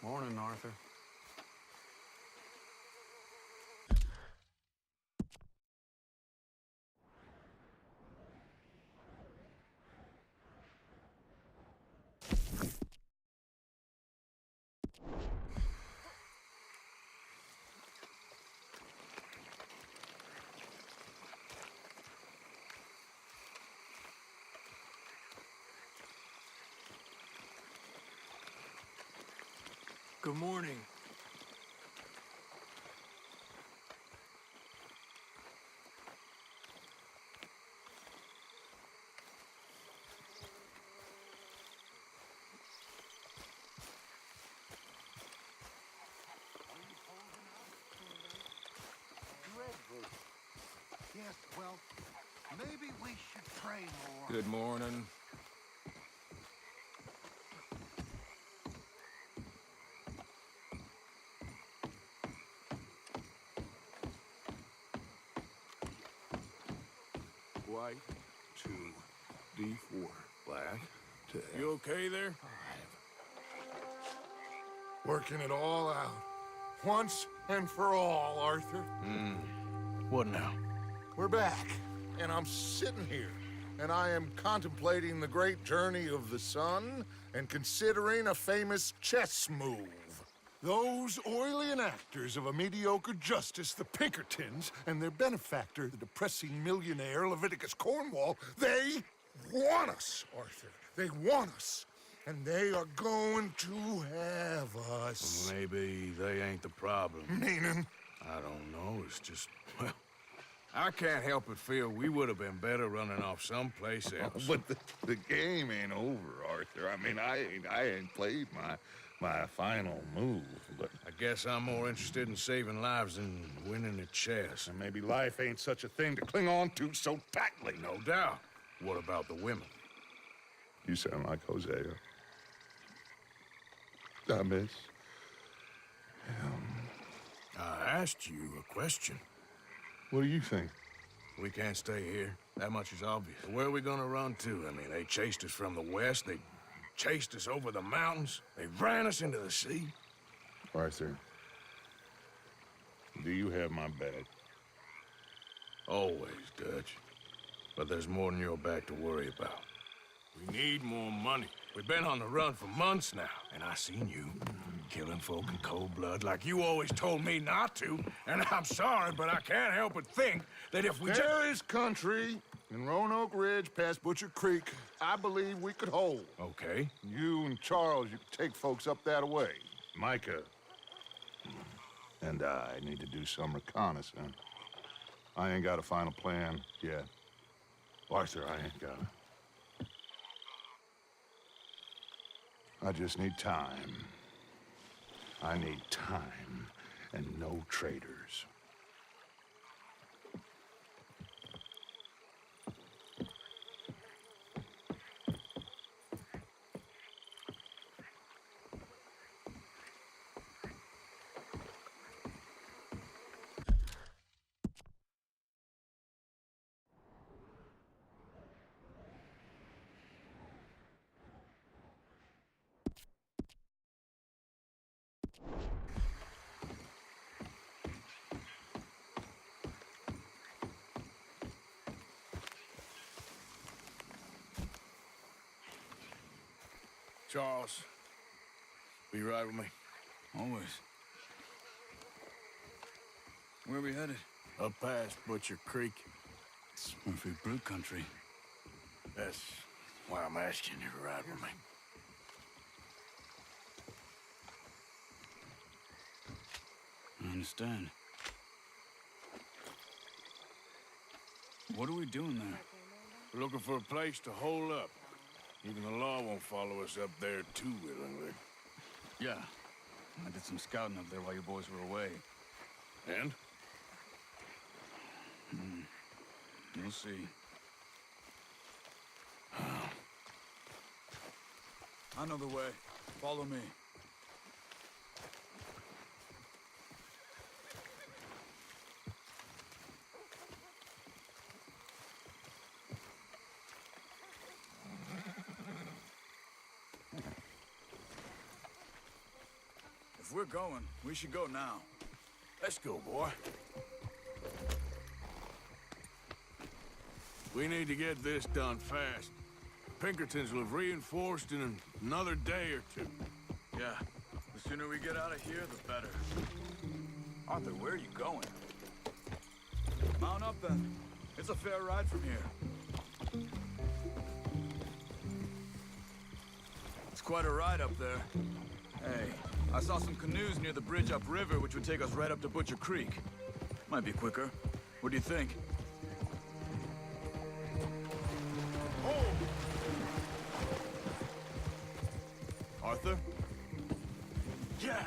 Morning, Arthur. Good morning. Yes, well, maybe we should pray more. Good morning. White, 2, D4, black, to F. You okay there? 5. Working it all out. Once and for all, Arthur. What now? We're back, and I'm sitting here, and I am contemplating the great journey of the sun and considering a famous chess move. Those oily enactors of a mediocre justice, the Pinkertons, and their benefactor, the depressing millionaire Leviticus Cornwall, they want us, Arthur. They want us. And they are going to have us. Maybe they ain't the problem. Meaning? I don't know. It's just, well, I can't help but feel we would have been better running off someplace else. But the game ain't over, Arthur. I mean, I ain't played my final move, but... I guess I'm more interested in saving lives than winning at chess. And maybe life ain't such a thing to cling on to so tightly. No doubt. What about the women? You sound like Hosea. I miss him. I asked you a question. What do you think? We can't stay here. That much is obvious. Where are we gonna run to? I mean, they chased us from the west. They chased us over the mountains. They ran us into the sea. Arthur, do you have my back? Always, Dutch. But there's more than your back to worry about. We need more money. We've been on the run for months now, and I seen you killing folk in cold blood like you always told me not to. And I'm sorry, but I can't help but think that if we just... There is country in Roanoke Ridge past Butcher Creek I believe we could hold. Okay. You and Charles, you could take folks up that way. Micah and I need to do some reconnaissance. I ain't got a final plan yet. Arthur, I ain't got it. I just need time. I need time and no traitors. Charles, be right with me. Always. Where are we headed? Up past Butcher Creek. It's Murphy Brew country. That's why I'm asking you to ride with me. I understand. What are we doing there? We're looking for a place to hole up. Even the law won't follow us up there too willingly. Yeah. I did some scouting up there while you boys were away. And? You'll see. I know the way. Follow me. we're going, we should go now. Let's go, boy. We need to get this done fast. Pinkertons will have reinforced in another day or two. Yeah, the sooner we get out of here, the better. Arthur, where are you going? Mount up, then. It's a fair ride from here. It's quite a ride up there. Hey, I saw some canoes near the bridge upriver, which would take us right up to Butcher Creek. Might be quicker. What do you think? Oh! Arthur? Yeah!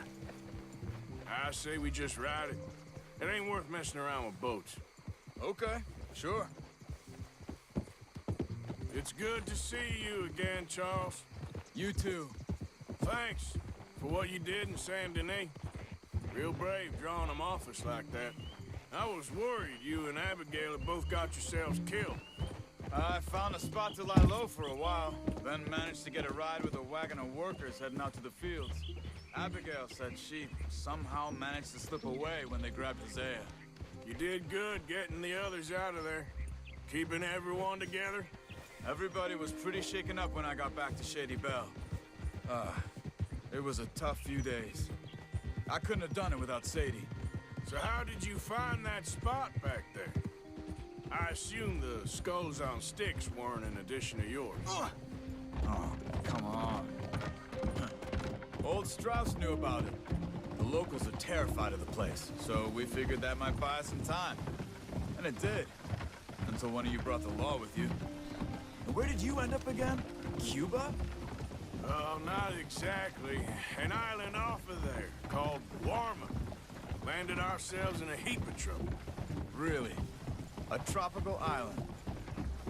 I say we just ride it. It ain't worth messing around with boats. Okay, sure. It's good to see you again, Charles. You too. Thanks for what you did in Saint Denis. Real brave drawing them off us like that. I was worried you and Abigail had both got yourselves killed. I found a spot to lie low for a while, then managed to get a ride with a wagon of workers heading out to the fields. Abigail said she somehow managed to slip away when they grabbed Hosea. You did good getting the others out of there. Keeping everyone together. Everybody was pretty shaken up when I got back to Shady Belle. It was a tough few days. I couldn't have done it without Sadie. So how did you find that spot back there? I assume the skulls on sticks weren't an addition of yours. Oh, come on. Old Strauss knew about it. The locals are terrified of the place, so we figured that might buy us some time. And it did. Until one of you brought the law with you. Where did you end up again? Cuba? Oh, not exactly. An island off of there, called Warma. Landed ourselves in a heap of trouble. Really? A tropical island?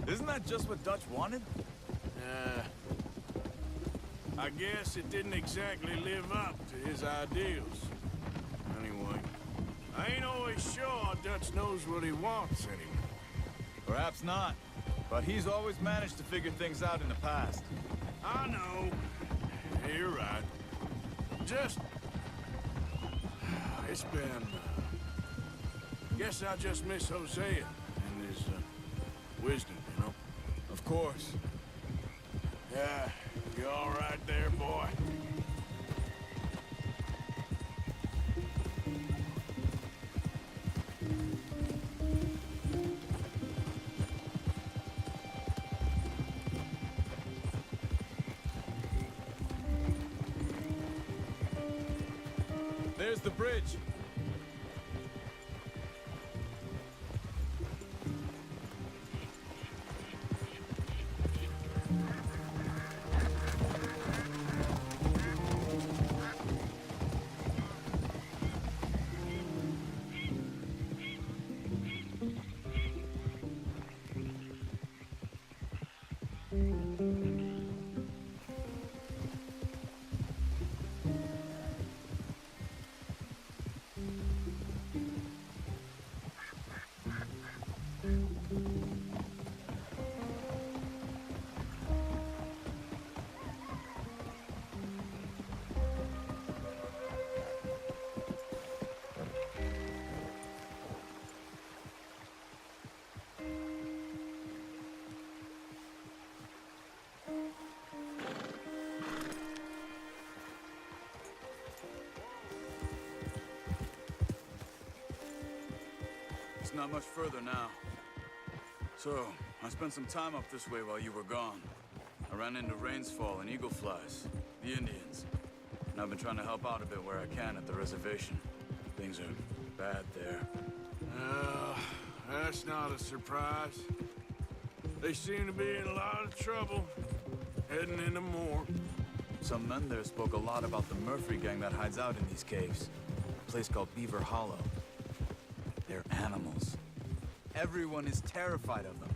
Isn't that just what Dutch wanted? I guess it didn't exactly live up to his ideals. Anyway, I ain't always sure Dutch knows what he wants anymore. Perhaps not. But he's always managed to figure things out in the past. I know. You're right. Just... It's been... Guess I just miss Hosea and his wisdom, you know? Of course. Yeah, you all right there, boy? There's the bridge. It's not much further now. So, I spent some time up this way while you were gone. I ran into Rainsfall and Eagle Flies, the Indians. And I've been trying to help out a bit where I can at the reservation. Things are bad there. That's not a surprise. They seem to be in a lot of trouble, heading into more. Some men there spoke a lot about the Murphy gang that hides out in these caves. A place called Beaver Hollow. They're animals. Everyone is terrified of them.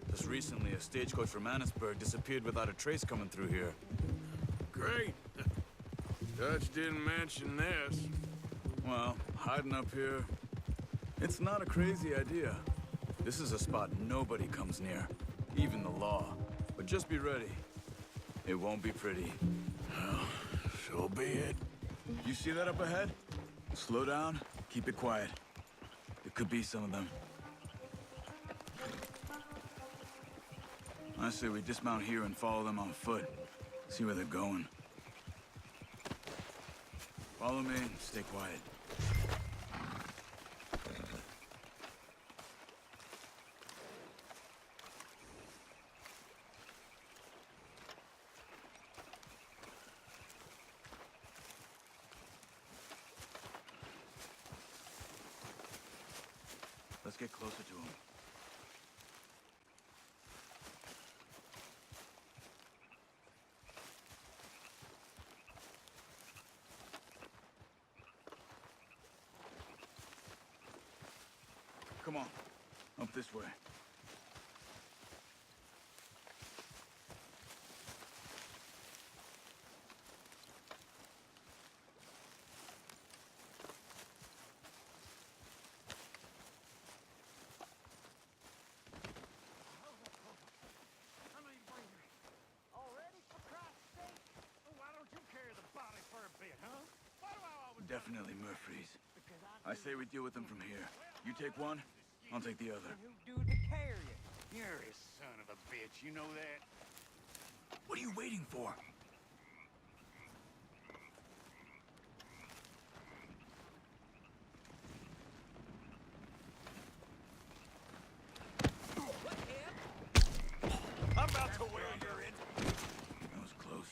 Just recently, a stagecoach from Annisburg disappeared without a trace coming through here. Great. Dutch didn't mention this. Well, hiding up here, it's not a crazy idea. This is a spot nobody comes near, even the law. But just be ready. It won't be pretty. Well, so be it. You see that up ahead? Slow down, keep it quiet. It could be some of them. I say we dismount here and follow them on foot. See where they're going. Follow me and stay quiet. Let's get closer to him. Come on, up this way. Definitely Murphy's. I say we deal with them from here. You take one, I'll take the other. Who do to carry it? You're a son of a bitch, you know that? What are you waiting for? I'm about to wear your in. That was close.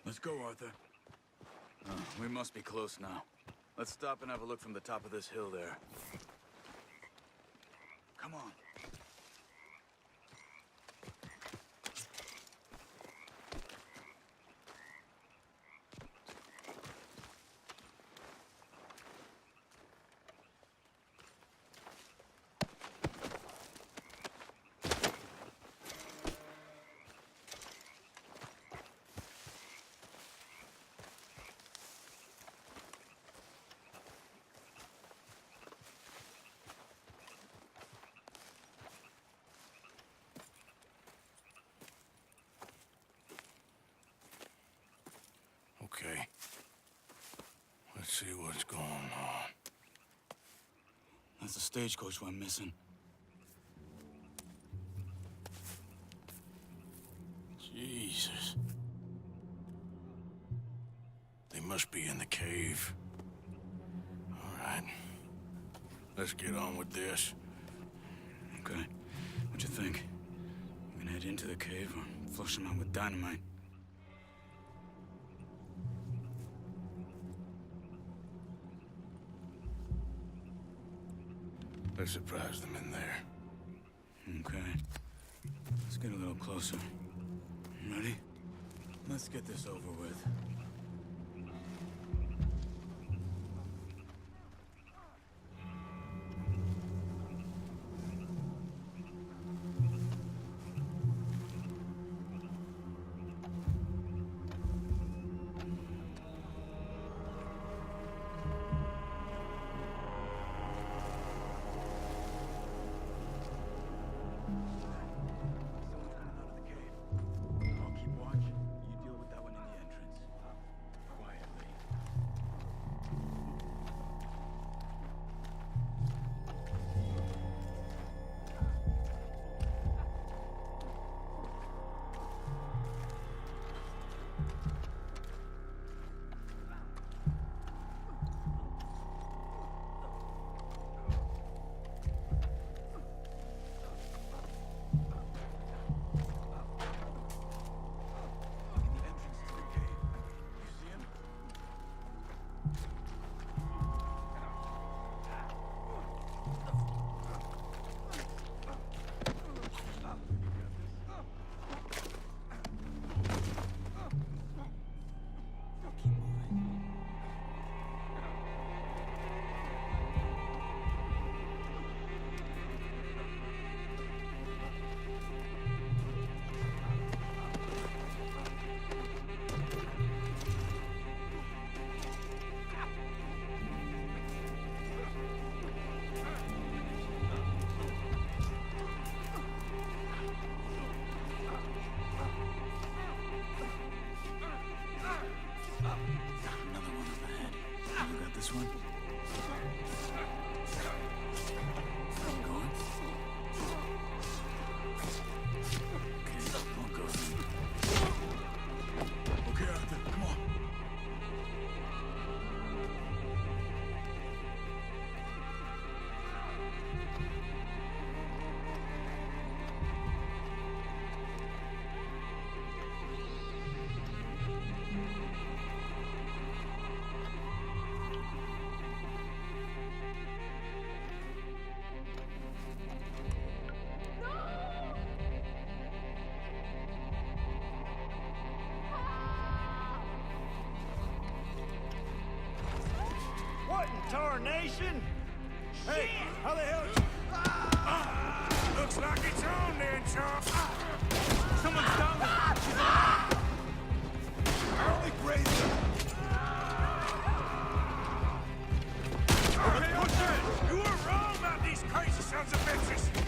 Let's go, Arthur. We must be close now. Let's stop and have a look from the top of this hill there. Come on. Okay. Let's see what's going on. That's the stagecoach we're missing. Jesus. They must be in the cave. All right. Let's get on with this. Okay. What you think? We can head into the cave or flush them out with dynamite. Let's surprise them in there. Okay. Let's get a little closer. Ready? Let's get this over with. Someone's coming out of the cave. I'll keep watch. You deal with that one in the entrance. tarnation! Hey, how the hell? Looks like it's on then, chump. Someone's down there. I only grazed her. Okay, okay. You were wrong about these crazy sons of bitches.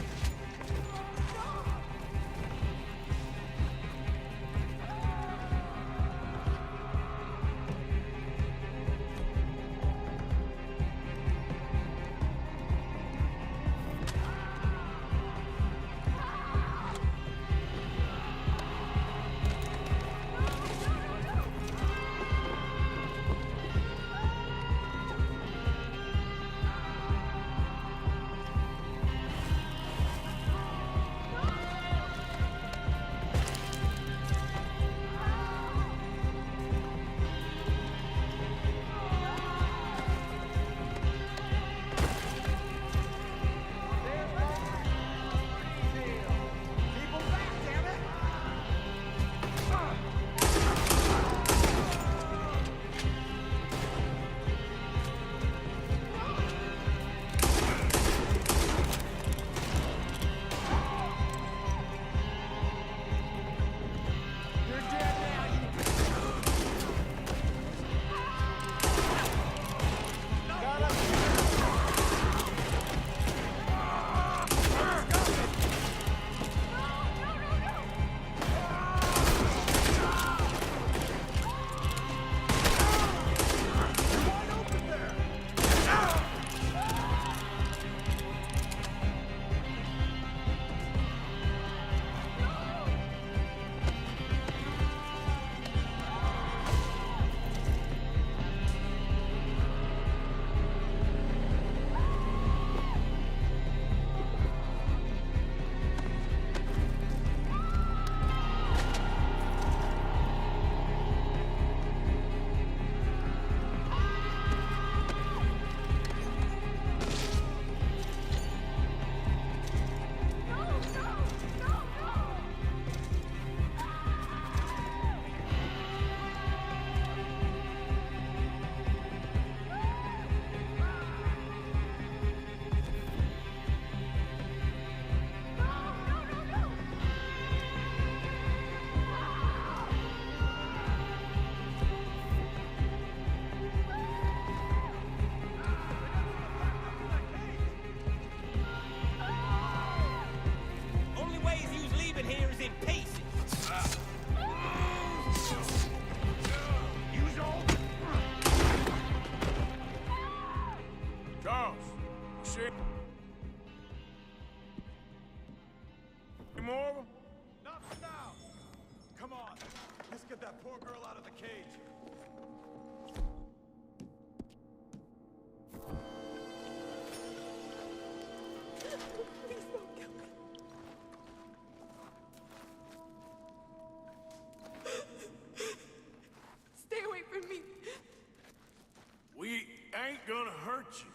ain't gonna hurt you.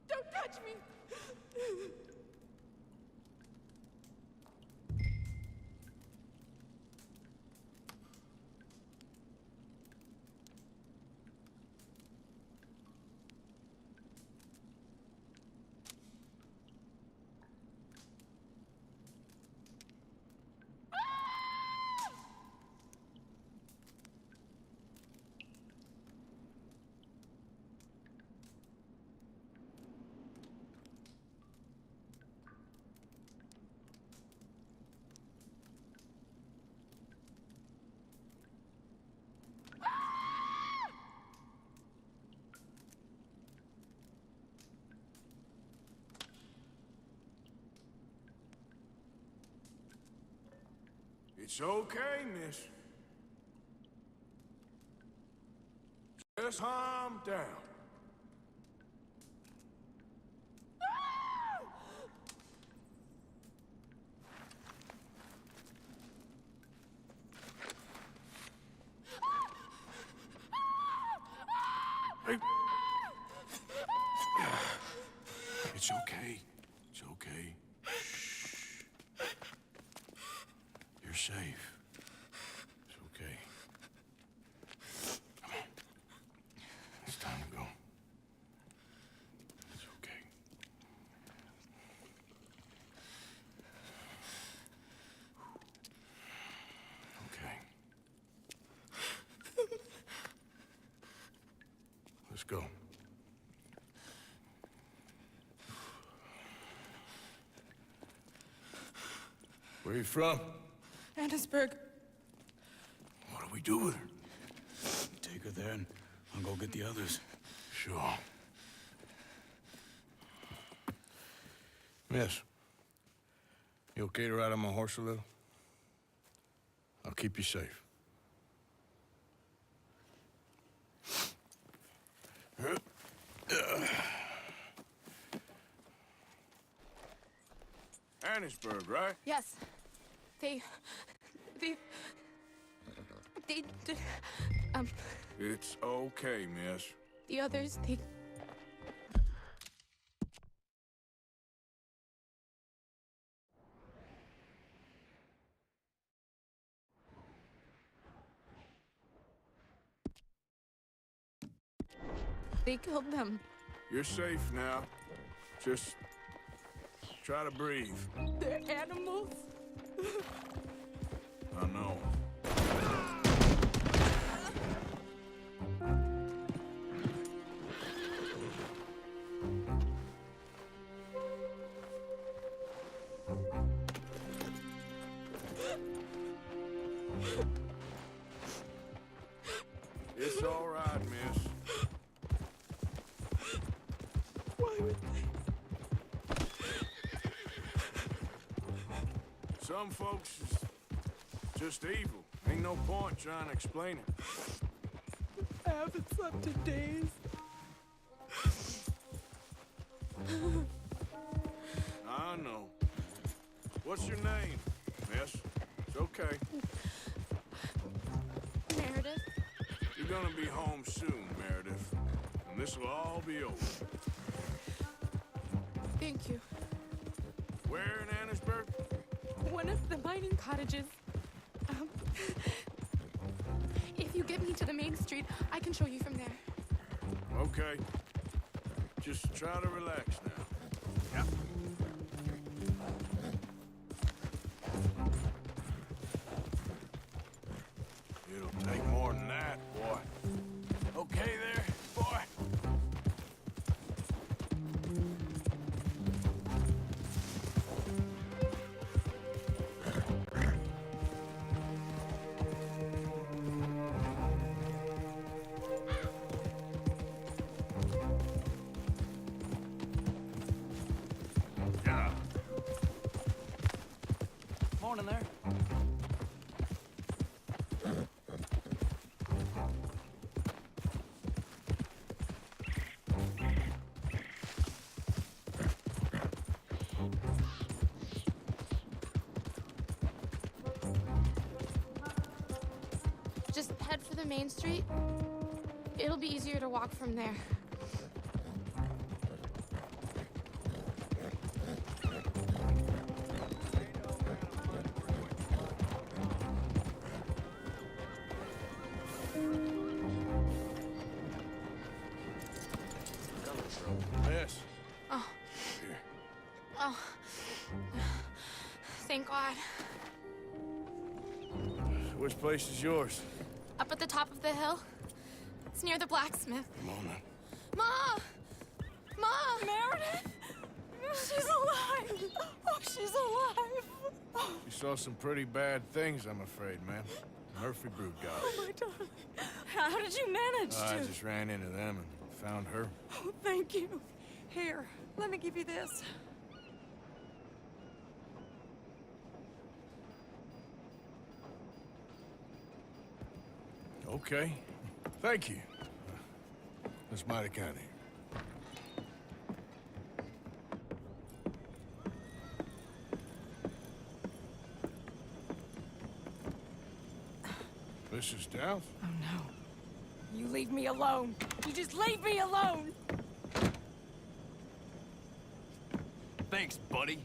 Don't touch me! It's okay, miss. Just calm down. Hey. It's okay. It's okay. Shh. You're safe. It's okay. Come on. It's time to go. Where you from? Annisburg. What do we do with her? Take her there and I'll go get the others. Sure. Miss, you okay to ride on my horse a little? I'll keep you safe. Annisburg, right? Yes. They It's okay, miss. the others, they killed them. You're safe now. Just try to breathe. They're animals. I know. It's all right, miss. Why would Some folks is just evil. Ain't no point trying to explain it. I haven't slept in days. I know. What's your name, miss? It's okay. Meredith, You're gonna be home soon, Meredith. And this will all be over. thank you. Where in Annisburg? One of the mining cottages. If you get me to the main street, I can show you from there. Okay. Just try to relax now. Yep. It'll take more than that, boy. Okay there, boy? Yeah. Morning there. Just head for the main street. It'll be easier to walk from there. Miss. Oh. Here. Oh. Thank God. Which place is yours? Up at the top of the hill. It's near the blacksmith. Come on now. Ma! Ma! Meredith! She's alive! Oh, she's alive! You saw some pretty bad things, I'm afraid, ma'am. Murphy brood got Oh, it. my darling. How did you manage I to? just ran into them and found her. Oh, thank you. Here, let me give you this. Okay. Thank you. That's mighty kind of you. Mrs. Downs? Oh, no. You leave me alone. You just leave me alone. Thanks, buddy.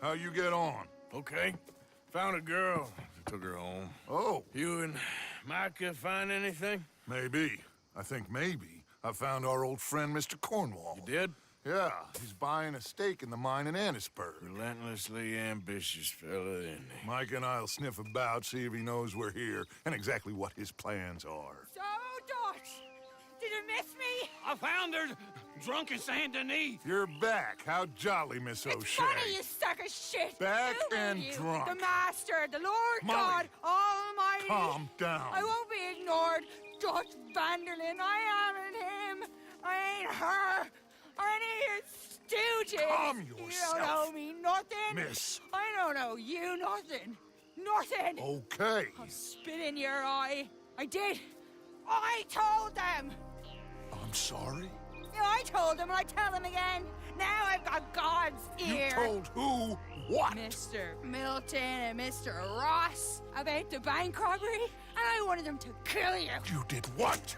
How you get on? Okay. Found a girl. Took her home. Oh, You and Micah find anything? maybe. I think maybe I found our old friend, Mr. Cornwall. You did? Yeah, he's buying a stake in the mine in Annisburg. Relentlessly ambitious fella, isn't he? Mike and I'll sniff about, see if he knows we're here, and exactly what his plans are. So, Dutch, did you miss me? I found her drunk in Saint Denis. You're back. How jolly, Miss It's O'Shea. funny, you suck of shit. Back Who and are you? drunk. The Master, the Lord Molly. God Almighty. Calm down. I won't be ignored. Dutch Vanderlyn, I am in him. I ain't her. Or any of your stooges. Calm You yourself. don't owe me nothing. Miss. I don't owe you nothing. Nothing. Okay. I'll spit in your eye. I did. I told them. I'm sorry? Yeah, I told them and I tell them again. Now I've got God's ear. You told who what? Mr. Milton and Mr. Ross about the bank robbery, and I wanted them to kill you. You did what?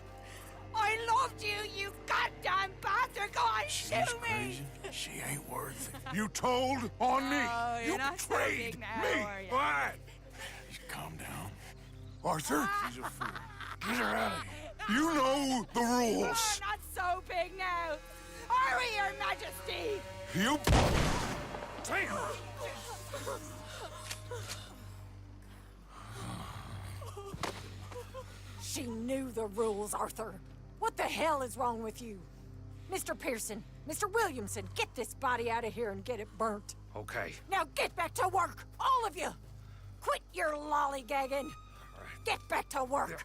I loved you, you goddamn bastard! Go on, She's shoot crazy. me! She ain't worth it. You told on me. Oh, you're You not so betrayed big now, me. are you? What? Just calm down. Arthur, She's a fool. Get her out of here. you know the You're rules. not so big now. Are we, Your Majesty? You... She knew the rules, Arthur. What the hell is wrong with you? Mr. Pearson, Mr. Williamson, get this body out of here and get it burnt. Okay. Now get back to work, all of you! Quit your lollygagging! Get back to work!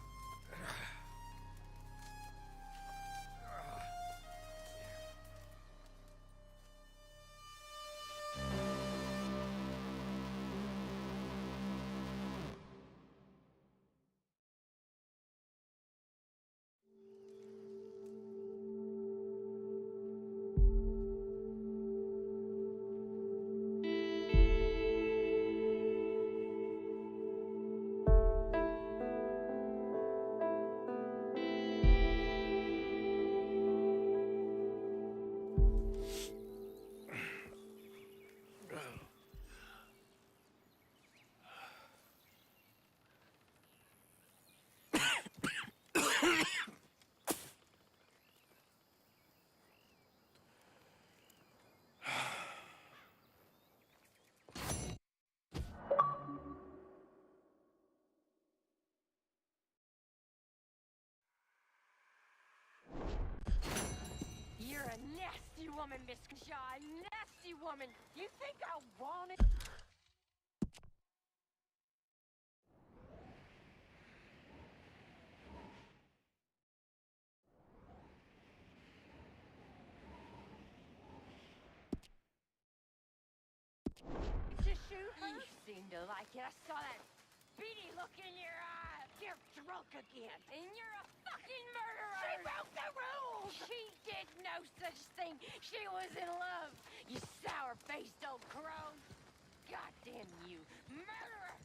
You're a nasty woman, Miss Shaw. Nasty woman. You think I want it? To shoot her? You seem to like it. I saw that beady look in your eye. You're drunk again. And you're a fucking murderer. She broke the rules. She did no such thing. She was in love. You sour-faced old crone. Goddamn you. Murderer.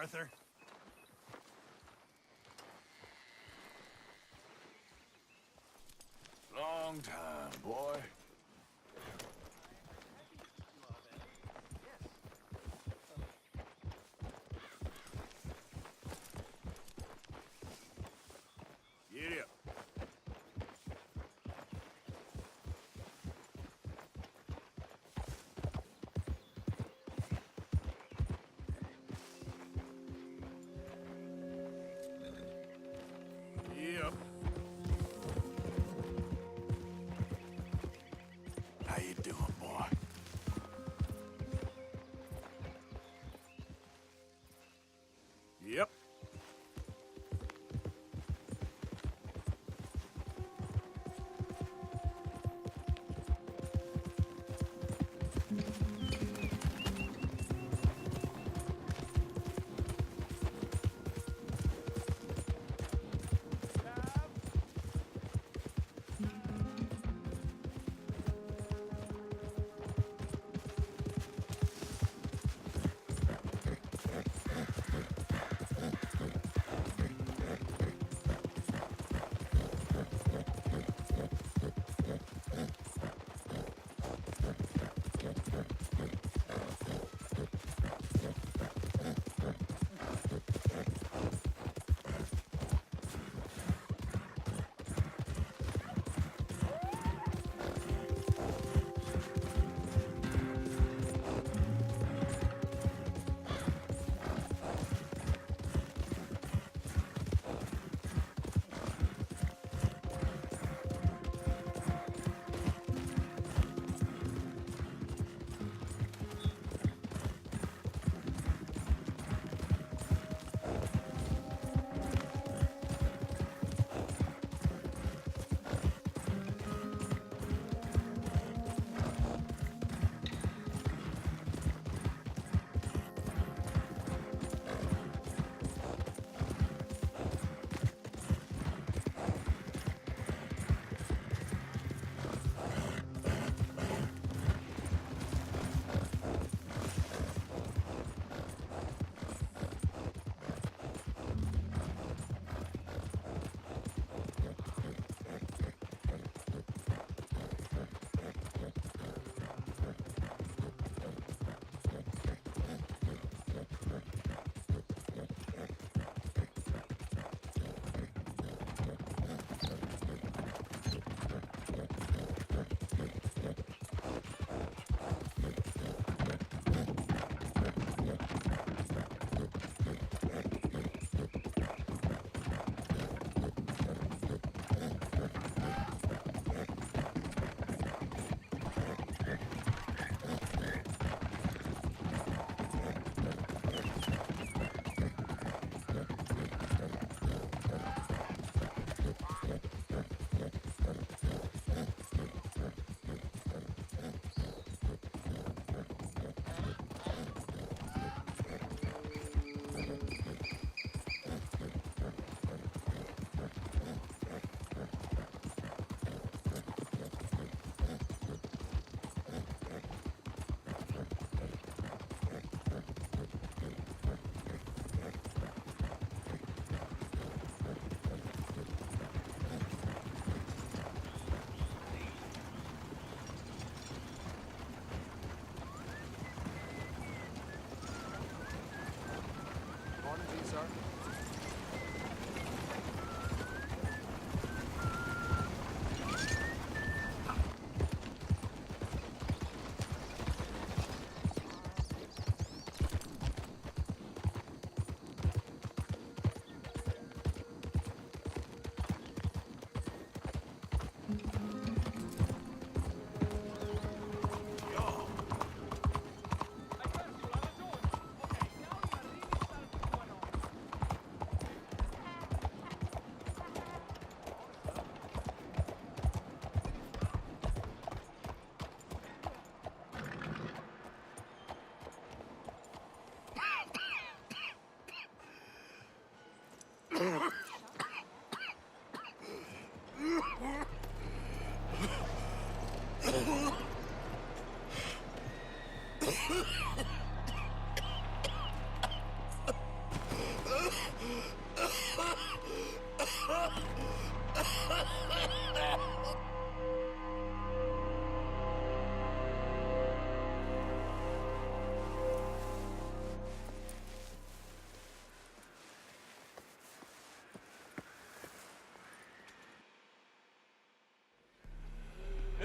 Arthur. Long time, boy. Giddy up. Yep.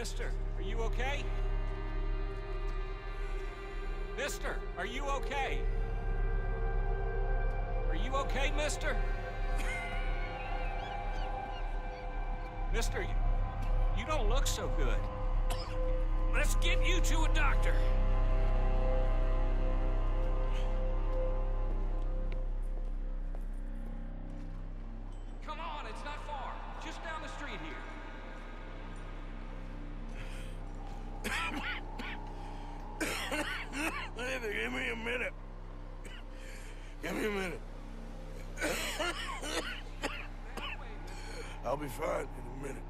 Mister, are you okay? Mister, are you okay? Are you okay, mister? Mister, you don't look so good. Let's get you to a doctor. Come on, it's not far. Just down the street here. Give me a minute. Give me a minute. I'll be fine in a minute.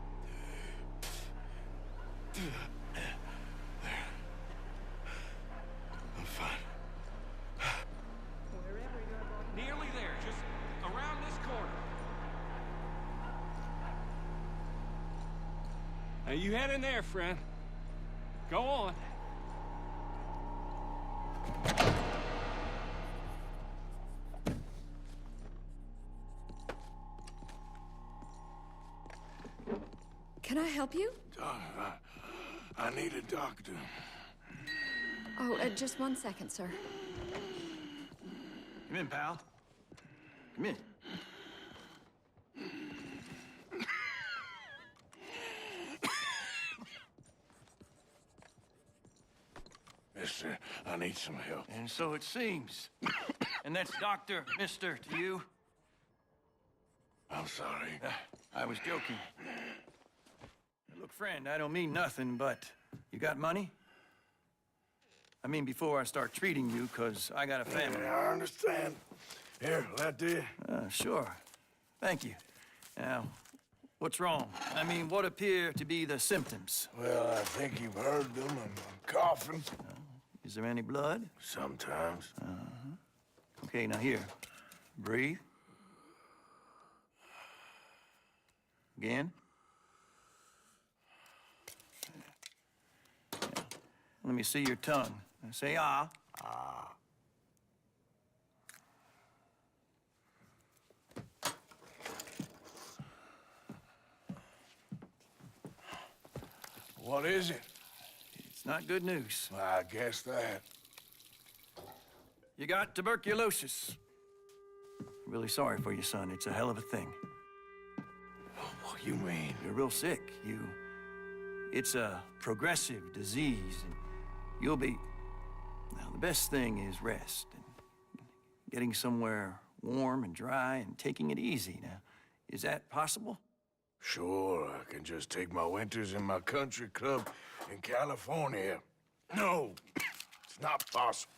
I'm fine. Nearly there, just around this corner. Now you head in there, friend. Go on. Can I help you? I need a doctor. Oh, just 1 second, sir. Come in, pal. Come in. Mister, I need some help. And so it seems. And that's Dr. Mister to you? I'm sorry. I was joking. Look, friend, I don't mean nothing, but you got money? I mean, before I start treating you, 'cause I got a family. Yeah, I understand. Here, that do you? Sure. Thank you. Now, what's wrong? I mean, what appear to be the symptoms? Well, I think you've heard them. I'm coughing. Is there any blood? Sometimes. Okay, now here. Breathe. Again. Let me see your tongue. Say ah. Ah. What is it? It's not good news. I guess that. You got tuberculosis. Really sorry for you, son. It's a hell of a thing. What do you mean? You're real sick. It's a progressive disease, and you'll be... Now, the best thing is rest, and getting somewhere warm and dry and taking it easy. Now, is that possible? Sure, I can just take my winters in my country club in California. No, it's not possible.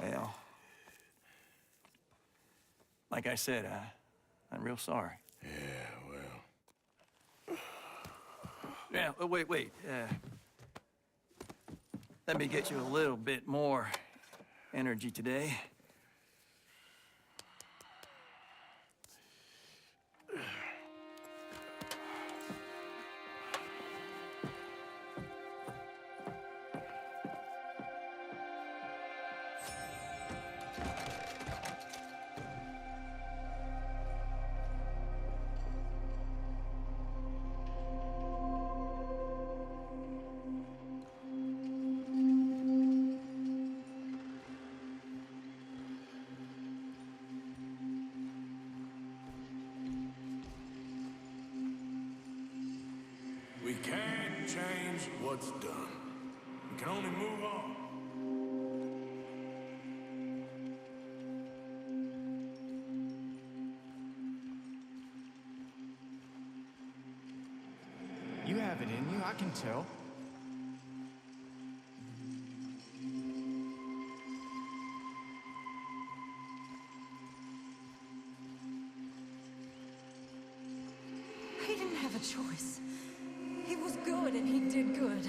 Well, like I said, I'm real sorry. Yeah, well... Yeah, wait. Let me get you a little bit more energy today. We can't change what's done. We can only move on. You have it in you, I can tell. He didn't have a choice. He was good and he did good.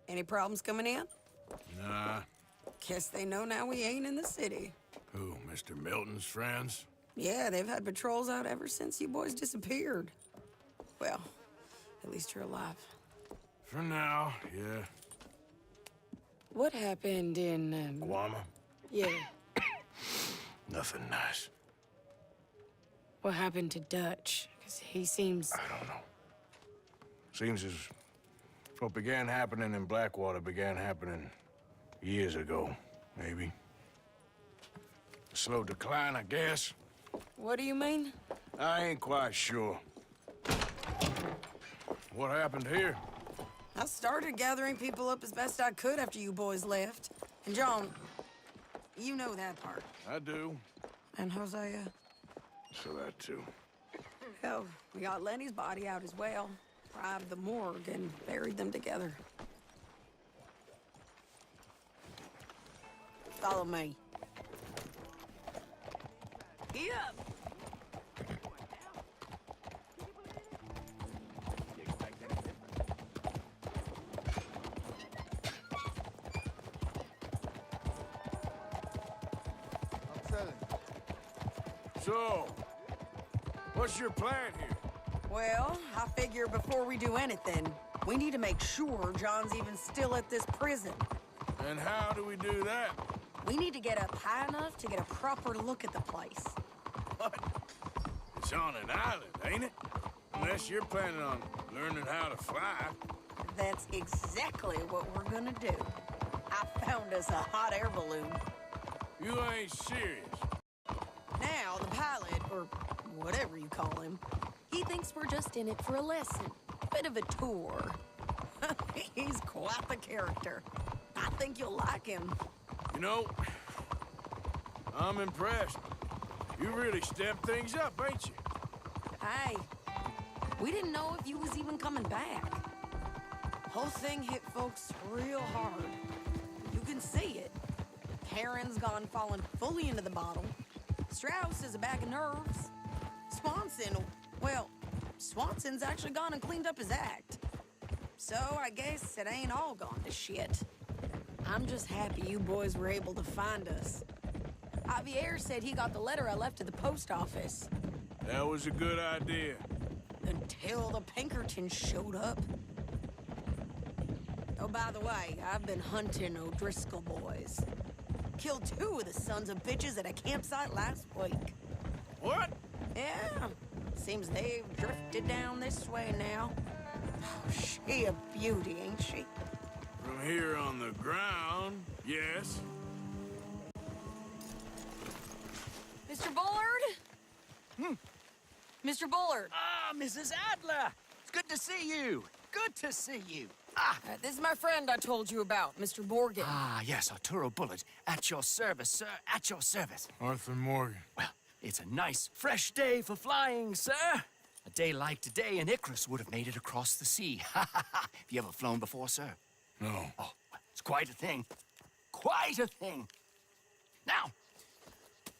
Any problems coming in? Nah. Guess they know now we ain't in the city. Who, Mr. Milton's friends? Yeah, they've had patrols out ever since you boys disappeared. Well, at least you're alive. For now, yeah. What happened in, Guama? Yeah. Nothing nice. What happened to Dutch? Because he seems... I don't know. Seems as what began happening in Blackwater began happening years ago, maybe. A slow decline, I guess. What do you mean? I ain't quite sure. What happened here? I started gathering people up as best I could after you boys left. And John, you know that part. I do. And Hosea? So that too. Hell, we got Lenny's body out as well. Robbed the morgue and buried them together. Follow me. Get up! So, what's your plan here? Well, I figure before we do anything, we need to make sure John's even still at this prison. And how do we do that? We need to get up high enough to get a proper look at the place. What? It's on an island, ain't it? Unless you're planning on learning how to fly. That's exactly what we're gonna do. I found us a hot air balloon. You ain't serious. Now, the pilot, or whatever you call him, he thinks we're just in it for a lesson. Bit of a tour. He's quite the character. I think you'll like him. You know, I'm impressed. You really stepped things up, ain't you? Hey, we didn't know if you was even coming back. Whole thing hit folks real hard. You can see it. Karen's gone falling fully into the bottle. Strauss is a bag of nerves. Swanson's actually gone and cleaned up his act. So I guess it ain't all gone to shit. I'm just happy you boys were able to find us. Javier said he got the letter I left at the post office. That was a good idea. Until the Pinkertons showed up. Oh, by the way, I've been hunting O'Driscoll boys. Killed 2 of the sons of bitches at a campsite last week. What? Yeah. Seems they've drifted down this way now. Oh, she a beauty, ain't she? From here on the ground, yes. Mr. Bullard? Mr. Bullard. Ah, Mrs. Adler. It's good to see you. Good to see you. This is my friend I told you about, Mr. Morgan. Ah, yes, Arturo Bullard. At your service, sir. At your service. Arthur Morgan. Well, it's a nice, fresh day for flying, sir. A day like today, an Icarus would have made it across the sea. Have you ever flown before, sir? No. Oh, well, it's quite a thing. Quite a thing. Now,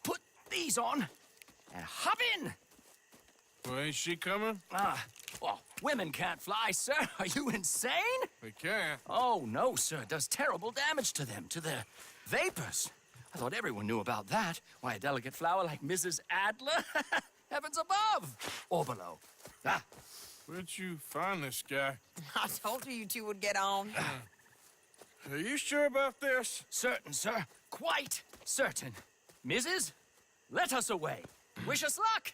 put these on and hop in. Well, ain't she coming? Well, women can't fly, sir. Are you insane? They can't. Oh, no, sir. It does terrible damage to them, to their vapors. I thought everyone knew about that. Why, a delicate flower like Mrs. Adler? Heavens above. Or below. Where'd you find this guy? I told you two would get on. Are you sure about this? Certain, sir. Quite certain. Mrs., let us away. Wish us luck.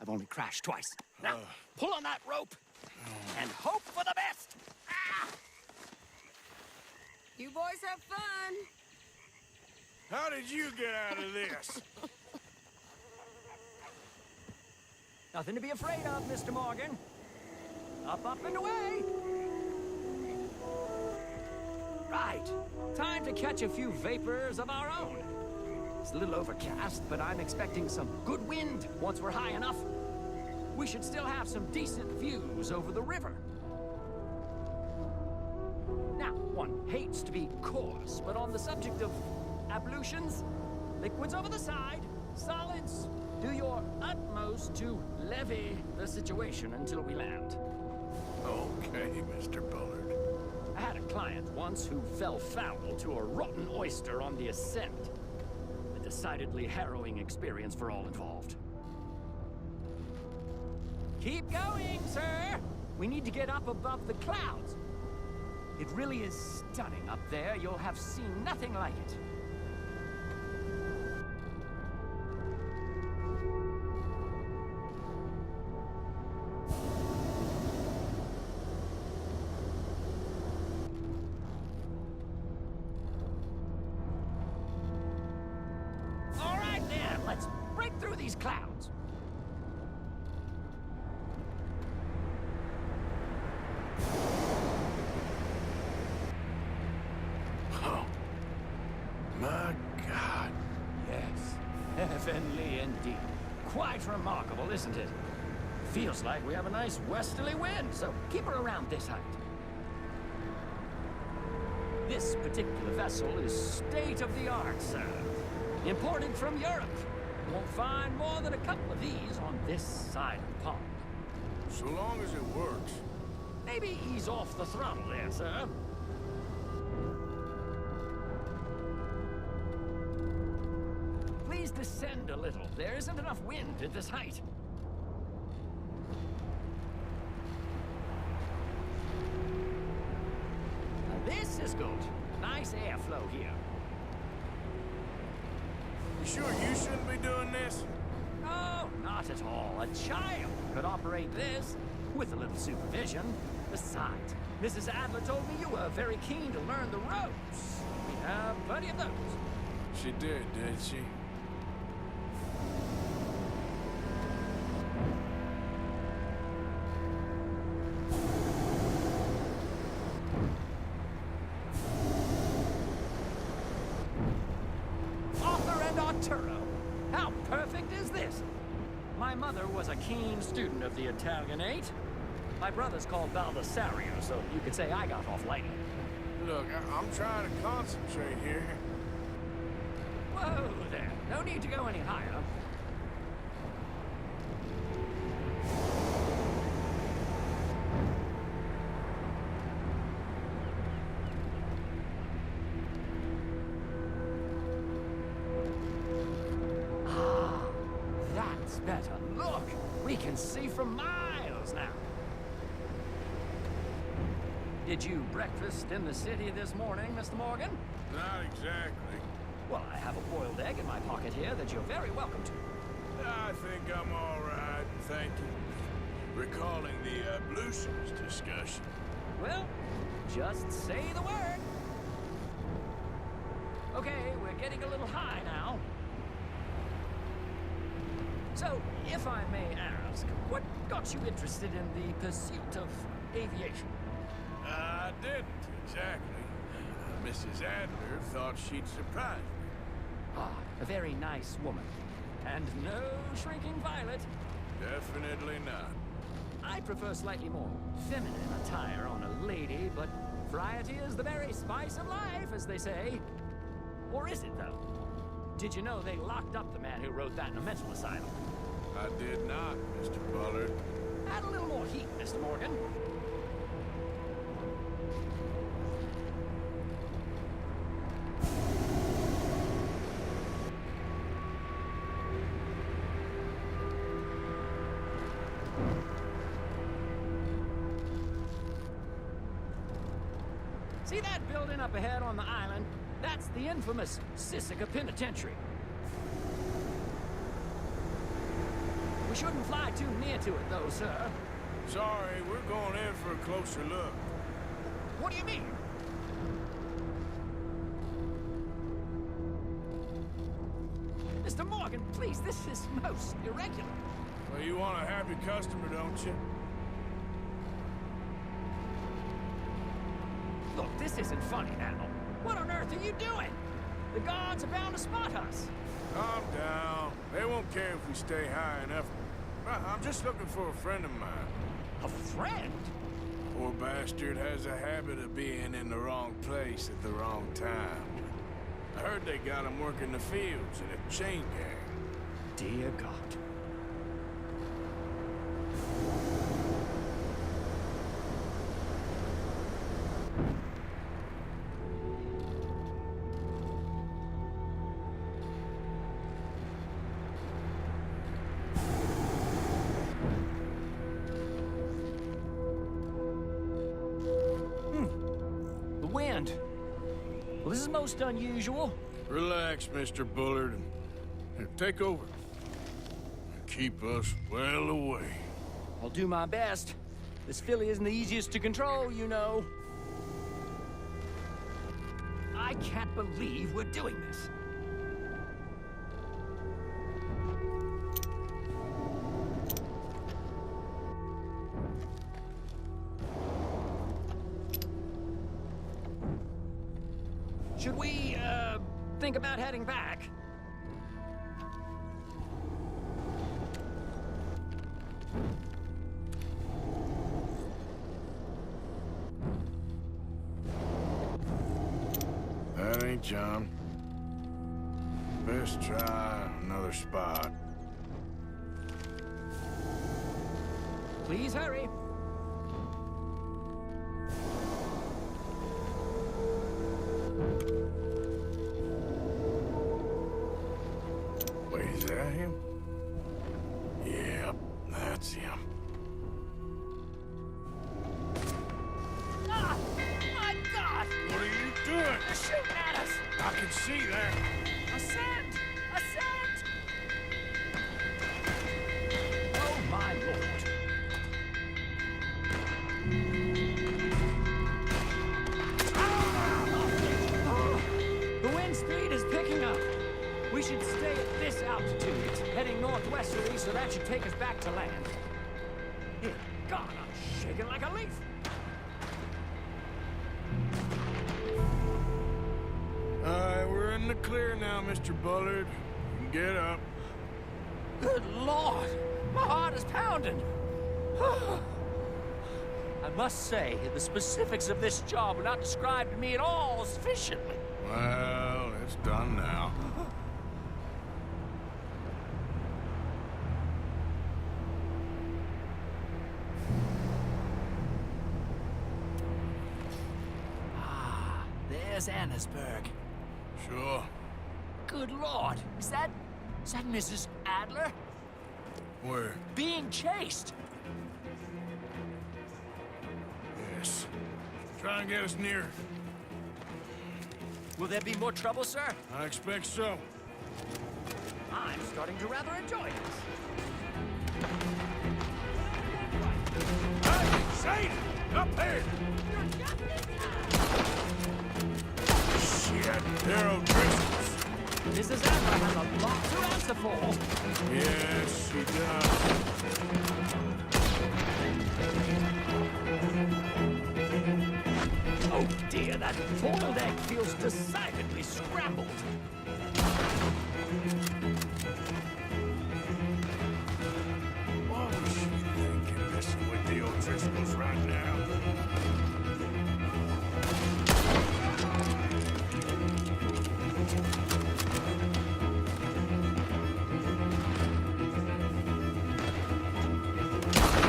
I've only crashed twice. Now, pull on that rope and hope for the best. You boys have fun. How did you get out of this? Nothing to be afraid of, Mr. Morgan. Up, up, and away. Right. Time to catch a few vapors of our own. It's a little overcast, but I'm expecting some good wind once we're high enough. We should still have some decent views over the river. Now, one hates to be coarse, but on the subject of ablutions, liquids over the side, solids, do your utmost to levy the situation until we land. Hey, Mr. Bullard. I had a client once who fell foul to a rotten oyster on the ascent. A decidedly harrowing experience for all involved. Keep going, sir! We need to get up above the clouds. It really is stunning up there. You'll have seen nothing like it. All right, then. Let's break through these clouds. My God. Yes, heavenly indeed. Quite remarkable, isn't it? Feels like we have a nice westerly wind, so keep her around this height. This particular vessel is state-of-the-art, sir. Imported from Europe. Won't find more than a couple of these on this side of the pond. So long as it works. Maybe ease off the throttle there, sir. Please descend a little. There isn't enough wind at this height. Now this is good. Nice airflow here. You sure you shouldn't be doing this? Oh, not at all. A child could operate this with a little supervision. Besides, Mrs. Adler told me you were very keen to learn the ropes. We have plenty of those. She did she? Arthur and Arturo. How perfect is this? My mother was a keen student of the Italianate. My brother's called Baldessario, so you could say I got off lightly. Look, I'm trying to concentrate here. Whoa there. No need to go any higher. Ah, that's better. Look, we can see for miles now. Did you breakfast in the city this morning, Mr. Morgan? Not exactly. Well, I have a boiled egg in my pocket here that you're very welcome to. I think I'm all right, thank you. Recalling the ablutions discussion. Well, just say the word. Okay, we're getting a little high now. So, if I may ask, what got you interested in the pursuit of aviation? I didn't, exactly. Mrs. Adler thought she'd surprise me. Ah, a very nice woman. And no shrinking violet. Definitely not. I prefer slightly more feminine attire on a lady, but variety is the very spice of life, as they say. Or is it, though? Did you know they locked up the man who wrote that in a mental asylum? I did not, Mr. Bullard. Add a little more heat, Mr. Morgan. See that building up ahead on the island? That's the infamous Sisika Penitentiary. We shouldn't fly too near to it, though, sir. Sorry, we're going in for a closer look. What do you mean? Mr. Morgan, please, this is most irregular. Well, you want a happy customer, don't you? Look, this isn't funny now. What on earth are you doing? The guards are bound to spot us. Calm down. They won't care if we stay high enough. I'm just looking for a friend of mine. A friend? Poor bastard has a habit of being in the wrong place at the wrong time. I heard they got him working the fields in a chain gang. Dear God. is most unusual. Relax, Mr. Bullard, and here, take over. Keep us well away. I'll do my best. This filly isn't the easiest to control, you know. I can't believe we're doing this. Should we, think about heading back? That ain't John. Best try another spot. Please hurry. Wait, is that him? Yep, that's him. Ah! My God! What are you doing? They're shooting at us! I can see that. Ascend! Ascend! Oh, my Lord. Ah! The wind speed is picking up. We should stay at this altitude. It's heading northwesterly, so that should take us back to land. Dear God, I'm shaking like a leaf. All right, we're in the clear now, Mr. Bullard. You can get up. Good Lord! My heart is pounding! I must say, the specifics of this job were not described to me at all sufficiently. Well, it's done now. There's Annesburg. Sure. Good Lord! Is that Mrs. Adler? Where? Being chased! Yes. Try and get us near. Will there be more trouble, sir? I expect so. I'm starting to rather enjoy this. Hey, Sadie! Up here! Shit, they're O'Driscolls. Mrs. Adler has a lot to answer for. Yes, she does. Oh dear, that boiled egg feels decidedly scrambled. What was she thinking, messing with the O'Driscolls right now?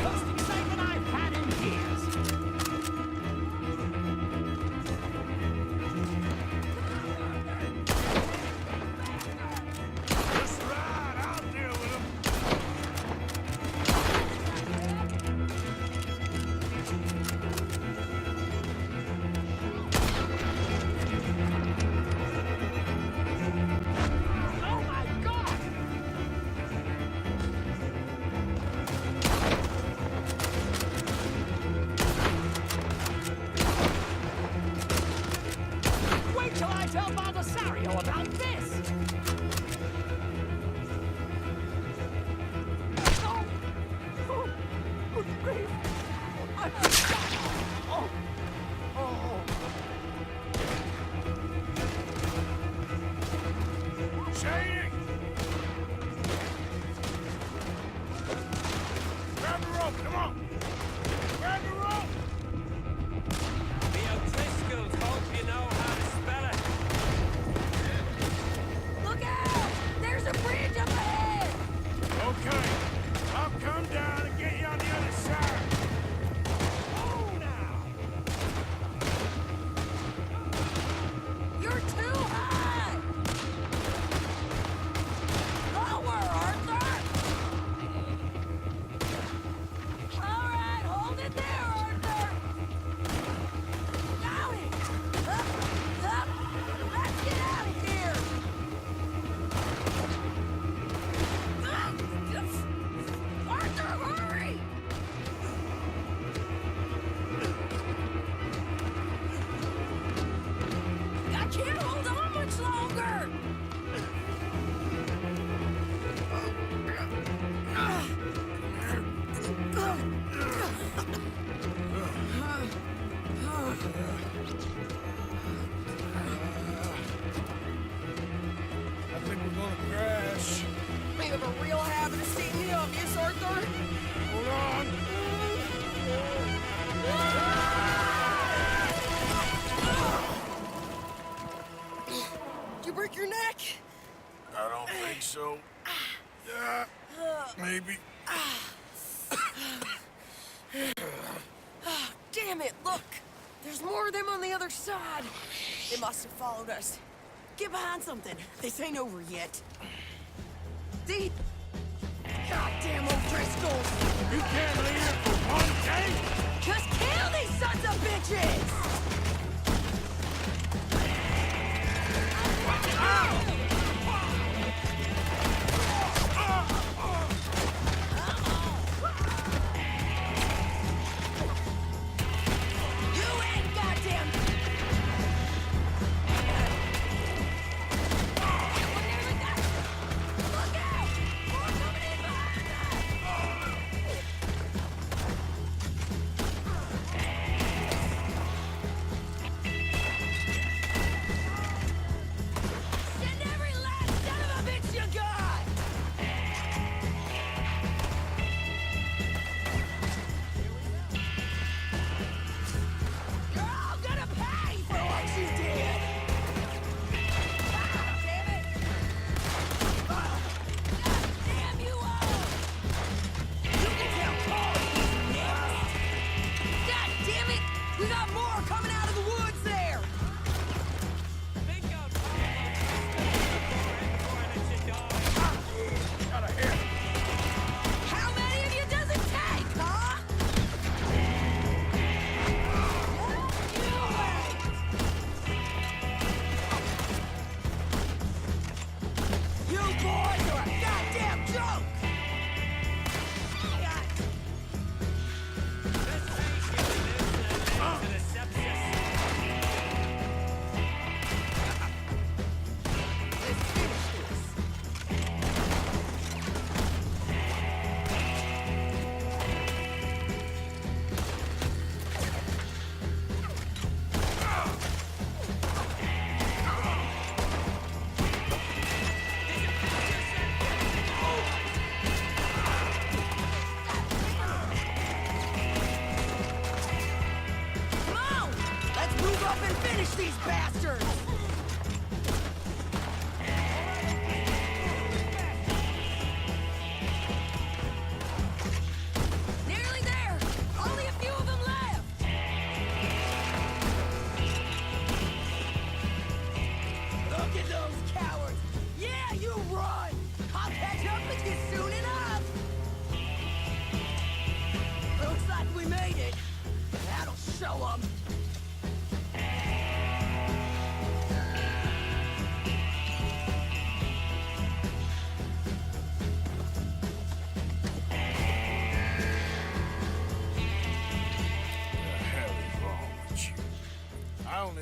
Most excitement I've had in years. Just right, I'll deal with them. Oh my God! Wait till I tell Baldasario about this! Oh! Oh! Good grief! Oh! Oh! Shady! Grab the rope, come on! Grab the rope! The O'Driscolls hope you know how to spell it. Look out! There's a bridge up ahead! Okay, I'll come down and get you on the other side. Oh, now! You're too high! you break your neck? I don't think so. Maybe. Damn it, look! There's more of them on the other side. They must have followed us. Get behind something. This ain't over yet. See? Goddamn O'Driscolls! You can't leave it for one day? Just kill these sons of bitches!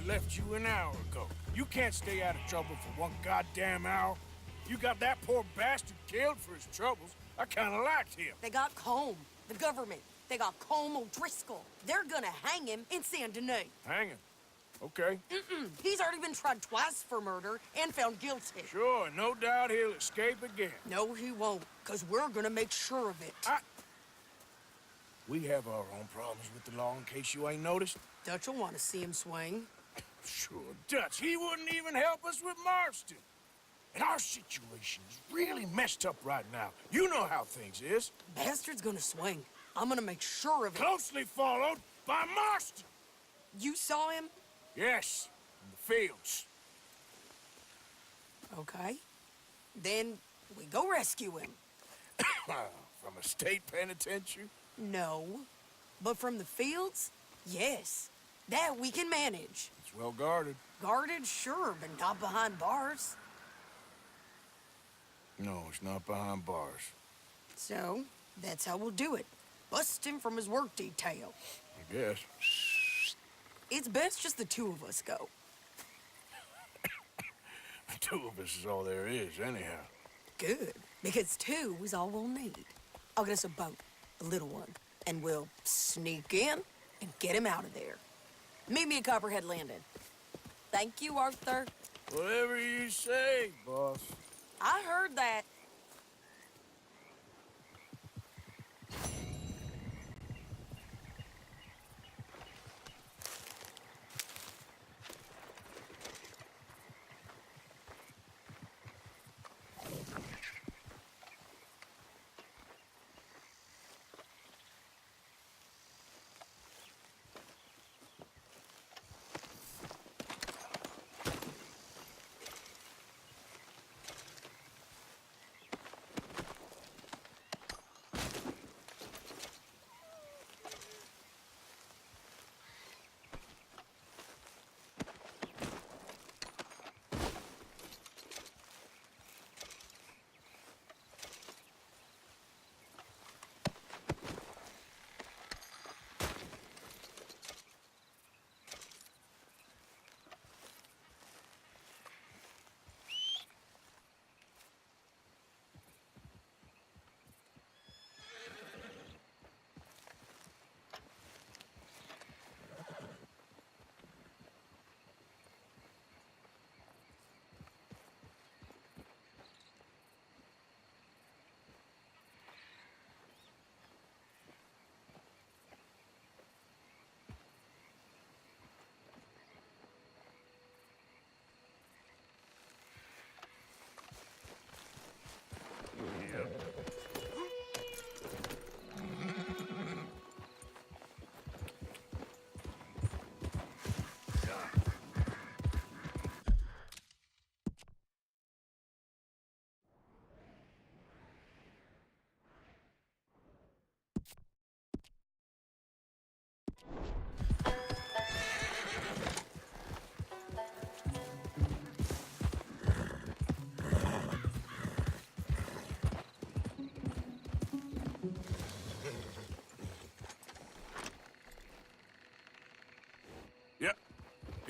Left you an hour ago. You can't stay out of trouble for one goddamn hour. You got that poor bastard killed for his troubles. I kinda liked him. They got Combe, the government. They got Combe O'Driscoll. They're gonna hang him in Saint Denis. Hang him? Okay. He's already been tried twice for murder and found guilty. Sure, no doubt he'll escape again. No, he won't, because we're gonna make sure of it. We have our own problems with the law, in case you ain't noticed. Dutch will want to see him swing. Sure, Dutch. He wouldn't even help us with Marston. And our situation is really messed up right now. You know how things is. Bastard's gonna swing. I'm gonna make sure of it. Closely followed by Marston. You saw him? Yes, in the fields. Okay. Then we go rescue him. From a state penitentiary? No. But from the fields? Yes. That we can manage. It's well guarded. Guarded, sure, but not behind bars. No, it's not behind bars. So, that's how we'll do it. Bust him from his work detail. I guess. It's best just the two of us go. The two of us is all there is, anyhow. Good, because two is all we'll need. I'll get us a boat, a little one, and we'll sneak in and get him out of there. Meet me at Copperhead Landing. Thank you, Arthur. Whatever you say, boss. I heard that.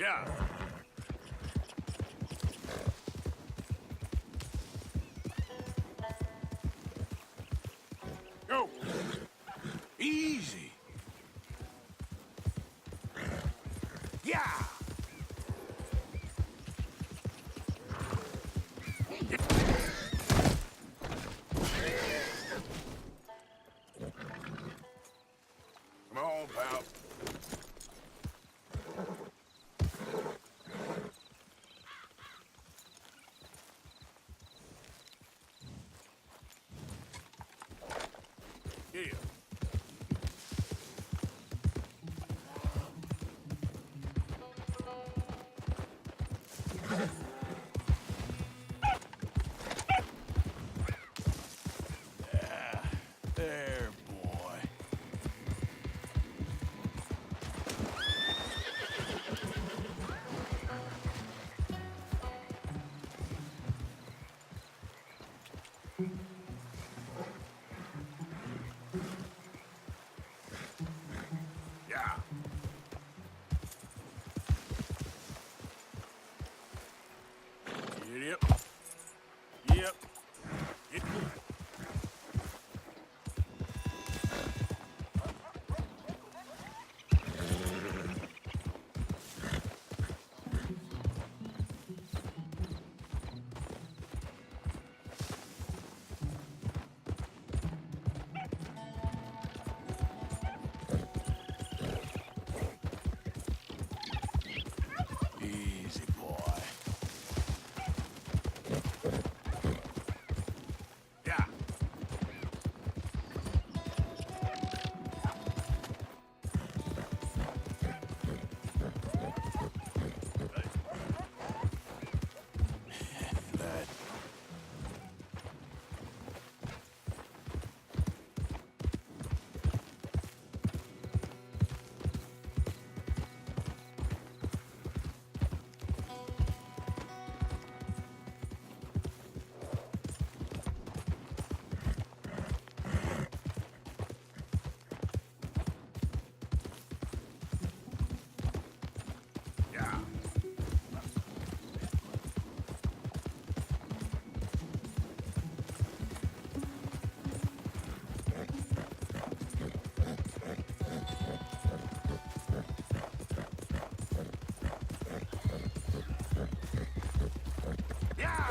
Yeah. Go. Easy. Yeah. Come on, pal. Yeah. There, boy. Yeah. Yep. Yep. Yep. Easy, boy. Yeah. That. Yeah.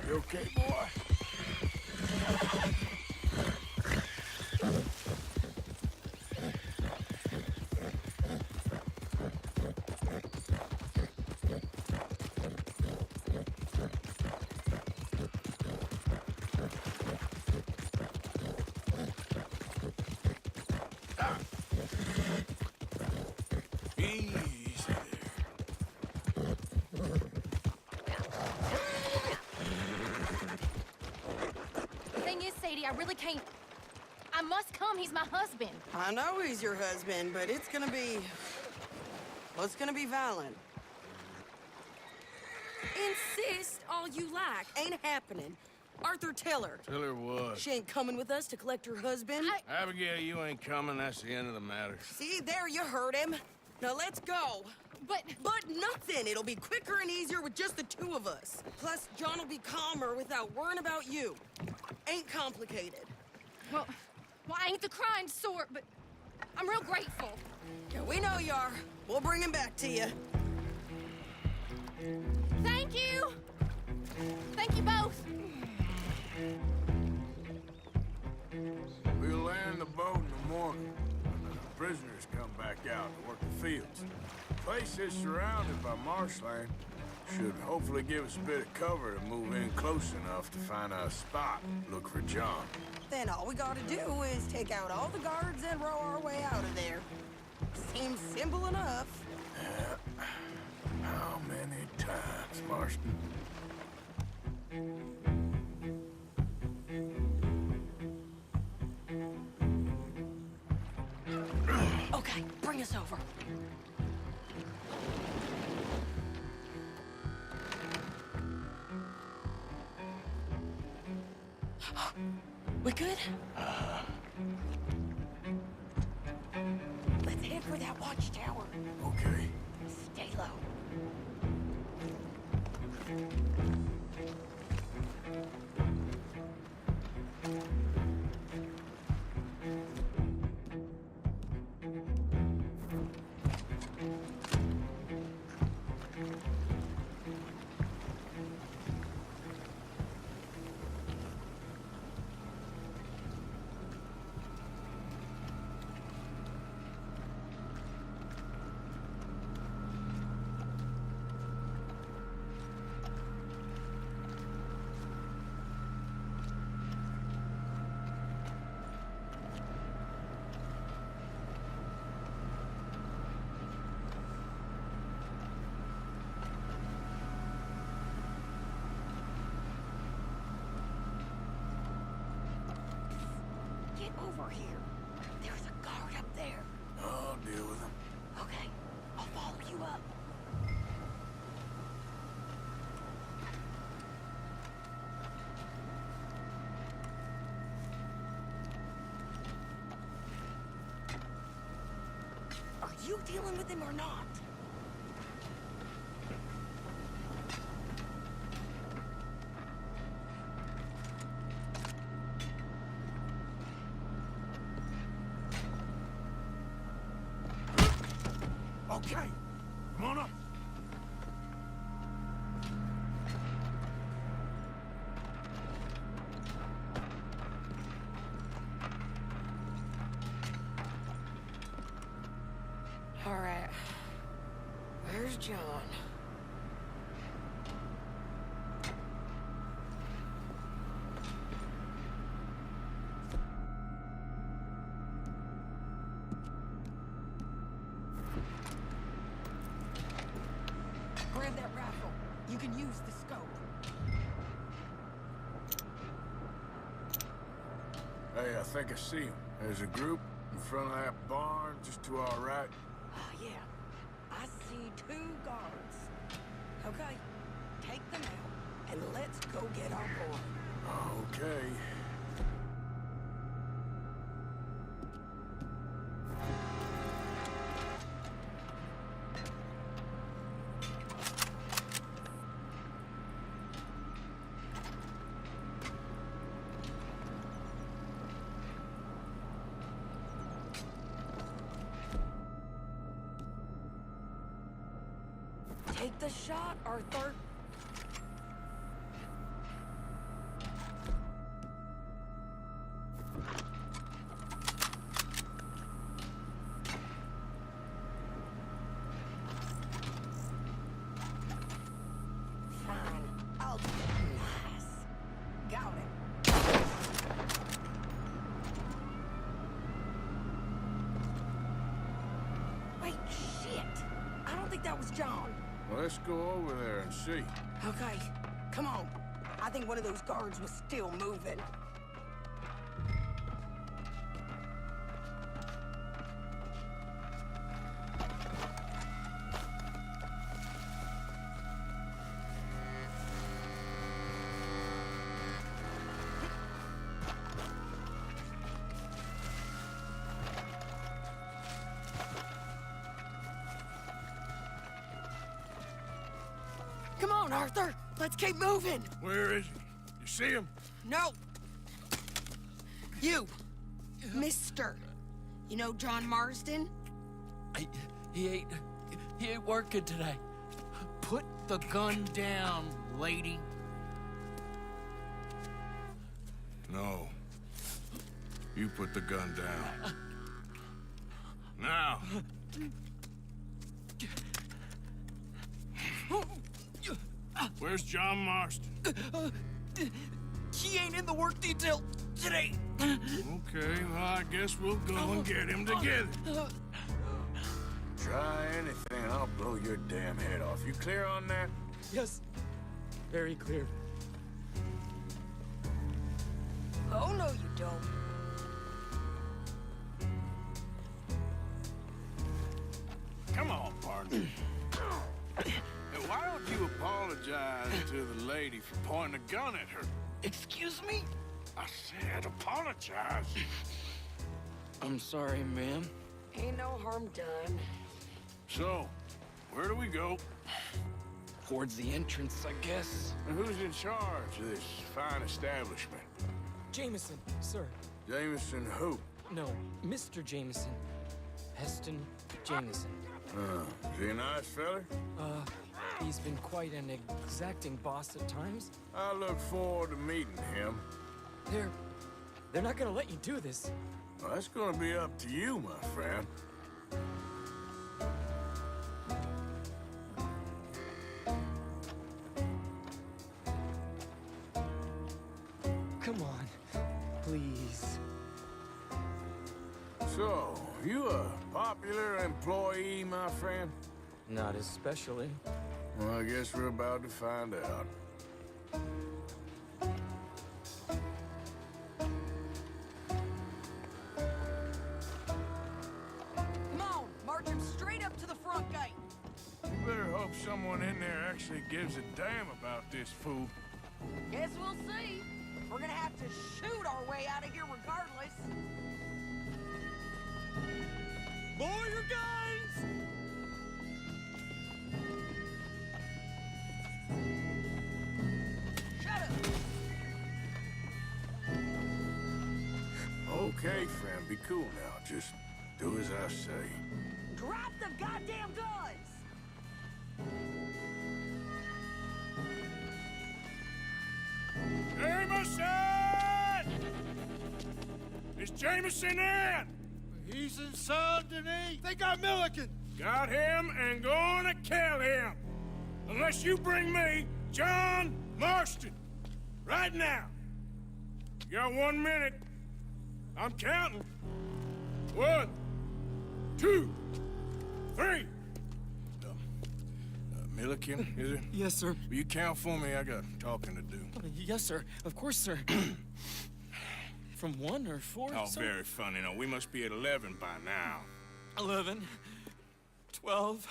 You okay, boy? Easy there. The thing is, Sadie, I really can't. I must come. He's my husband. I know he's your husband, but it's gonna be... Well, it's gonna be violent. Insist all you like. Ain't happening. Arthur, tell her. Tell her what? She ain't coming with us to collect her husband. Abigail, you ain't coming. That's the end of the matter. See, there you heard him. Now let's go. But nothing. It'll be quicker and easier with just the two of us. Plus, John will be calmer without worrying about you. Ain't complicated. Well, I ain't the crying sort, but I'm real grateful. Yeah, we know you are. We'll bring him back to you. Thank you. Thank you both. We'll land the boat in the morning. Prisoners come back out to work the fields. The place is surrounded by marshland. Should hopefully give us a bit of cover to move in close enough to find a spot. Look for John. Then all we gotta do is take out all the guards and row our way out of there. Seems simple enough. Yeah. How many times, Marston? Okay, bring us over. We good? that watchtower. Okay. Stay low. Get over here. There's a guard up there. I'll deal with him. Okay, I'll follow you up. Are you dealing with him or not? Okay, come on up. All right. Where's John? Grab that rifle. You can use the scope. Hey, I think I see him. There's a group in front of that barn just to our right. Oh, yeah. I see 2 guards. Okay, take them out, and let's go get our boy. Okay. Take the shot, Arthur. Fine. I'll do it nice. Got it. Wait, shit. I don't think that was John. Well, let's go over there and see. Okay, come on. I think one of those guards was still moving. Come on, Arthur. Let's keep moving. Where is he? You see him? No. You, Mister. You know John Marsden? He ain't working today. Put the gun down, lady. No. You put the gun down. Now. Where's John Marsden? He ain't in the work detail today. Okay, well, I guess we'll go and get him together. Try anything, I'll blow your damn head off. You clear on that? Yes. Very clear. Oh, no, you don't. Come on, partner. And why don't you apologize to the lady for pointing a gun at her? Excuse me? I said apologize. I'm sorry, ma'am. Ain't no harm done. So, where do we go? Towards the entrance, I guess. And who's in charge of this fine establishment? Jameson, sir. Jameson who? No, Mr. Jameson. Heston Jameson. Is he a nice feller? He's been quite an exacting boss at times. I look forward to meeting him. They're not gonna let you do this. Well, that's gonna be up to you, my friend. Come on, please. So, you a popular employee, my friend? Not especially. Well, I guess we're about to find out. Come on, march him straight up to the front gate. You better hope someone in there actually gives a damn about this fool. Guess we'll see. We're gonna have to shoot our way out of here regardless. Lower your guns! Shut up! Okay, friend, be cool now. Just do as I say. Drop the goddamn guns! Jameson! Is Jameson in? He's in Saint-Denis. They got Milliken. Got him and gonna kill him. Unless you bring me John Marston. Right now. You got 1 minute. I'm counting. 1, 2, 3. Milliken, is it? Yes, sir. Will you count for me? I got talking to do. Yes, sir. Of course, sir. From 1 or 4? Oh, sir? very funny. No, we must be at 11 by now. 11, 12,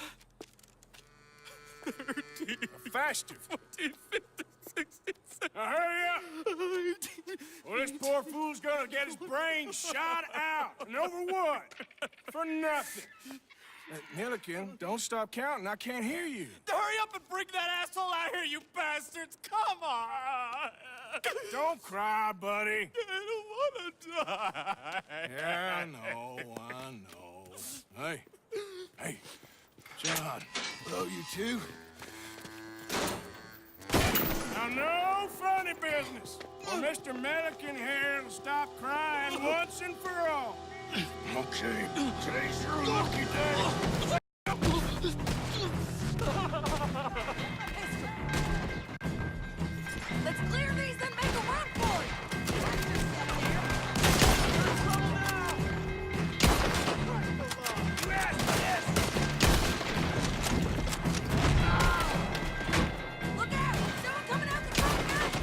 13, faster. 14, 15, 16, 17. Now hurry up! Well, this poor fool's gonna get his brains shot out. And over what? For nothing. Milliken, don't stop counting. I can't hear you. Hurry up and bring that asshole out here, you bastards! Come on! Don't cry, buddy. I don't want to die. Yeah, I know. Hey, John. Hello, you two. Now, no funny business. Well, Mr. Milliken here will stop crying once and for all. Okay. Today's your lucky day. Let's clear these and make a run for it! Look out! Someone coming out the front gate!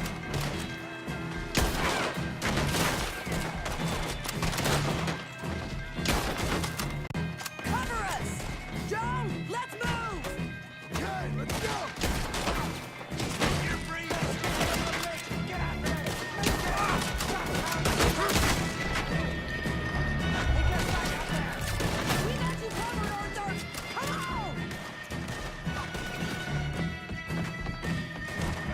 Cover us! Joan, let's move! Okay, let's go. We got you covered, Arthur! Come on!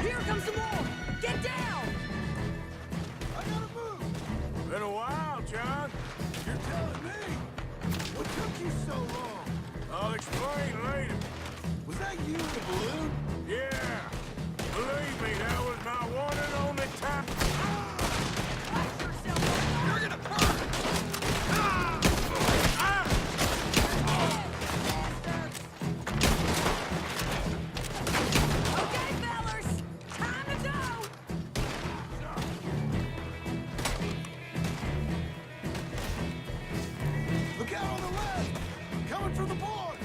Here comes some more! Get down! I gotta move. Been a while, John. You're telling me. What took you so long? I'll explain later. Was that you in the balloon? Yeah. Believe me, that was my one and only time. You're gonna burn. Okay, fellas! Time to go! Look out on the left. Coming from the board.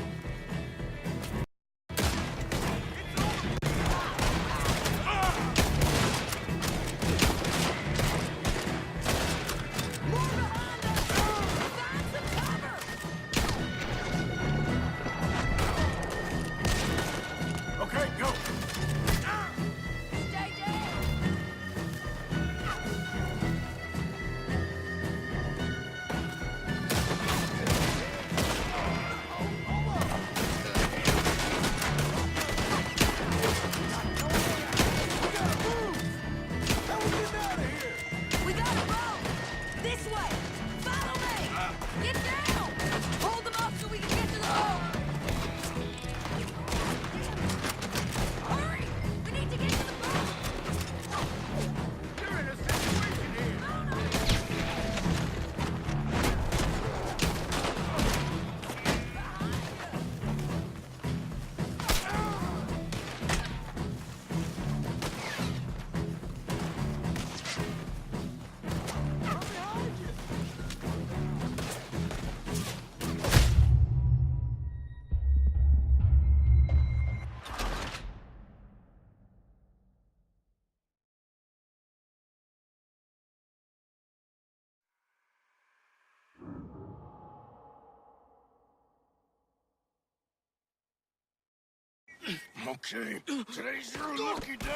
Okay, today's your lucky day.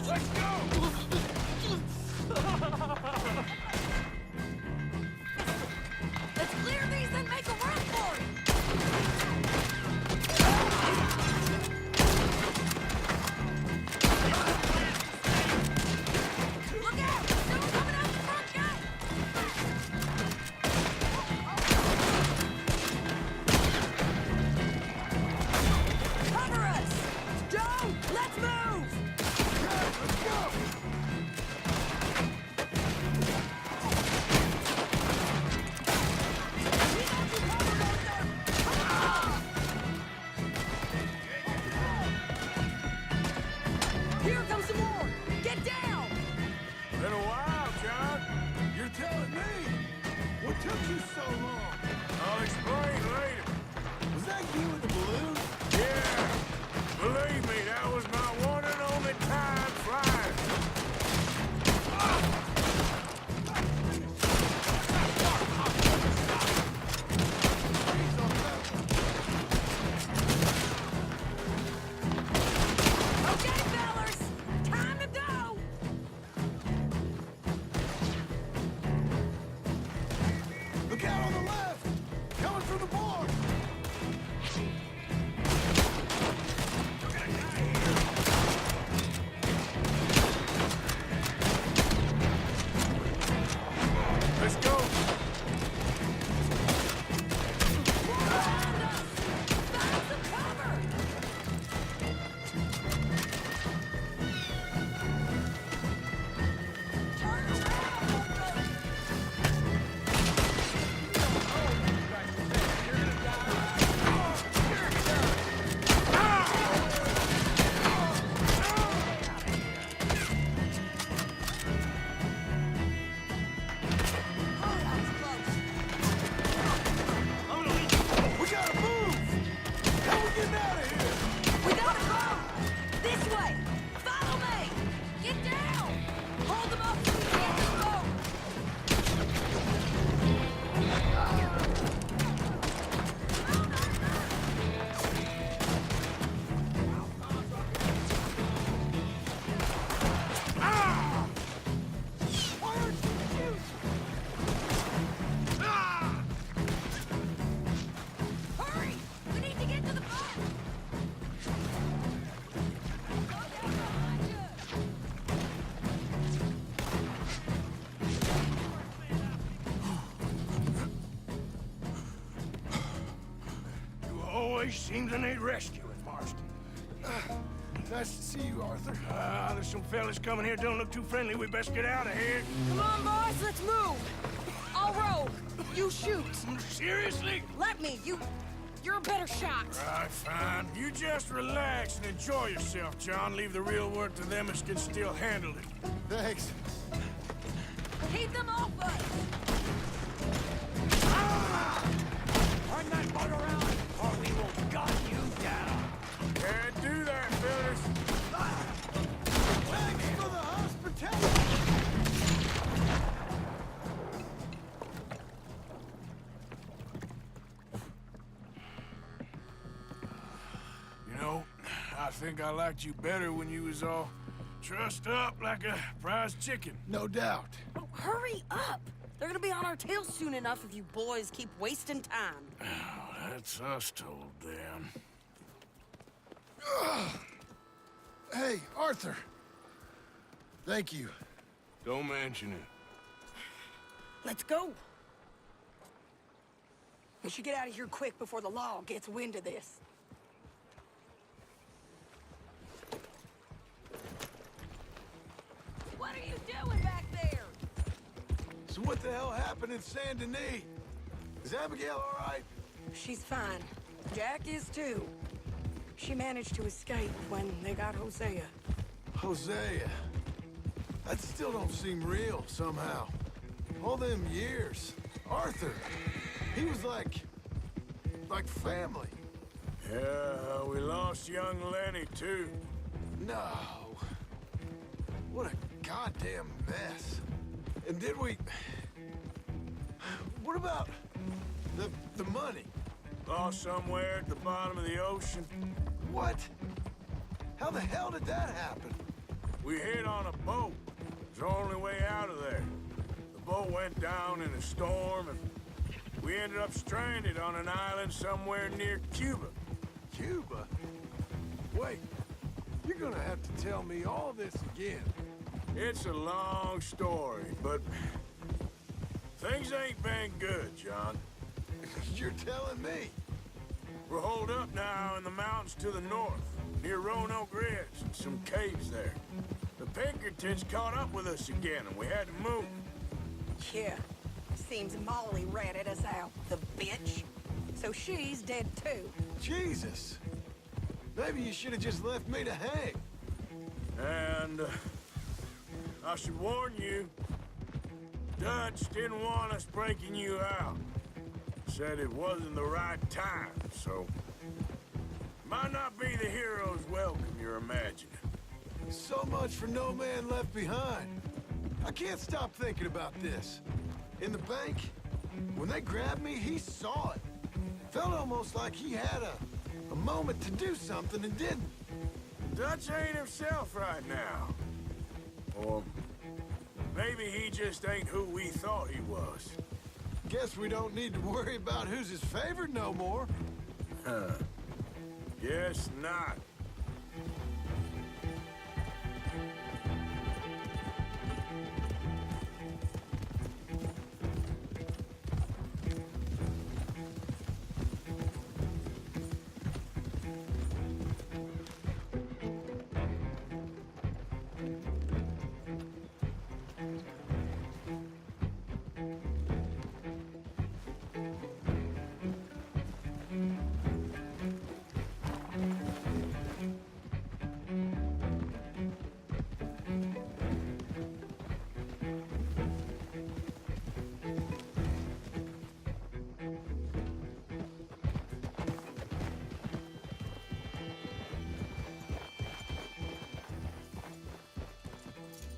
Let's go! Let's clear these and make a run for it! Look out! Someone's coming out the front gate! Cover us! Joe, let's move! Let's go! Here comes some more! Get down! Been a while, John. You're telling me? What took you so long? I'll explain later. Was that you with the balloon? Yeah. Believe me, that was my one and only time flying. Okay, fellas! Time to go! Look out on the left! Coming from the board! Let's go. Find some cover! Turn around! We gotta move! How we getting out of here? We gotta go! This way! Follow me! Get down! Hold them up so we can't get boat! Why aren't you shooting? Hurry! We need to get to the boat! You always seem to need rescuing, Marston. Nice to see you, Arthur. There's some fellas coming here. Don't look too friendly. We best get out of here. Come on, boys, let's move! I'll row. You shoot. Seriously? Let me. You're a better shot. Right, fine. You just relax and enjoy yourself, John. Leave the real work to them that can still handle it. Thanks. Keep them off us. Turn that boat around, or we will gun you down. Can't do that, fellas. Thanks for the hospitality! You know, I think I liked you better when you was all trussed up like a prize chicken. No doubt. Oh, hurry up. They're gonna be on our tails soon enough if you boys keep wasting time. That's us told them. Hey, Arthur. Thank you. Don't mention it. Let's go. We should get out of here quick before the law gets wind of this. What are you doing back there? So what the hell happened in Saint Denis? Is Abigail all right? She's fine. Jack is too. She managed to escape when they got Hosea. Hosea. That still don't seem real, somehow. All them years. Arthur. He was like family. Yeah, we lost young Lenny, too. No. What a goddamn mess. And did we... What about the money? Lost somewhere at the bottom of the ocean. What? How the hell did that happen? We hit on a boat. It's the only way out of there. The boat went down in a storm, and we ended up stranded on an island somewhere near Cuba. Cuba? Wait, you're gonna have to tell me all this again. It's a long story, but things ain't been good, John. You're telling me? We're holed up now in the mountains to the north, near Roanoke Ridge, and some caves there. The Pinkertons caught up with us again, and we had to move. Yeah, seems Molly ratted us out, the bitch. So she's dead too. Jesus. Maybe you should have just left me to hang. And I should warn you, Dutch didn't want us breaking you out. Said it wasn't the right time, so might not be the hero's welcome you're imagining. So much for no man left behind. I can't stop thinking about this. In the bank, when they grabbed me, he saw it. Felt almost like he had a moment to do something and didn't. Dutch ain't himself right now. Or maybe he just ain't who we thought he was. Guess we don't need to worry about who's his favorite no more. Huh. Guess not.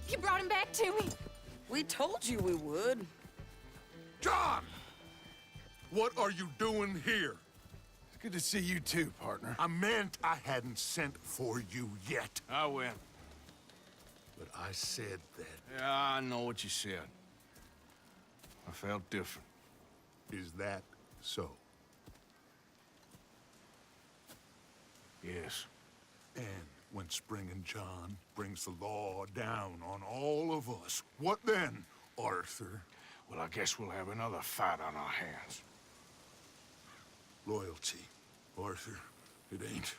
You brought him back to me. We told you we would. John! What are you doing here? It's good to see you too, partner. I meant I hadn't sent for you yet. I went. But I said that. Yeah, I know what you said. I felt different. Is that so? Yes. And when Spring and John brings the law down on all of us, what then, Arthur? Well, I guess we'll have another fight on our hands. Loyalty, Arthur, it ain't.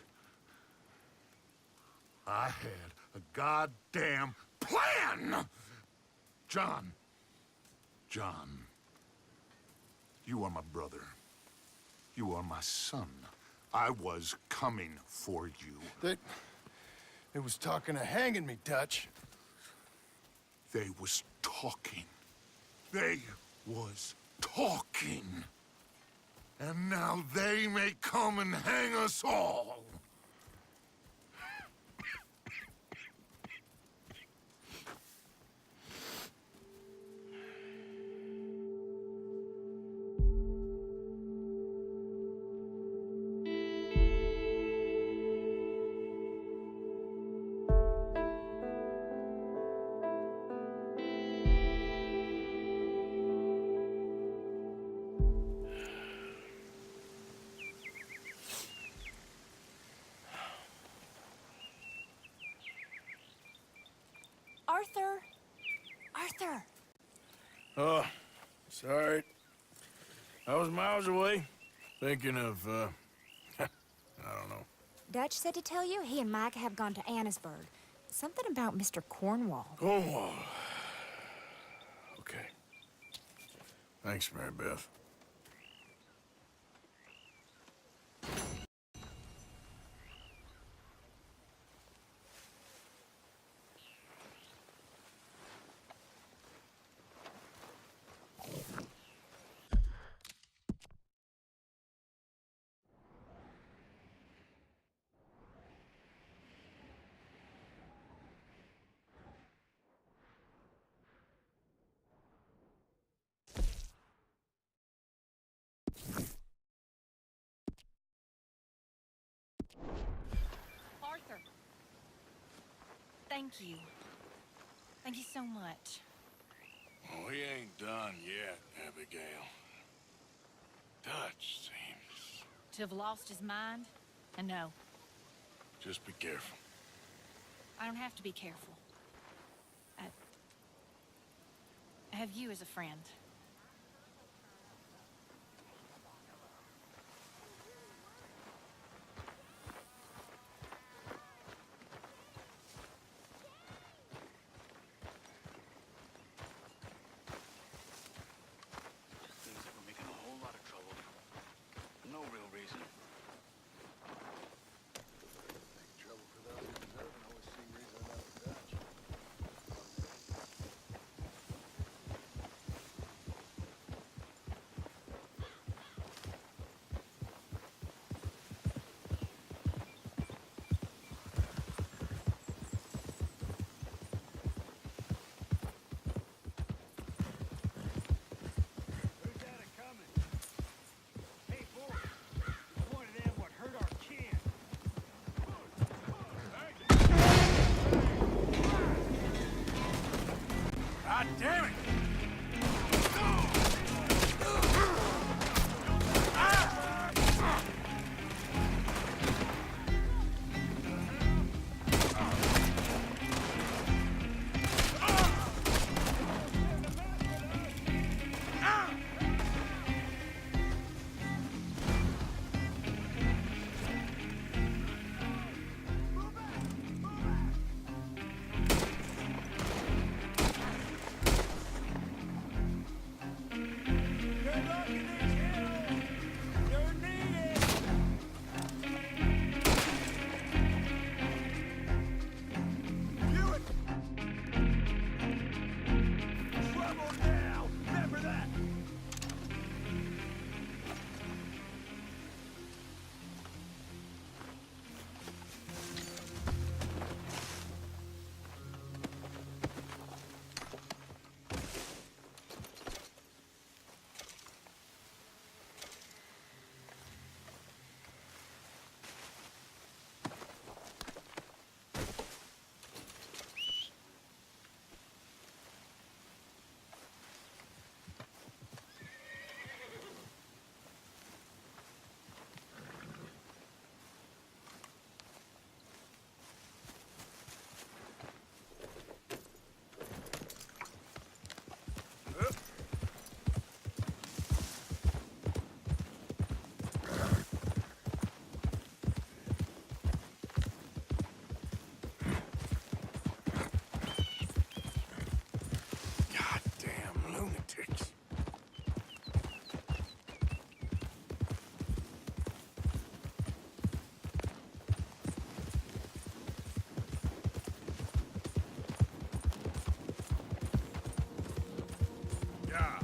I had a goddamn plan! John, you are my brother. You are my son. I was coming for you. They was talking of hanging me, Dutch. They was talking. They was talking. And now they may come and hang us all. Arthur! Oh, sorry. I was miles away, thinking of, I don't know. Dutch said to tell you he and Mike have gone to Annisburg. Something about Mr. Cornwall. Cornwall. Okay. Thanks, Mary Beth. Thank you. Thank you so much. Oh, we ain't done yet, Abigail. Dutch seems... To have lost his mind? And no, Just be careful. I don't have to be careful. I have you as a friend. Things that were making a whole lot of trouble. For no real reason. Trouble for those who deserve and always seem reason enough to Dutch. Who's that a-coming? Hey, boys. It's one of them what hurt our kin. God damn it! Good luck in these hills! You're needed! Buick! Trouble now! Remember that! Goddamn lunatics. Yeah.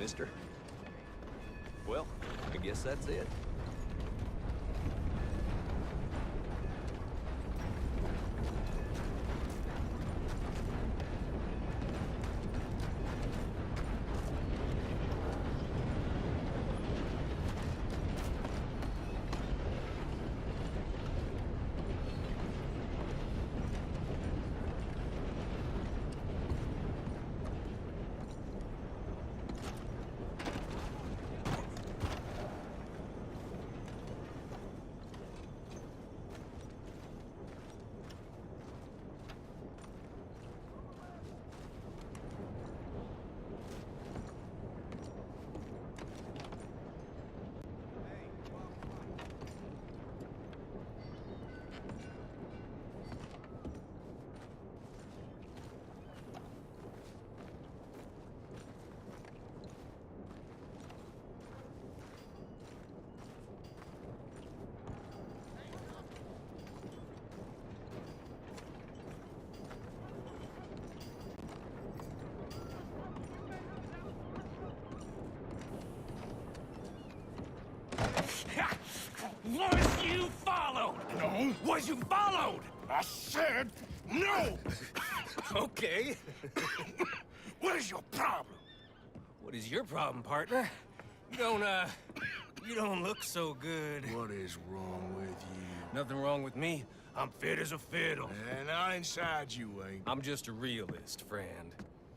Mister? Well, I guess that's it. Was you followed? No. Was you followed? I said no. Okay. What is your problem? What is your problem, partner? You don't look so good. What is wrong with you? Nothing wrong with me. I'm fit as a fiddle. And not inside you ain't. I'm just a realist, friend.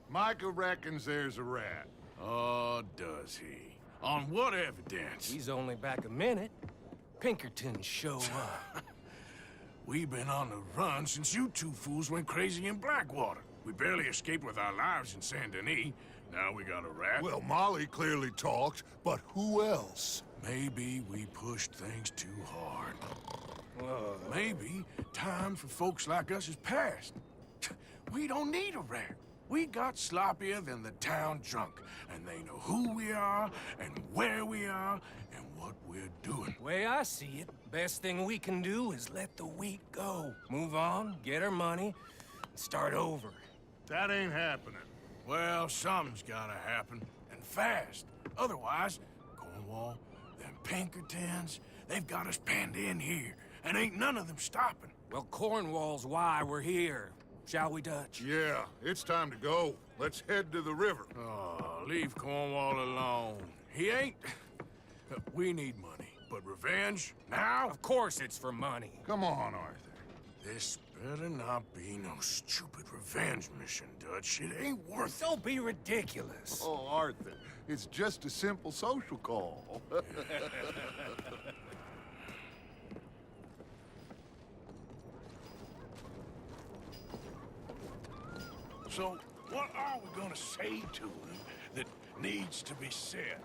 Micah reckons there's a rat. Oh, does he? On what evidence? He's only back a minute. Pinkerton show up. We've been on the run since you two fools went crazy in Blackwater. We barely escaped with our lives in Saint Denis. Now we got a rat. Well, Molly clearly talked, but who else? Maybe we pushed things too hard. Maybe time for folks like us is past. We don't need a rat. We got sloppier than the town drunk, and they know who we are, and where we are, and what we're doing. Way I see it, best thing we can do is let the week go. Move on, get our money, and start over. That ain't happening. Well, something's gotta happen, and fast. Otherwise, Cornwall, them Pinkertons, they've got us penned in here, and ain't none of them stopping. Well, Cornwall's why we're here. Shall we, Dutch? Yeah, it's time to go. Let's head to the river. Oh, leave Cornwall alone. He ain't... We need money, but revenge, now? Of course it's for money. Come on, Arthur. This better not be no stupid revenge mission, Dutch. It ain't worth it. Don't be ridiculous. Oh, Arthur, it's just a simple social call. So, what are we gonna say to him that needs to be said?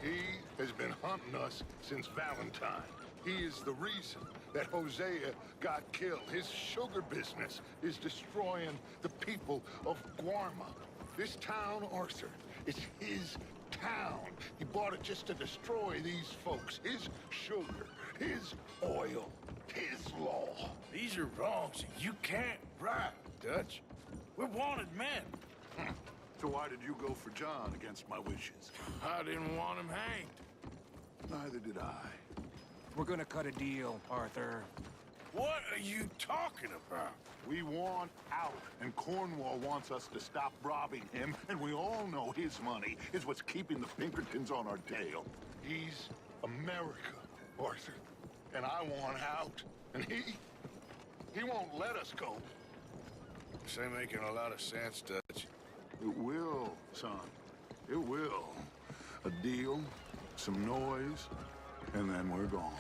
He has been hunting us since Valentine. He is the reason that Hosea got killed. His sugar business is destroying the people of Guarma. This town, Arthur, it's his town. He bought it just to destroy these folks. His sugar, his oil, his law. These are wrongs you can't right, Dutch. We're wanted men. So why did you go for John against my wishes? I didn't want him hanged. Neither did I. We're gonna cut a deal, Arthur. What are you talking about? We want out, and Cornwall wants us to stop robbing him, and we all know his money is what's keeping the Pinkertons on our tail. He's America, Arthur, and I want out, and he won't let us go. This ain't making a lot of sense, Dutch. It will, son. It will. A deal, some noise, and then we're gone.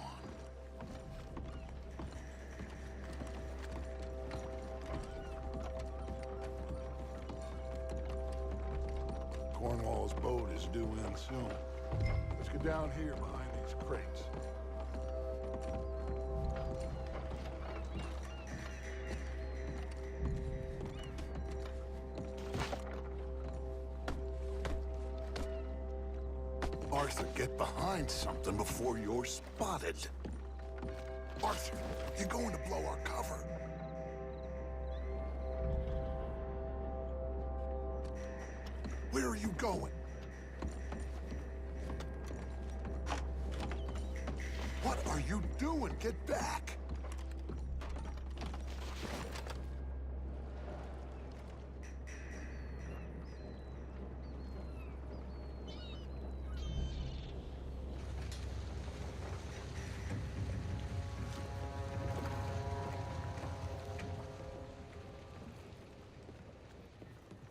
Cornwall's boat is due in soon. Let's get down here behind these crates. Arthur, get behind something before you're spotted. Arthur, you're going to blow our cover. Where are you going? What are you doing? Get back!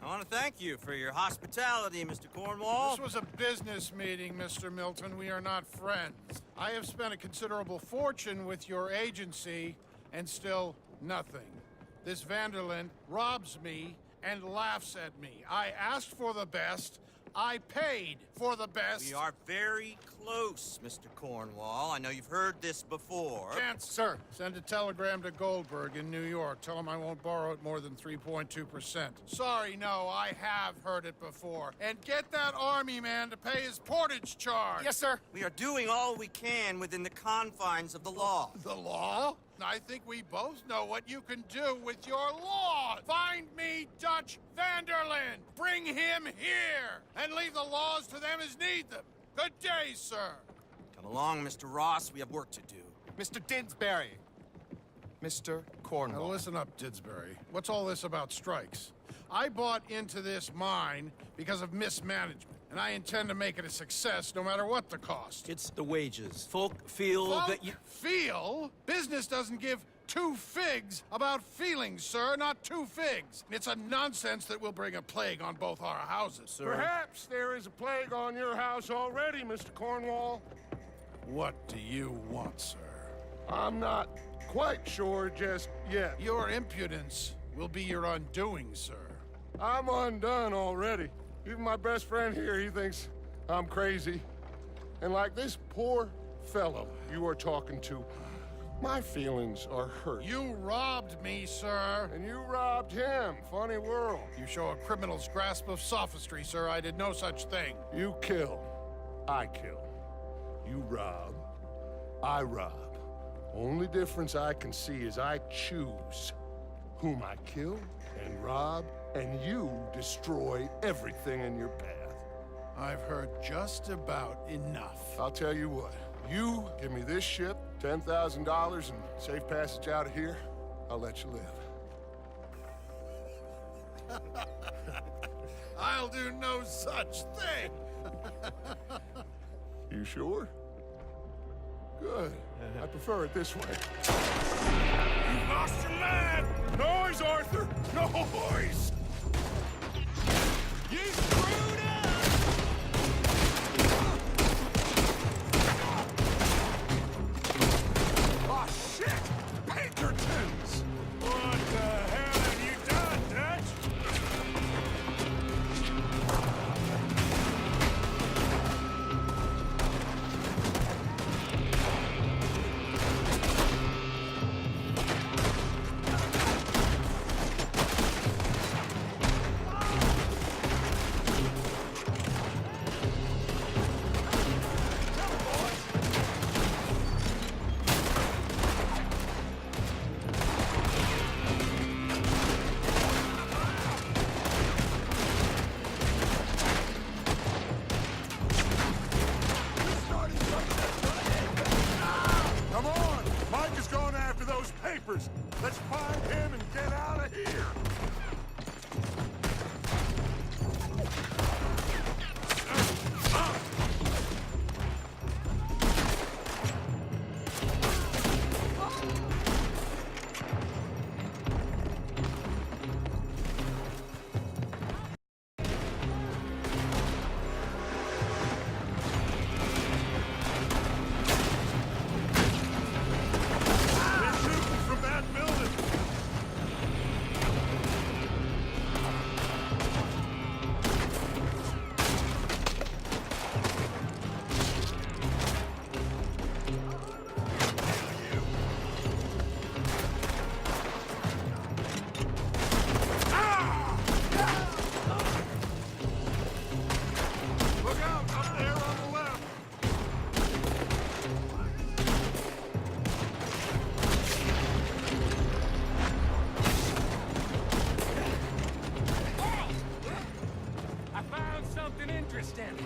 I want to thank you for your hospitality, Mr. Cornwall. This was a business meeting, Mr. Milton. We are not friends. I have spent a considerable fortune with your agency, and still nothing. This Vanderlyn robs me and laughs at me. I asked for the best. I paid for the best. We are very close, Mr. Cornwall. I know you've heard this before. Chance, sir, send a telegram to Goldberg in New York. Tell him I won't borrow it more than 3.2%. Sorry, no, I have heard it before. And get that army man to pay his portage charge. Yes, sir. We are doing all we can within the confines of the law. The law? I think we both know what you can do with your law. Find me Dutch Vanderlyn. Bring him here. And leave the laws to them as need them. Good day, sir. Come along, Mr. Ross. We have work to do. Mr. Didsbury. Mr. Cornwall. Now listen up, Didsbury. What's all this about strikes? I bought into this mine because of mismanagement, and I intend to make it a success no matter what the cost. It's the wages. Folk feel that you... Feel? Business doesn't give two figs about feelings, sir, not two figs. It's a nonsense that will bring a plague on both our houses, sir. Perhaps there is a plague on your house already, Mr. Cornwall. What do you want, sir? I'm not quite sure just yet. Your impudence will be your undoing, sir. I'm undone already. Even my best friend here, he thinks I'm crazy. And like this poor fellow you are talking to, my feelings are hurt. You robbed me, sir. And you robbed him. Funny world. You show a criminal's grasp of sophistry, sir. I did no such thing. You kill. I kill. You rob. I rob. Only difference I can see is I choose whom I kill and rob, and you destroy everything in your path. I've heard just about enough. I'll tell you what. You give me this ship, $10,000, and safe passage out of here, I'll let you live. I'll do no such thing. You sure? Good. I prefer it this way. You lost your man! Noise, Arthur! Noise! You screwed up! Oh, shit! Pinkertons! What the hell have you done, Dutch? Come on! Mike is going after those papers. Let's find him and get out of here.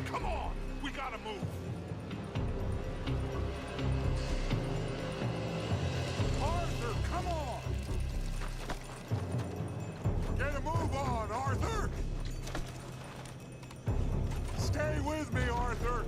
Come on! We gotta move! Arthur, come on! Get a move on, Arthur! Stay with me, Arthur!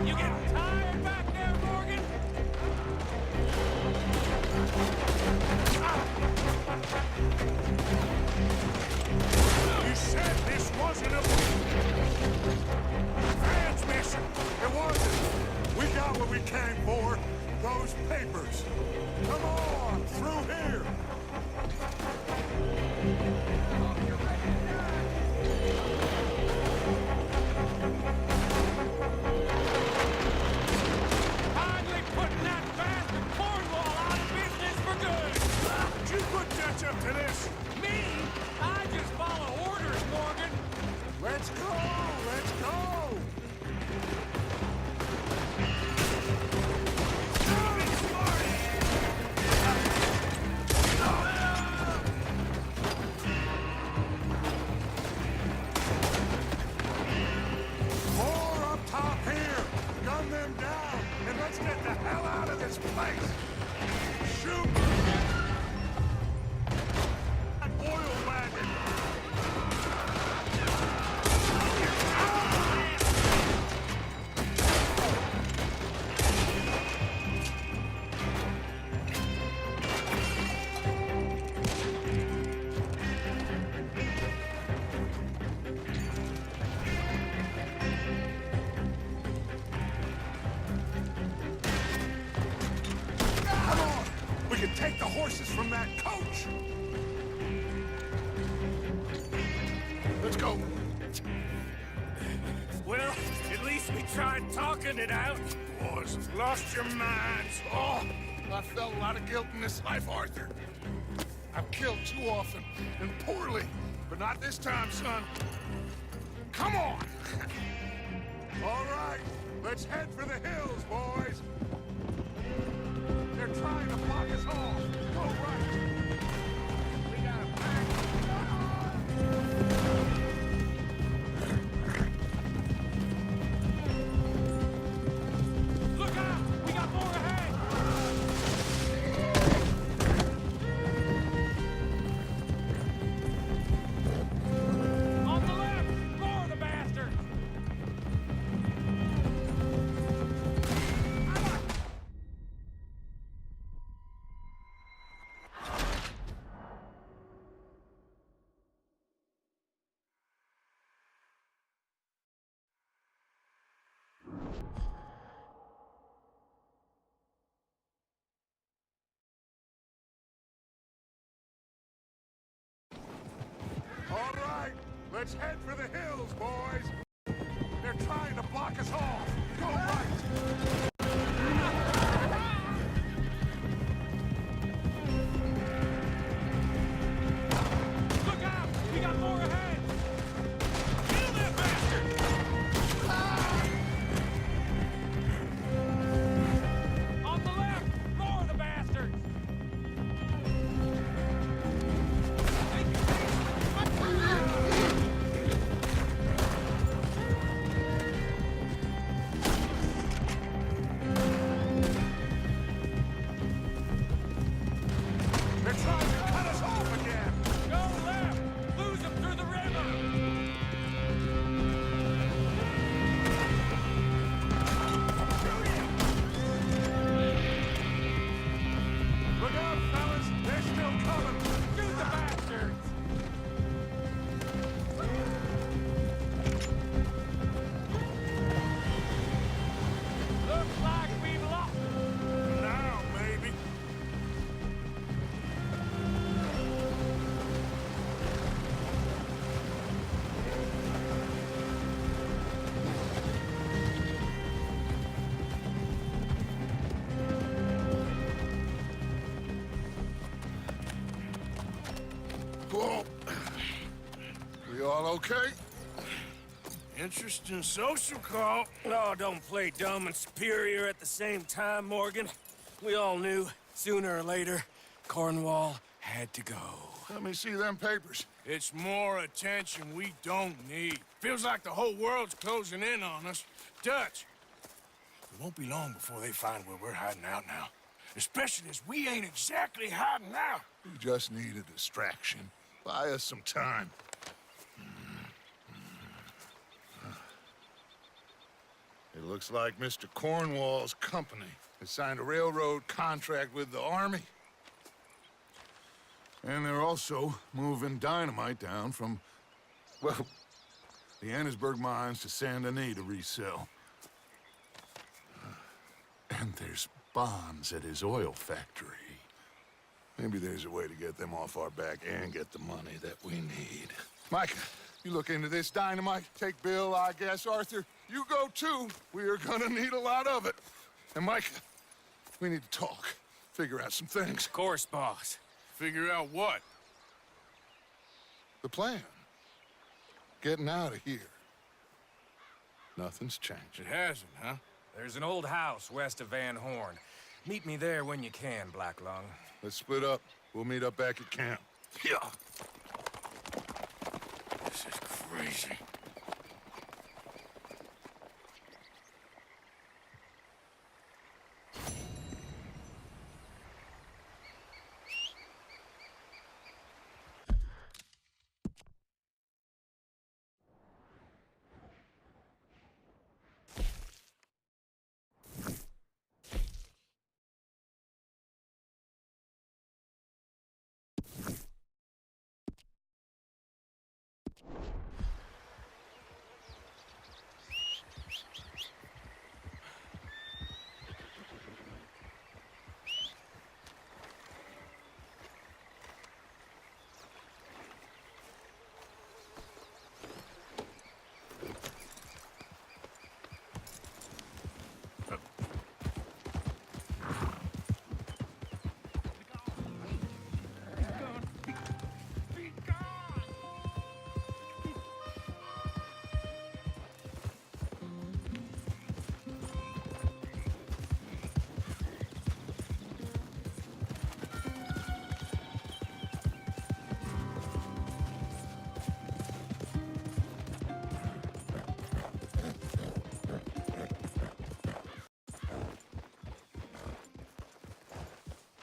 You getting tired back there, Morgan? You said this wasn't a transmission. It wasn't. We got what we came for. Those papers. Come on, through here. Hardly putting that bastard Cornwall out of business for good. Did you put Dutch up to this? Me? I just follow orders, Morgan. Let's go! Let's go! More up top here! Gun them down, and let's get the hell out of this place! Shoot! That oil wagon! Come on! We can take the horses from that coach! Let's go! Well, at least we tried talking it out. Boys, lost your minds. Oh, I felt a lot of guilt in this life, Arthur. I've killed too often, and poorly. But not this time, son. Come on! All right, let's head for the hills, boys. They're trying to block us off. Go right. We gotta back. Look out! We got more ahead! On the left! More of the bastards! All right, let's head for the hills, boys. They're trying to block us off. Go right. Look out! We got more ahead! Kill that bastard! On the left! More of the bastards! They're trying to cut us off again. Go left! Lose them through the river! Look out, fellas. They're still coming. Shoot the bastards! Looks like we've lost them. Now, maybe. Whoa. We all okay? Interesting social call. Oh, don't play dumb and superior at the same time, Morgan. We all knew, sooner or later, Cornwall had to go. Let me see them papers. It's more attention we don't need. Feels like the whole world's closing in on us. Dutch, it won't be long before they find where we're hiding out now. Especially as we ain't exactly hiding out. We just need a distraction. Buy us some time. Hey, It looks like Mr. Cornwall's company has signed a railroad contract with the Army. And they're also moving dynamite down from, well, the Annesburg mines to Saint Denis to resell. And there's bonds at his oil factory. Maybe there's a way to get them off our back and get the money that we need. Micah, you look into this dynamite. Take Bill, I guess. Arthur, you go too. We are gonna need a lot of it. And Micah, we need to talk. Figure out some things. Of course, boss. Figure out what? The plan. Getting out of here. Nothing's changed. It hasn't, huh? There's an old house west of Van Horn. Meet me there when you can, Black Lung. Let's split up. We'll meet up back at camp. Yeah. This is crazy.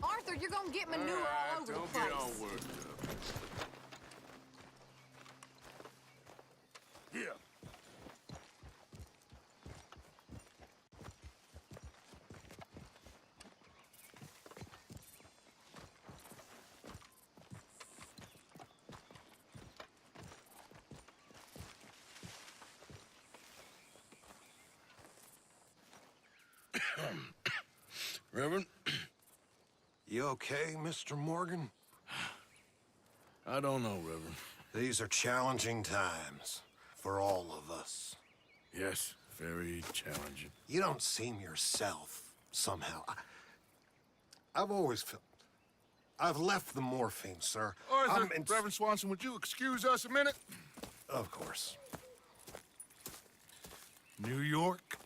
Arthur, you're gonna get manure all over the place. Don't get all worked up. Yeah. Reverend? You okay, Mr. Morgan? I don't know, Reverend. These are challenging times for all of us. Yes, very challenging. You don't seem yourself, somehow. I've always felt... I've left the morphine, sir. Arthur, Reverend Swanson, would you excuse us a minute? Of course. New York.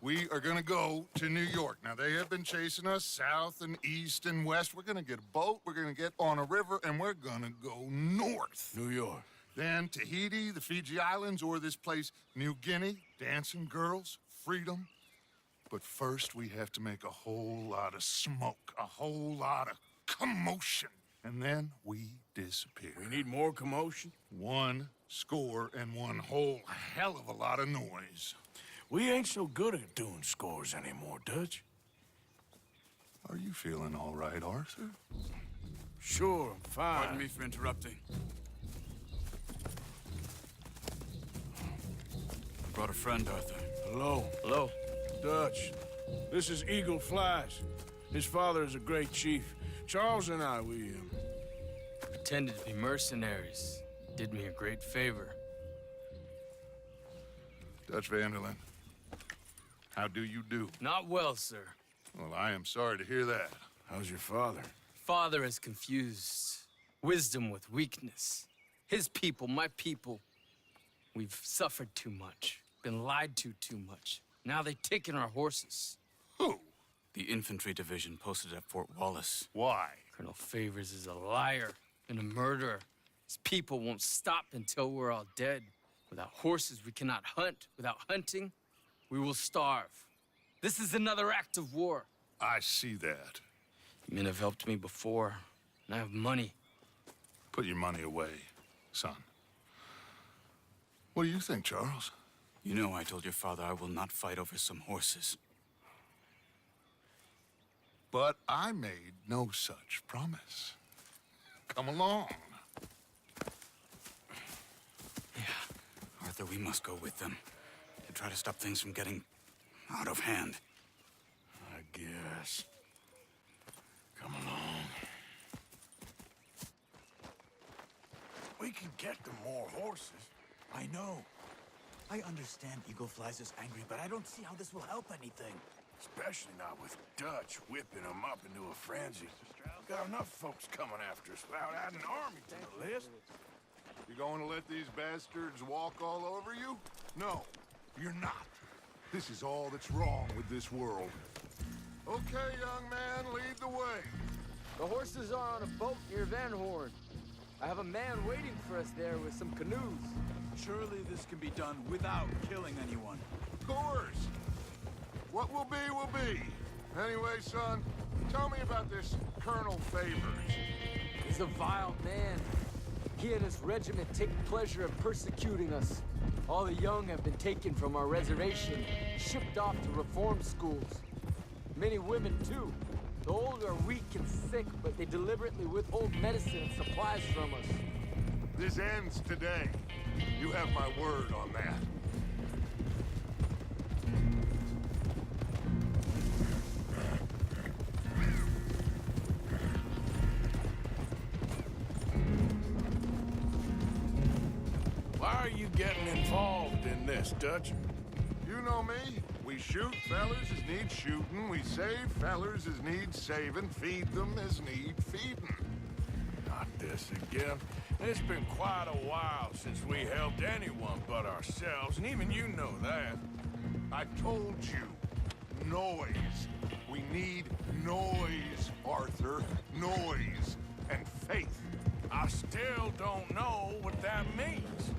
We are gonna go to New York. Now, they have been chasing us south and east and west. We're gonna get a boat, we're gonna get on a river, and we're gonna go north. New York. Then Tahiti, the Fiji Islands, or this place, New Guinea, dancing girls, freedom. But first, we have to make a whole lot of smoke, a whole lot of commotion. And then we disappear. We need more commotion? 1 score and one whole hell of a lot of noise. We ain't so good at doing scores anymore, Dutch. Are you feeling all right, Arthur? Sure, I'm fine. Pardon me for interrupting. I brought a friend, Arthur. Hello. Hello. Dutch. This is Eagle Flies. His father is a great chief. Charles and I, we Pretended to be mercenaries. Did me a great favor. Dutch Vanderlyn, how do you do? Not well, sir. Well, I am sorry to hear that. How's your father? Father has confused wisdom with weakness. His people, my people, we've suffered too much, been lied to too much. Now they've taken our horses. Who? The infantry division posted at Fort Wallace. Why? Colonel Favors is a liar and a murderer. His people won't stop until we're all dead. Without horses, we cannot hunt. Without hunting, we will starve. This is another act of war. I see that. Men have helped me before, and I have money. Put your money away, son. What do you think, Charles? You know I told your father I will not fight over some horses. But I made no such promise. Come along. Yeah, Arthur, we must go with them to try to stop things from getting out of hand. I guess. Come along. We can get them more horses. I know. I understand Eagle Flies is angry, but I don't see how this will help anything. Especially not with Dutch whipping them up into a frenzy. Got enough folks coming after us without adding an army to the list. You going to let these bastards walk all over you? No, you're not. This is all that's wrong with this world. Okay, young man, lead the way. The horses are on a boat near Van Horn. I have a man waiting for us there with some canoes. Surely this can be done without killing anyone. Of course. What will be. Anyway, son, tell me about this Colonel Favors. He's a vile man. He and his regiment take pleasure in persecuting us. All the young have been taken from our reservation, shipped off to reform schools. Many women, too. The old are weak and sick, but they deliberately withhold medicine and supplies from us. This ends today. You have my word on that. Why are you getting involved in this, Dutch? You know me. We shoot fellers as need shooting. We save fellers as need saving. Feed them as need feeding. Not this again. It's been quite a while since we helped anyone but ourselves, and even you know that. I told you. Noise. We need noise, Arthur. Noise and faith. I still don't know what that means.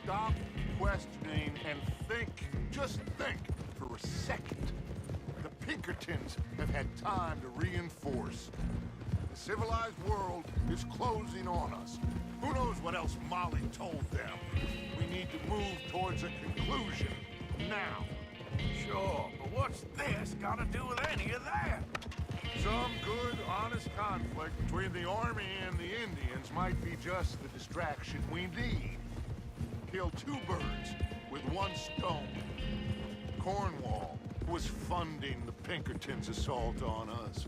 Stop questioning and think. Just think for a second. The Pinkertons have had time to reinforce. The civilized world is closing on us. Who knows what else Molly told them? We need to move towards a conclusion now. Sure, but what's this got to do with any of that? Some good, honest conflict between the army and the Indians might be just the distraction we need. Kill two birds with one stone. Cornwall was funding the Pinkertons' assault on us.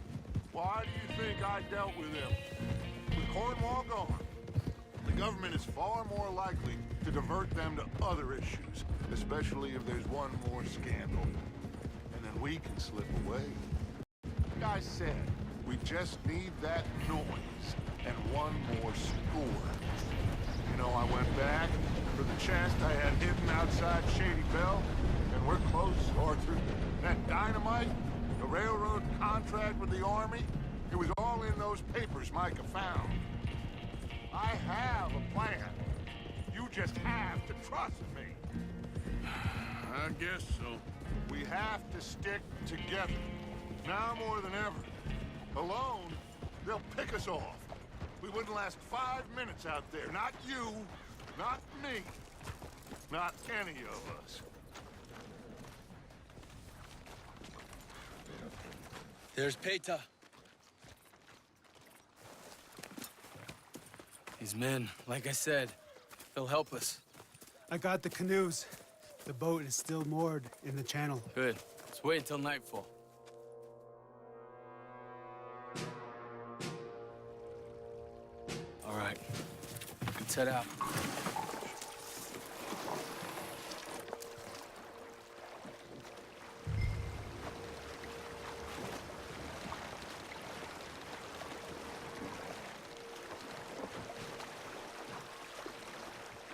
Why do you think I dealt with him? With Cornwall gone, the government is far more likely to divert them to other issues, especially if there's one more scandal. And then we can slip away. Like I said, we just need that noise and one more score. You know, I went back for the chest I had hidden outside Shady Bell, and we're close, Arthur. That dynamite, the railroad contract with the army, it was all in those papers Micah found. I have a plan. You just have to trust me. I guess so. We have to stick together. Now more than ever. Alone, they'll pick us off. We wouldn't last 5 minutes out there. Not you, not me, not any of us. There's Peta. These men, like I said, they'll help us. I got the canoes. The boat is still moored in the channel. Good. Let's wait until nightfall. All right. Let's head out.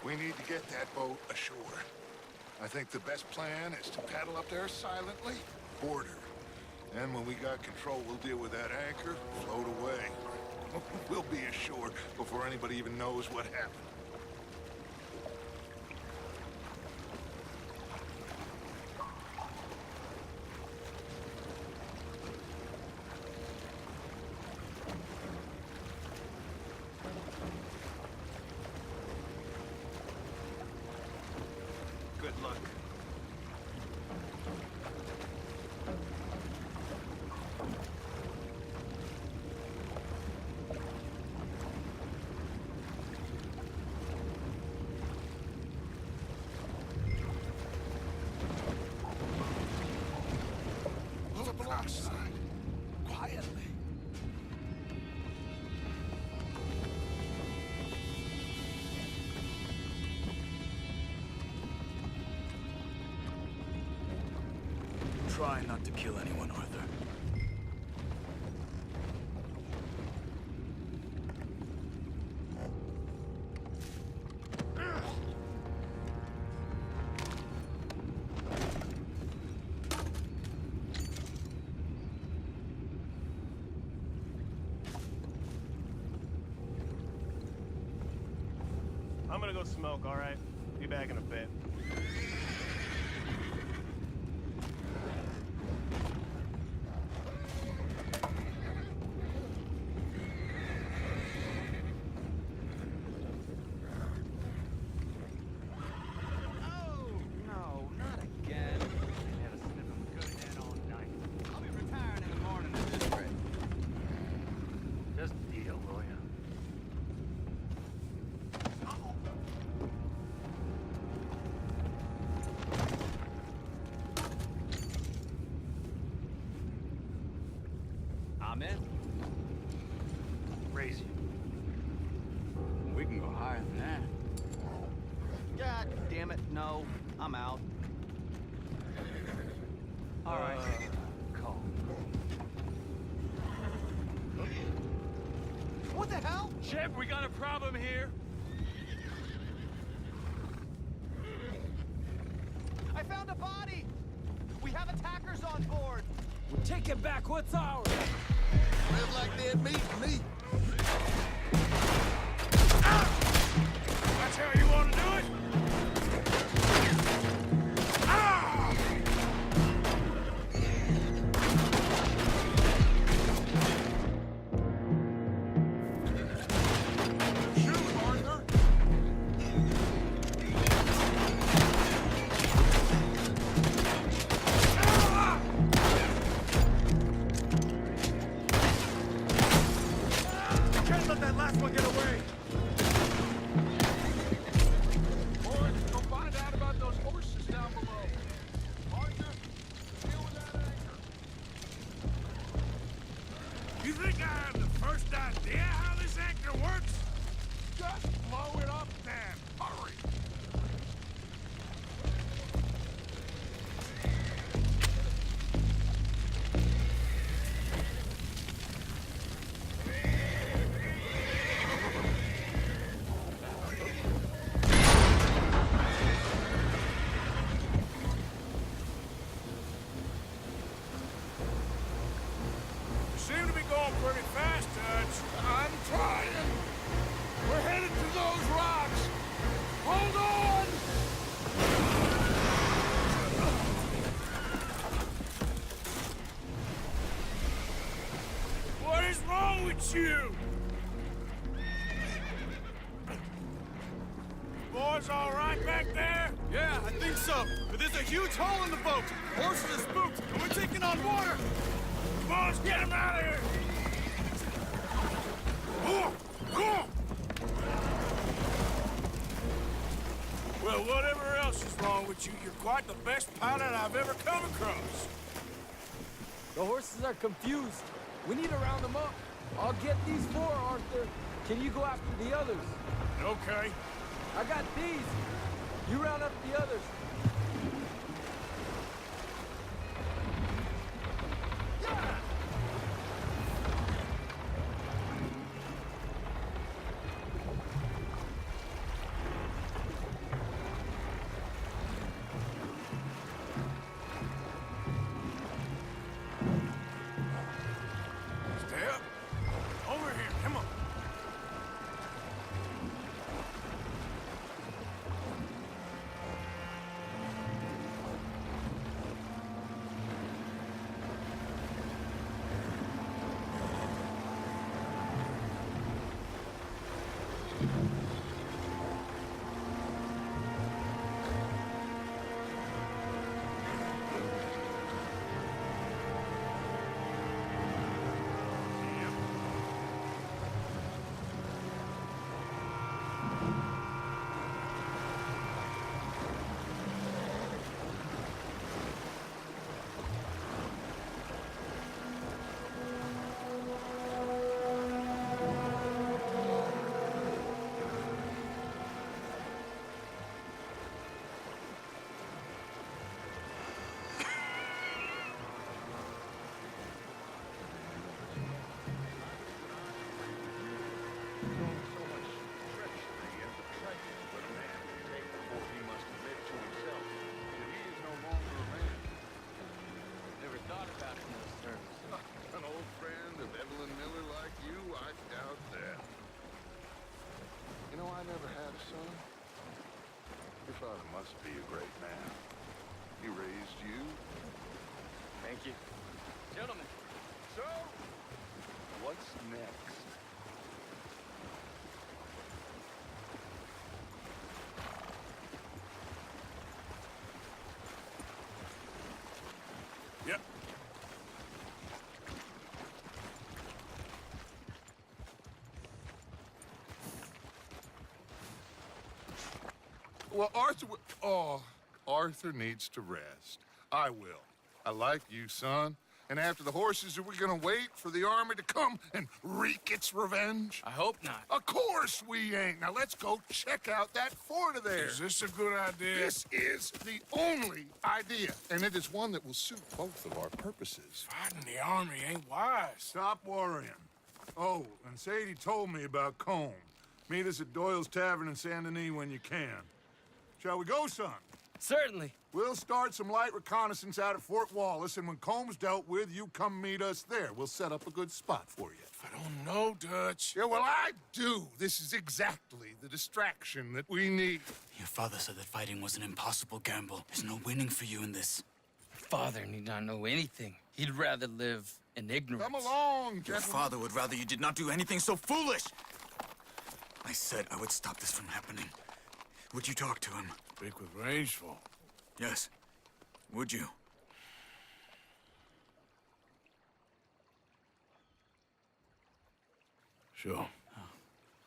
We need to get that boat ashore. I think the best plan is to paddle up there silently, board her. And when we got control, we'll deal with that anchor, float away. We'll be ashore before anybody even knows what happened. Good luck. try not to kill anyone, Arthur. I'm gonna go smoke, all right? Be back in a bit. I'm in. Raise you. We can go higher than that. God damn it, no. I'm out. All right. Call. What the hell? Shep, we got a problem here. I found a body! We have attackers on board! We're taking back what's ours. Smells like dead meat to me. That's how you want to do it? You think I have the first idea how this anchor works? Just blow it up then. Hurry. Seem to be going pretty fast, Dutch. I'm trying. We're headed to those rocks. Hold on! What is wrong with you? Boys all right back there? Yeah, I think so. But there's a huge hole in the boat. Horses are spooked, and we're taking on water. Come on, let's get him out of here! Well, whatever else is wrong with you, you're quite the best pilot I've ever come across. The horses are confused. We need to round them up. I'll get these four, Arthur. Can you go after the others? Okay. I got these. You round up the others. Stay up. Over here, come on. son must be a great man. He raised you? Thank you. Gentlemen. So, what's next? Yep. Well, Arthur needs to rest. I will. I like you, son. And after the horses, are we gonna wait for the army to come and wreak its revenge? I hope not. Of course we ain't. Now let's go check out that fort of theirs. Is this a good idea? This is the only idea, and it is one that will suit both of our purposes. Fighting the army ain't wise. Stop worrying. Oh, and Sadie told me about Combe. Meet us at Doyle's Tavern in Saint Denis when you can. Shall we go, son? Certainly. We'll start some light reconnaissance out at Fort Wallace, and when Combs dealt with, you come meet us there. We'll set up a good spot for you. I don't know, Dutch. Yeah, well, I do. This is exactly the distraction that we need. Your father said that fighting was an impossible gamble. There's no winning for you in this. Father need not know anything. He'd rather live in ignorance. Come along, Your gentlemen. father would rather you did not do anything so foolish. I said I would stop this from happening. Would you talk to him? Speak with Rangeful. Yes. Would you? Sure.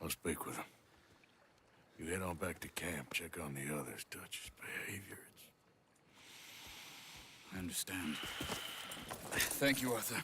I'll speak with him. You head on back to camp, check on the others. Dutch's behavior, I understand. Thank you, Arthur.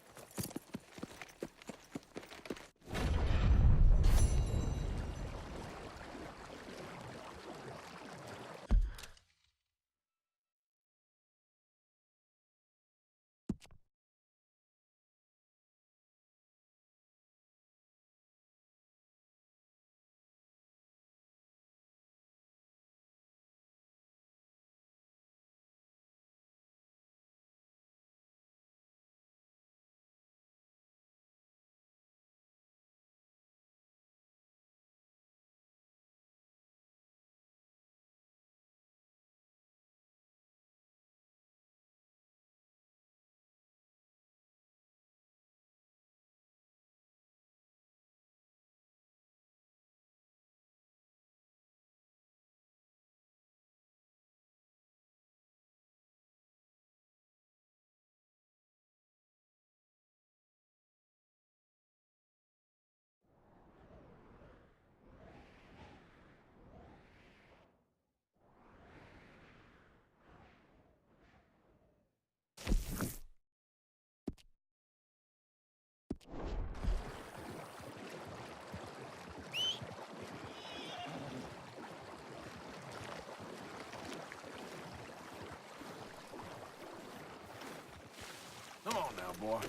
Come on now, boy.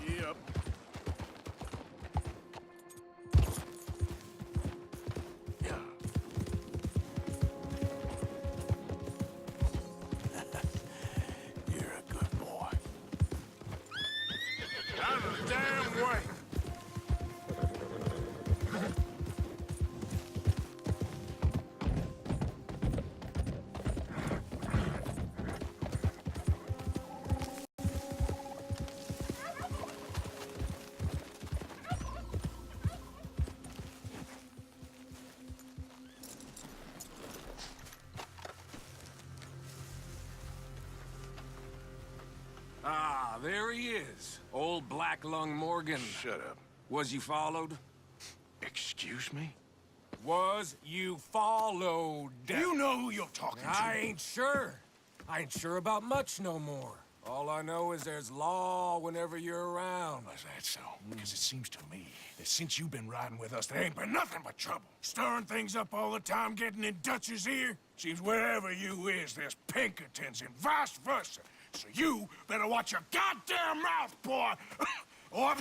Yep. Yeah. You're a good boy. Out of the damn way! Ah, there he is. Old Black Lung Morgan. Shut up. Was you followed? Excuse me? Was you followed? You know who you're talking to. I ain't sure. I ain't sure about much no more. All I know is there's law whenever you're around. Is that so? Because it seems to me that since you've been riding with us, there ain't been nothing but trouble. Stirring things up all the time, getting in Dutch's ear. Seems wherever you is, there's Pinkertons and vice versa. So you better watch your goddamn mouth, boy! Or...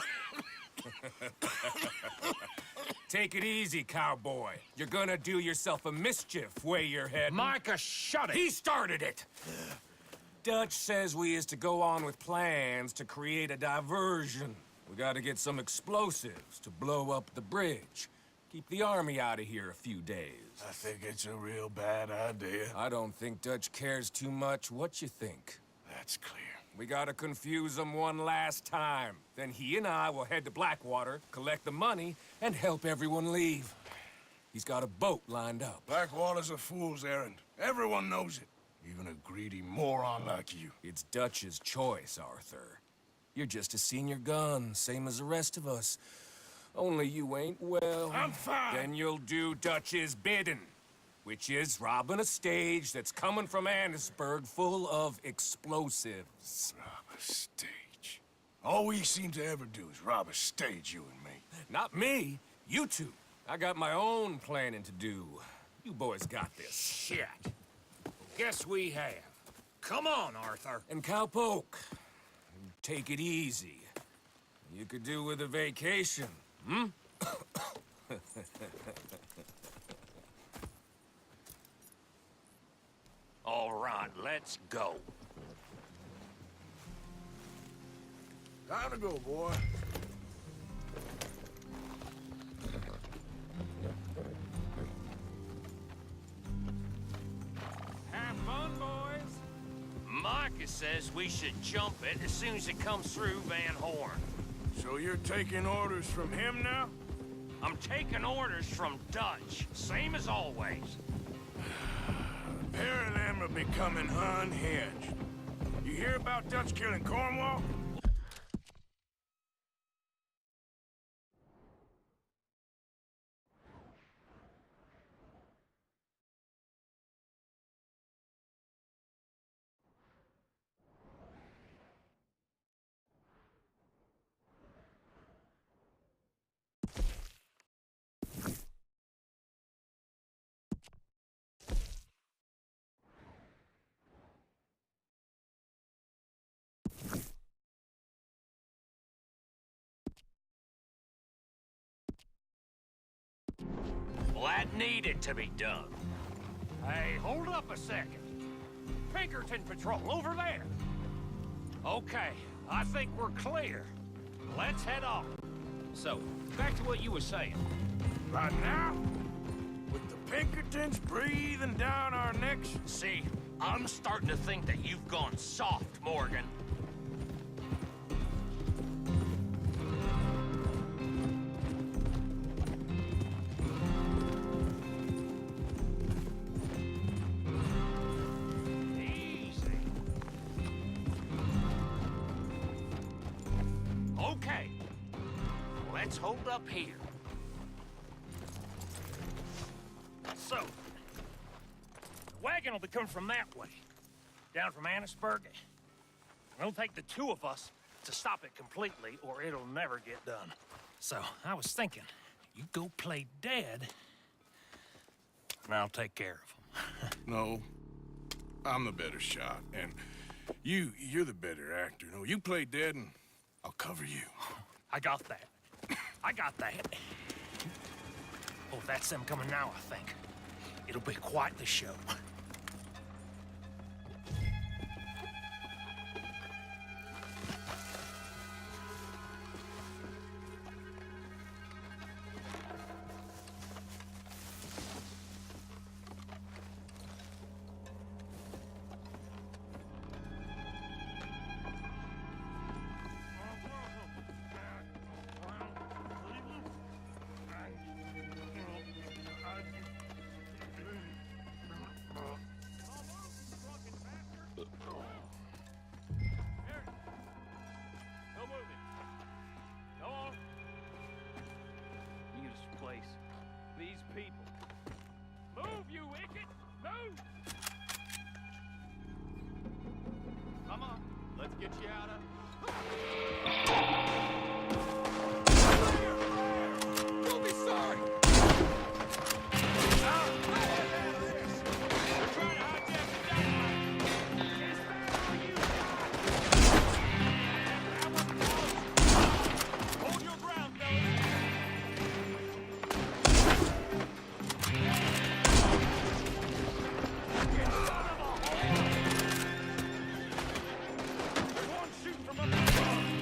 Take it easy, cowboy. You're gonna do yourself a mischief way you're heading. Micah, shut it! He started it! Dutch says we is to go on with plans to create a diversion. We gotta get some explosives to blow up the bridge. Keep the army out of here a few days. I think it's a real bad idea. I don't think Dutch cares too much what you think. That's clear. We gotta confuse him one last time. Then he and I will head to Blackwater, collect the money, and help everyone leave. He's got a boat lined up. Blackwater's a fool's errand. Everyone knows it. Even a greedy moron like you. It's Dutch's choice, Arthur. You're just a senior gun, same as the rest of us. Only you ain't well. I'm fine. Then you'll do Dutch's bidding, which is robbing a stage that's coming from Annisburg full of explosives. Rob a stage. All we seem to ever do is rob a stage, you and me. Not me, you two. I got my own planning to do. You boys got this. Shit. Guess we have. Come on, Arthur. And Cowpoke, take it easy. You could do with a vacation, hmm? All right, let's go. Time to go, boy. Have fun, boys. Micah says we should jump it as soon as it comes through Van Horn. So you're taking orders from him now? I'm taking orders from Dutch, same as always. A pair of them are becoming unhinged. You hear about Dutch killing Cornwall? Well, that needed to be done. Hey, hold up a second. Pinkerton Patrol, over there. Okay, I think we're clear. Let's head off. So, back to what you were saying. Right now? With the Pinkertons breathing down our necks? See, I'm starting to think that you've gone soft, Morgan. Okay, let's hold up here. So, the wagon will be coming from that way, down from Annisburg. It'll take the two of us to stop it completely, or it'll never get done. So, I was thinking, you go play dead, and I'll take care of them. No, I'm the better shot, and you're the better actor. No, you play dead, and I'll cover you. I got that. I got that. Oh, that's them coming now, I think. It'll be quite the show. These people. Move, you wicked! Move! Come on, let's get you out of... You'll be sorry! Hold your ground, fellas! One shooting from up above.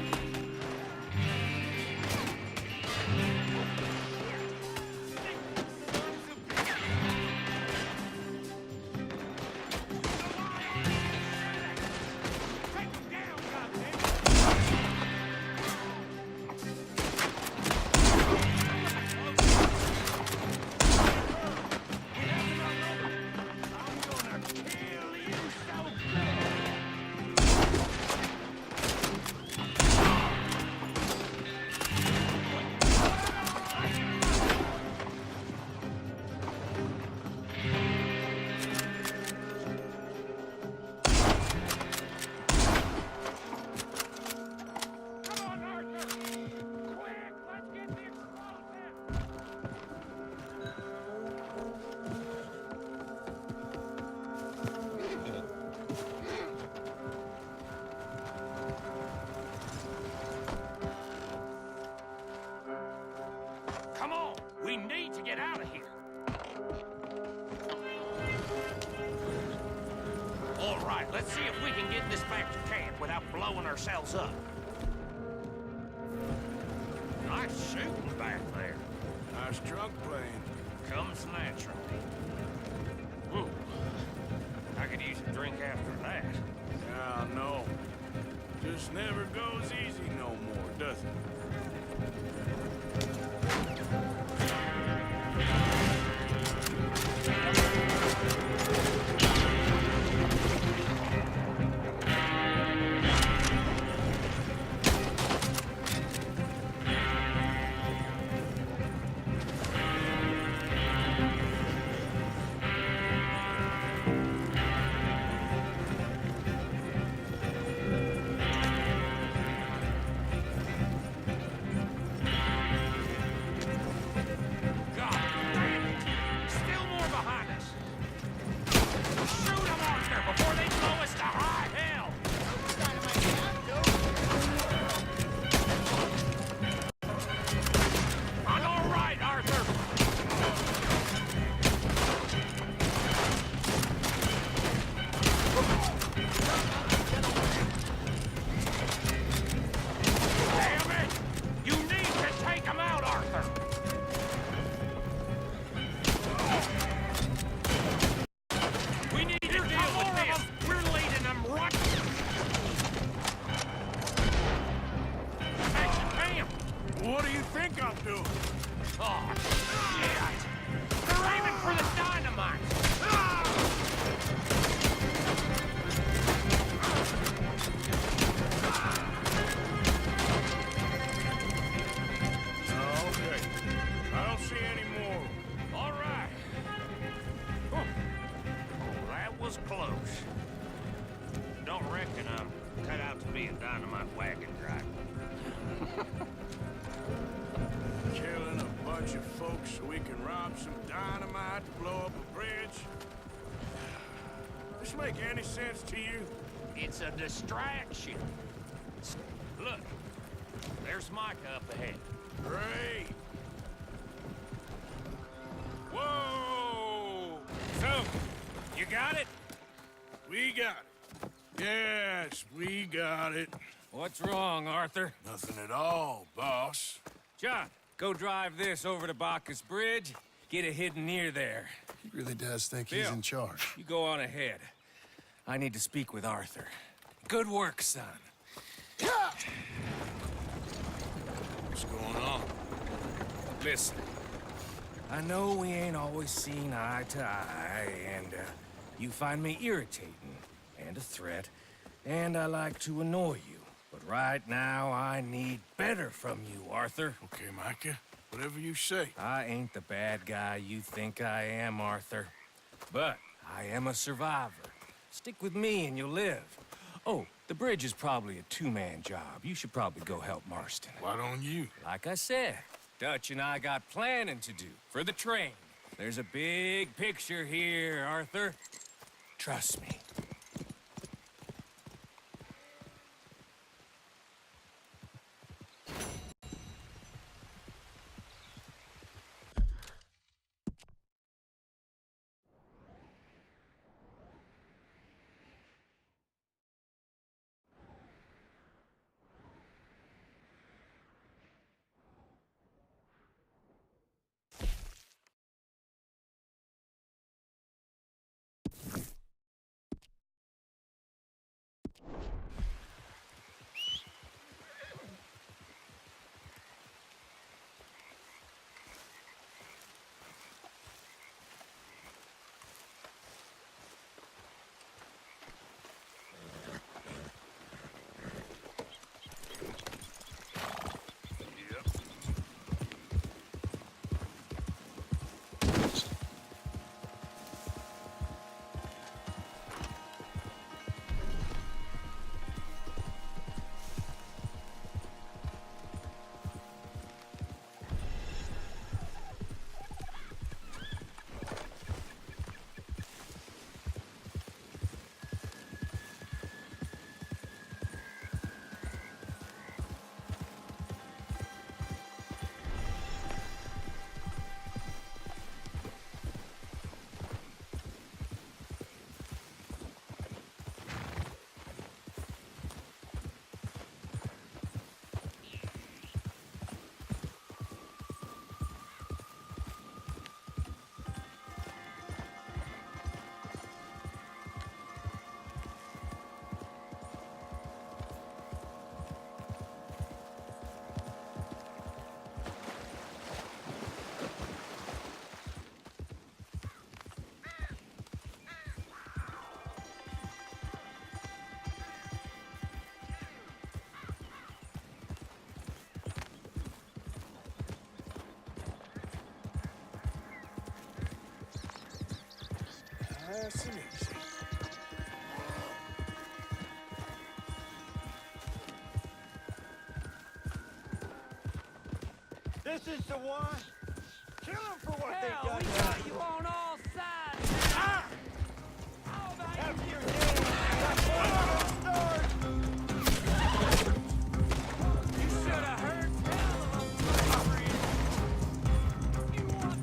right, let's see if we can get this back to camp without blowing ourselves up. Nice shooting back there. Nice drunk playing. Comes naturally. Ooh. I could use a drink after that. Yeah, no. Just never goes easy no more, does it? What do you think I'm doing? Oh, shit! They're aiming for the dynamite! Okay. I don't see any more. All right. Oh, that was close. Don't reckon I'm cut out to be a dynamite wagon driver. Killing a bunch of folks so we can rob some dynamite to blow up a bridge? This make any sense to you? It's a distraction. Look, there's Micah up ahead. Great. Whoa! So, you got it? We got it. Yes, we got it. What's wrong, Arthur? Nothing at all, boss. John, go drive this over to Bacchus Bridge. Get it hidden near there. He really does think Bill, he's in charge. You go on ahead. I need to speak with Arthur. Good work, son. What's going on? Listen, I know we ain't always seen eye to eye, and you find me irritating and a threat, and I like to annoy you. But right now, I need better from you, Arthur. Okay, Micah. Whatever you say. I ain't the bad guy you think I am, Arthur. But I am a survivor. Stick with me and you'll live. Oh, the bridge is probably a two-man job. You should probably go help Marston. Why don't you? Like I said, Dutch and I got planning to do for the train. There's a big picture here, Arthur. Trust me. Fascinating. This is the one. Kill them for what Hell, they've done. we got you on all sides. Ah! After you're dead, You should have heard tell of them. You want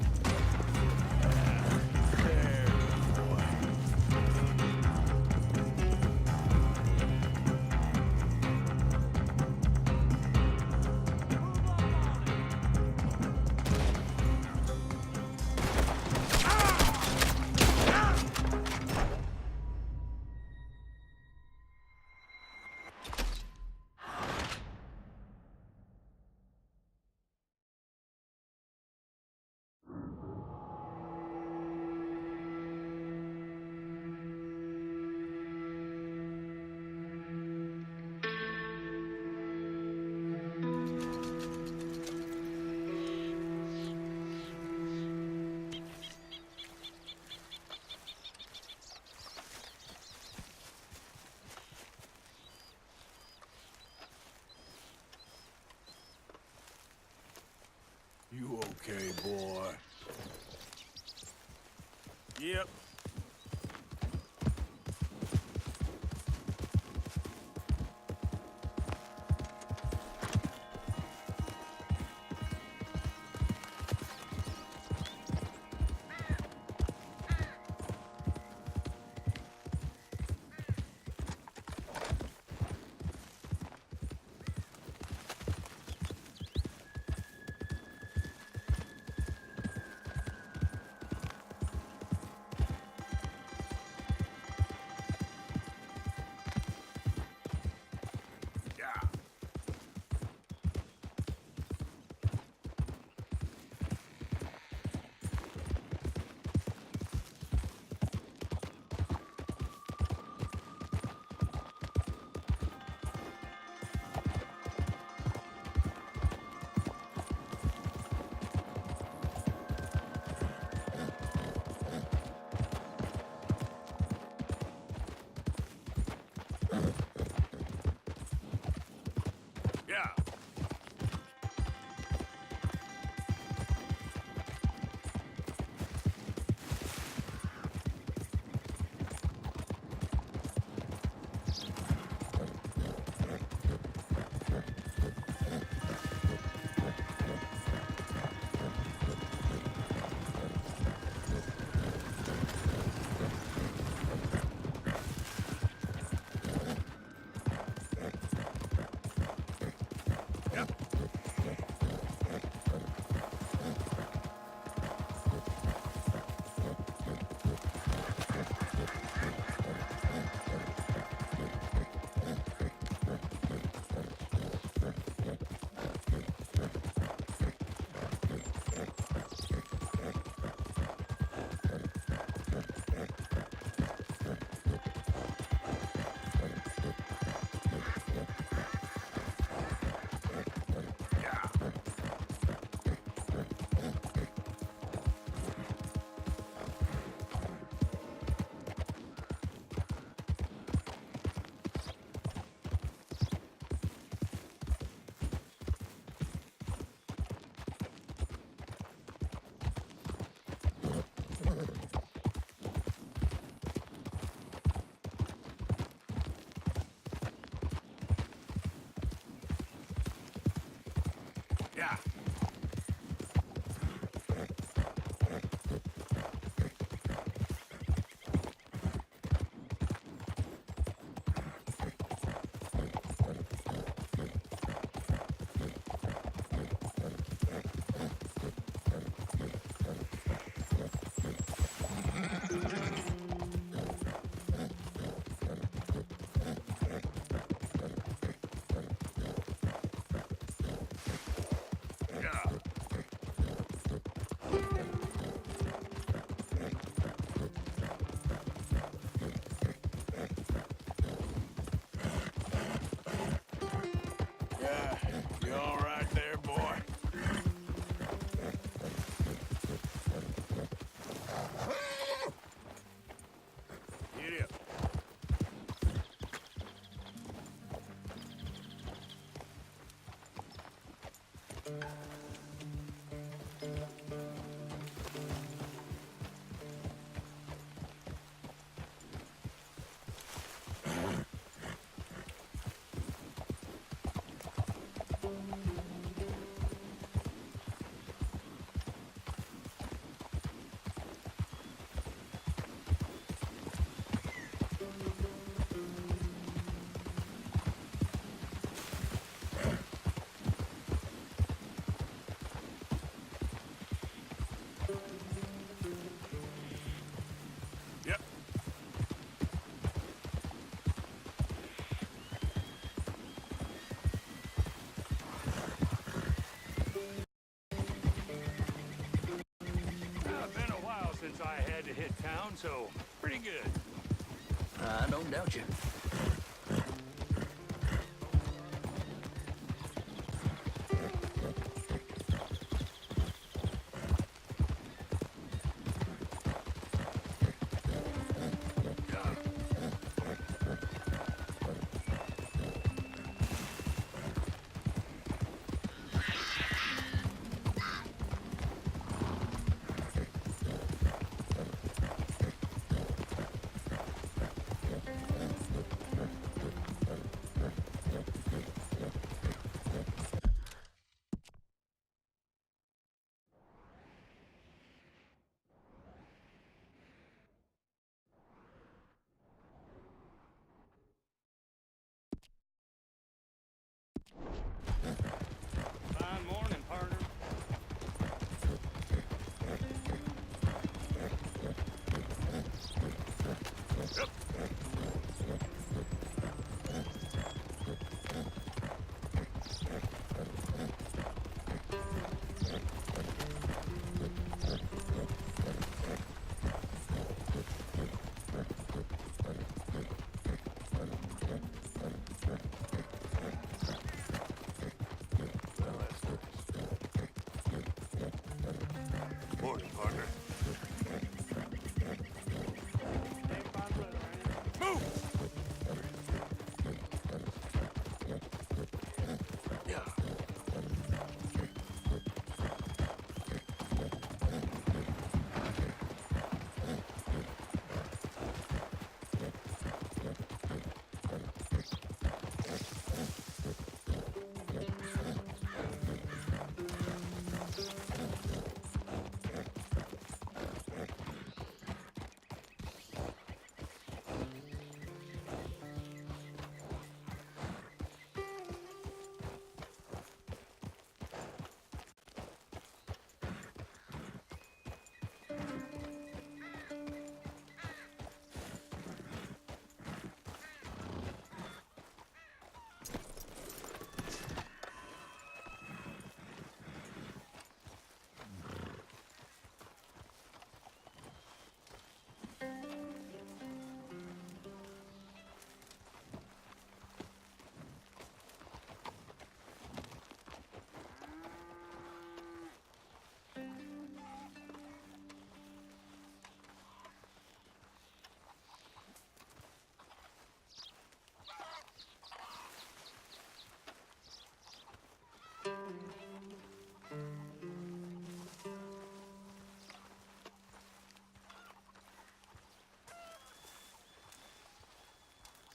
You okay, boy? Yep. had to hit town, so pretty good. I don't doubt you. Fine morning, partner. Yep. Morning, partner. Move! Yeah.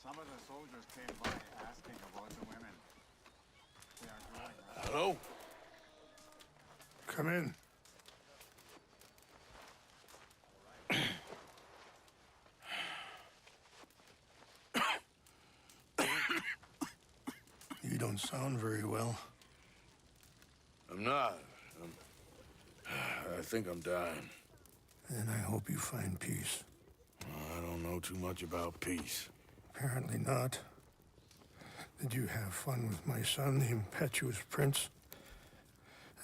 Some of the soldiers came by asking about the women. They are doing right. Hello? Come in. You don't sound very well. I'm not. I think I'm dying. And I hope you find peace. I don't know too much about peace. Apparently not. Did you have fun with my son, the impetuous prince?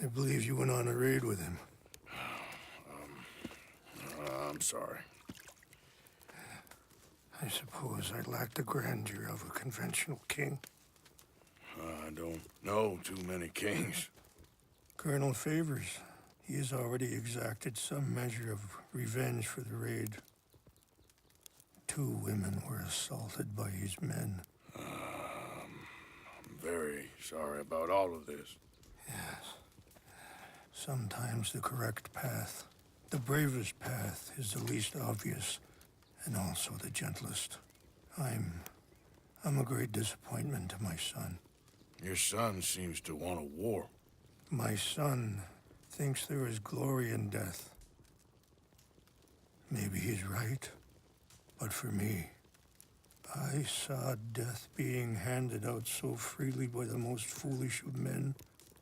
I believe you went on a raid with him. I'm sorry. I suppose I lacked the grandeur of a conventional king. I don't know too many kings. Colonel Favors, he has already exacted some measure of revenge for the raid. 2 women were assaulted by his men. I'm very sorry about all of this. Yes. Sometimes the correct path, the bravest path, is the least obvious and also the gentlest. I'm a great disappointment to my son. Your son seems to want a war. My son thinks there is glory in death. Maybe he's right, but for me, I saw death being handed out so freely by the most foolish of men,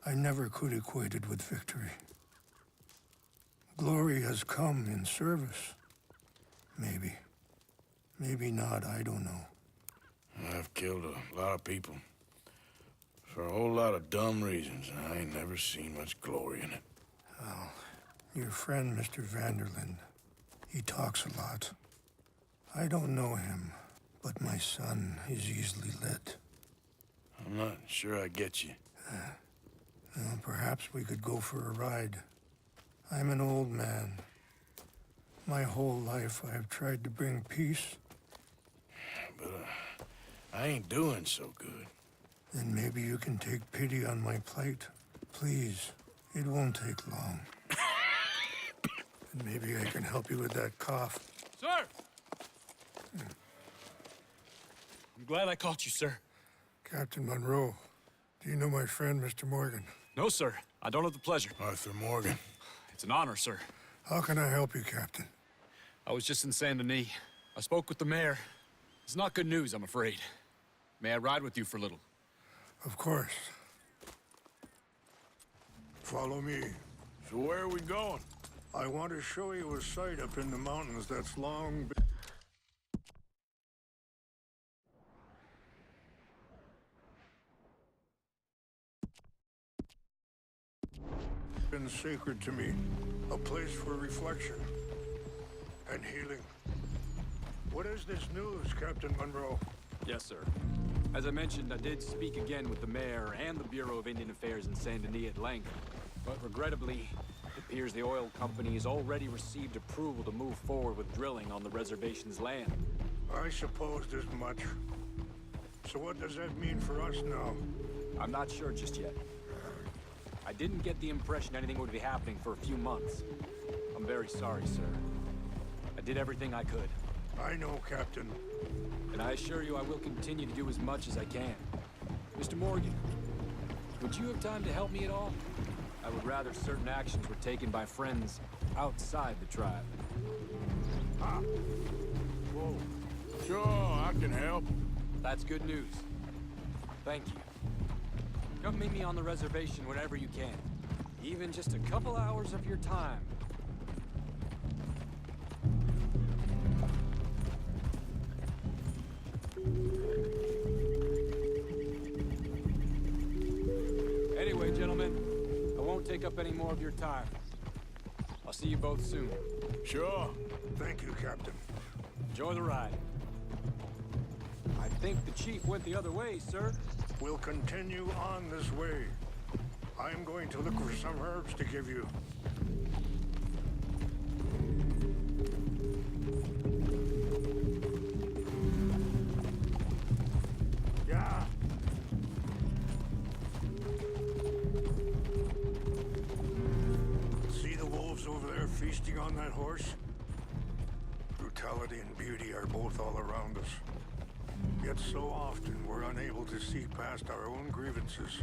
I never could equate it with victory. Glory has come in service. Maybe. Maybe not, I don't know. I've killed a lot of people. For a whole lot of dumb reasons, and I ain't never seen much glory in it. Well, your friend, Mr. Vanderlyn, He talks a lot. I don't know him, but my son is easily led. I'm not sure I get you. Well, perhaps we could go for a ride. I'm an old man. My whole life I have tried to bring peace. But I ain't doing so good. Then maybe you can take pity on my plight. Please, it won't take long. And maybe I can help you with that cough. Sir! I'm glad I caught you, sir. Captain Monroe, do you know my friend, Mr. Morgan? No, sir. I don't have the pleasure. Arthur Morgan. It's an honor, sir. How can I help you, Captain? I was just in Saint Denis. I spoke with the mayor. It's not good news, I'm afraid. May I ride with you for a little? Of course. Follow me. So where are we going? I want to show you a site up in the mountains that's long been sacred to me. A place for reflection and healing. What is this news, Captain Monroe? Yes, sir. As I mentioned, I did speak again with the mayor and the Bureau of Indian Affairs in Saint Denis at length. But regrettably, it appears the oil company has already received approval to move forward with drilling on the reservation's land. I supposed as much. So what does that mean for us now? I'm not sure just yet. I didn't get the impression anything would be happening for a few months. I'm very sorry, sir. I did everything I could. I know, Captain. And I assure you I will continue to do as much as I can. Mr. Morgan, would you have time to help me at all? I would rather certain actions were taken by friends outside the tribe. Ah. Whoa. Sure, I can help. That's good news. Thank you. Come meet me on the reservation whenever you can. Even just a couple hours of your time. Anyway, gentlemen, I won't take up any more of your time. I'll see you both soon. Sure. Thank you, Captain. Enjoy the ride. I think the chief went the other way, sir. We'll continue on this way. I'm going to look for some herbs to give you. Yeah. See the wolves over there feasting on that horse? Brutality and beauty are both all around us. Yet so often we're unable to see past our own grievances.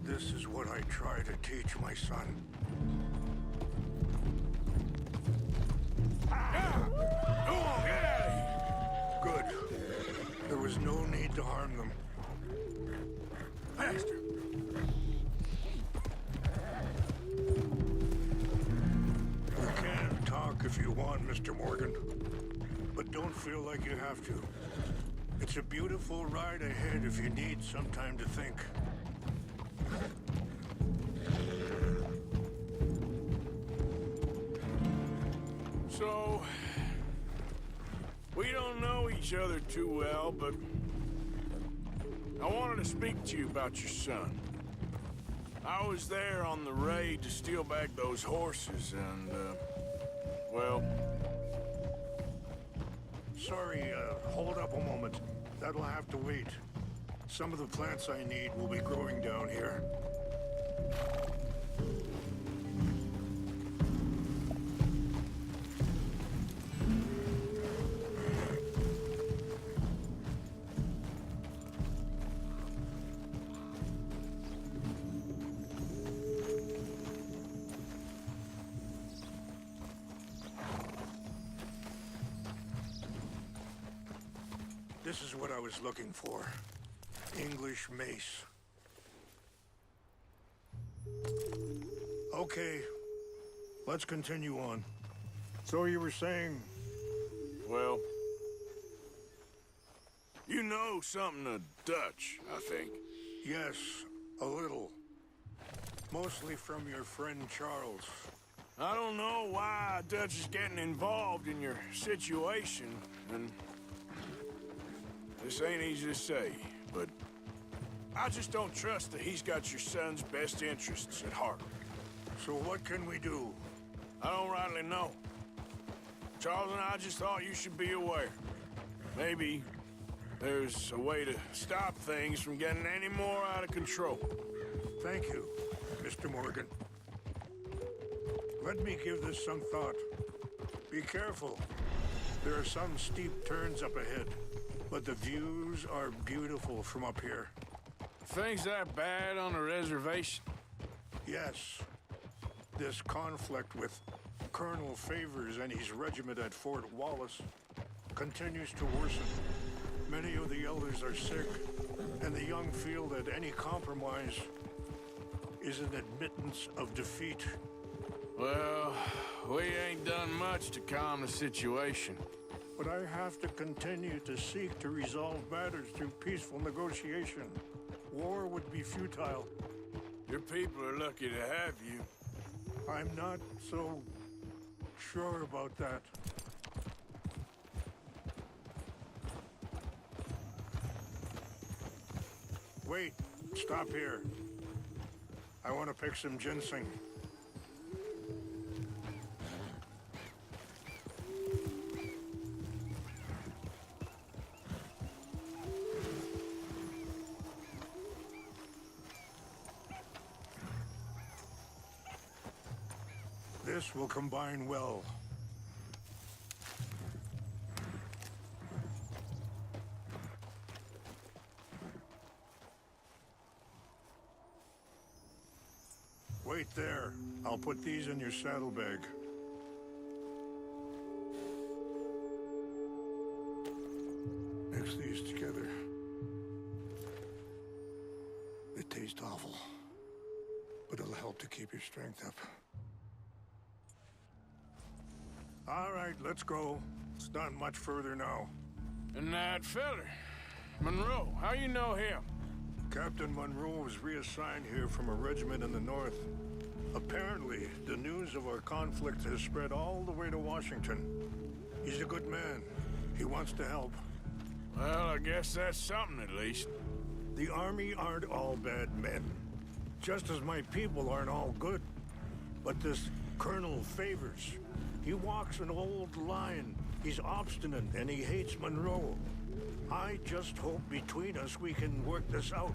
This is what I try to teach my son. Go on, get out of here! Good. There was no need to harm them. Faster! We can talk if you want, Mr. Morgan. But don't feel like you have to. It's a beautiful ride ahead if you need some time to think. So, we don't know each other too well, but I wanted to speak to you about your son. I was there on the raid to steal back those horses and, well... Sorry, hold up a moment. That'll have to wait. Some of the plants I need will be growing down here. This is what I was looking for. English mace. Okay, let's continue on. So you were saying... Well... You know something of Dutch, I think. Yes, a little. Mostly from your friend Charles. I don't know why Dutch is getting involved in your situation, and this ain't easy to say, but I just don't trust that he's got your son's best interests at heart. So what can we do? I don't rightly know. Charles and I just thought you should be aware. Maybe there's a way to stop things from getting any more out of control. Thank you, Mr. Morgan. Let me give this some thought. Be careful. There are some steep turns up ahead, but the views are beautiful from up here. Things that bad on the reservation? Yes. This conflict with Colonel Favors and his regiment at Fort Wallace continues to worsen. Many of the elders are sick, and the young feel that any compromise is an admittance of defeat. Well, we ain't done much to calm the situation. But I have to continue to seek to resolve matters through peaceful negotiation. War would be futile. Your people are lucky to have you. I'm not so sure about that. Wait, stop here. I want to pick some ginseng. This will combine well. Wait there. I'll put these in your saddlebag. Mix these together. They taste awful, but it'll help to keep your strength up. All right, let's go. It's not much further now. And that feller, Monroe, how you know him? Captain Monroe was reassigned here from a regiment in the north. Apparently, the news of our conflict has spread all the way to Washington. He's a good man. He wants to help. Well, I guess that's something at least. The Army aren't all bad men. Just as my people aren't all good. But this Colonel Favors, he walks an old line. He's obstinate and he hates Monroe. I just hope between us we can work this out.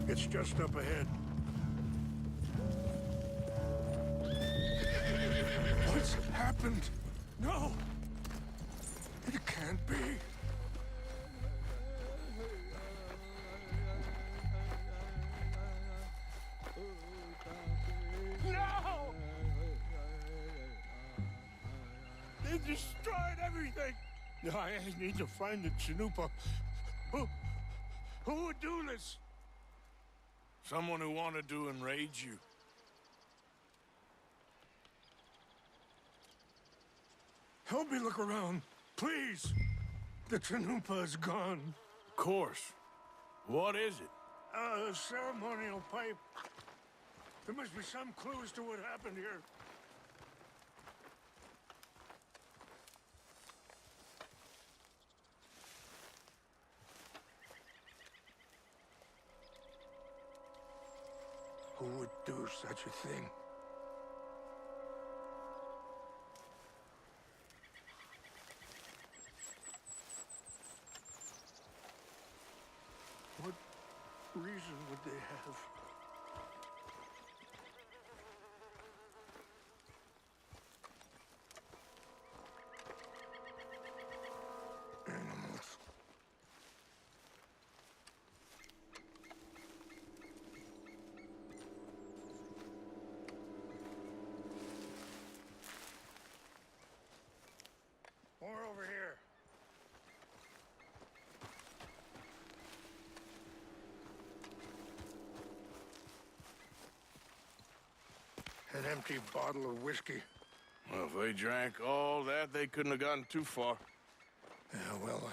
It's just up ahead. happened? No! It can't be. No! They destroyed everything! I need to find the Chanupa. Who would do this? Someone who wanted to enrage you. Help me look around, please. The Chanupa is gone. Of course. What is it? A ceremonial pipe. There must be some clues to what happened here. Who would do such a thing? What reason would they have? Animals. More over here. An empty bottle of whiskey. Well, if they drank all that, they couldn't have gotten too far. Yeah, well,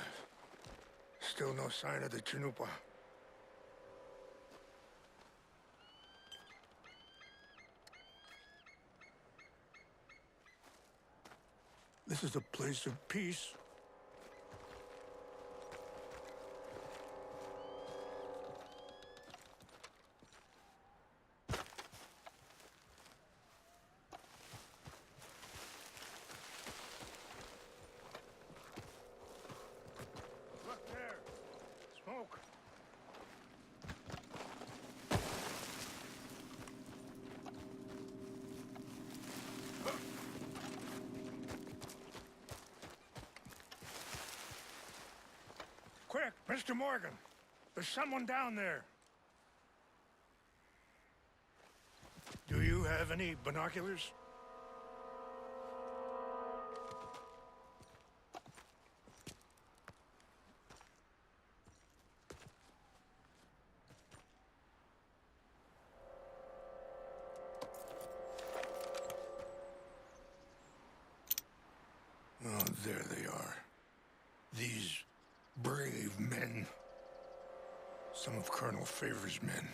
still no sign of the Chanupa. This is a place of peace. Look there. Smoke. Quick, Mr. Morgan. There's someone down there. Do you have any binoculars? Oh, there they are. These brave men. Some of Colonel Favor's men.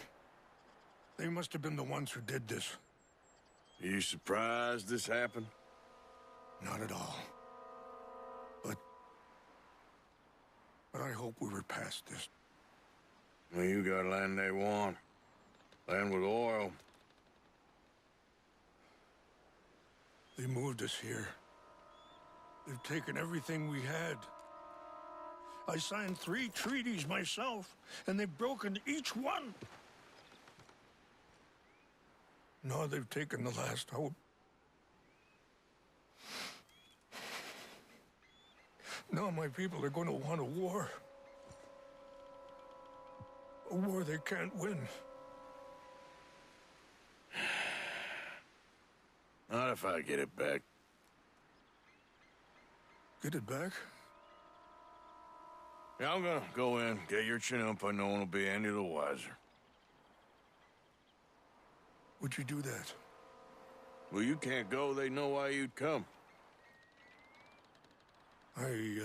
They must have been the ones who did this. Are you surprised this happened? Not at all. But I hope we were past this. Well, you got land they want. Land with oil. They moved us here. They've taken everything we had. I signed 3 treaties myself, and they've broken each one. Now they've taken the last hope. Now my people are going to want a war. A war they can't win. Not if I get it back. Get it back? Yeah, I'm gonna go in, get your Chanupa, no one will be any the wiser. Would you do that? Well, you can't go, they know why you'd come. I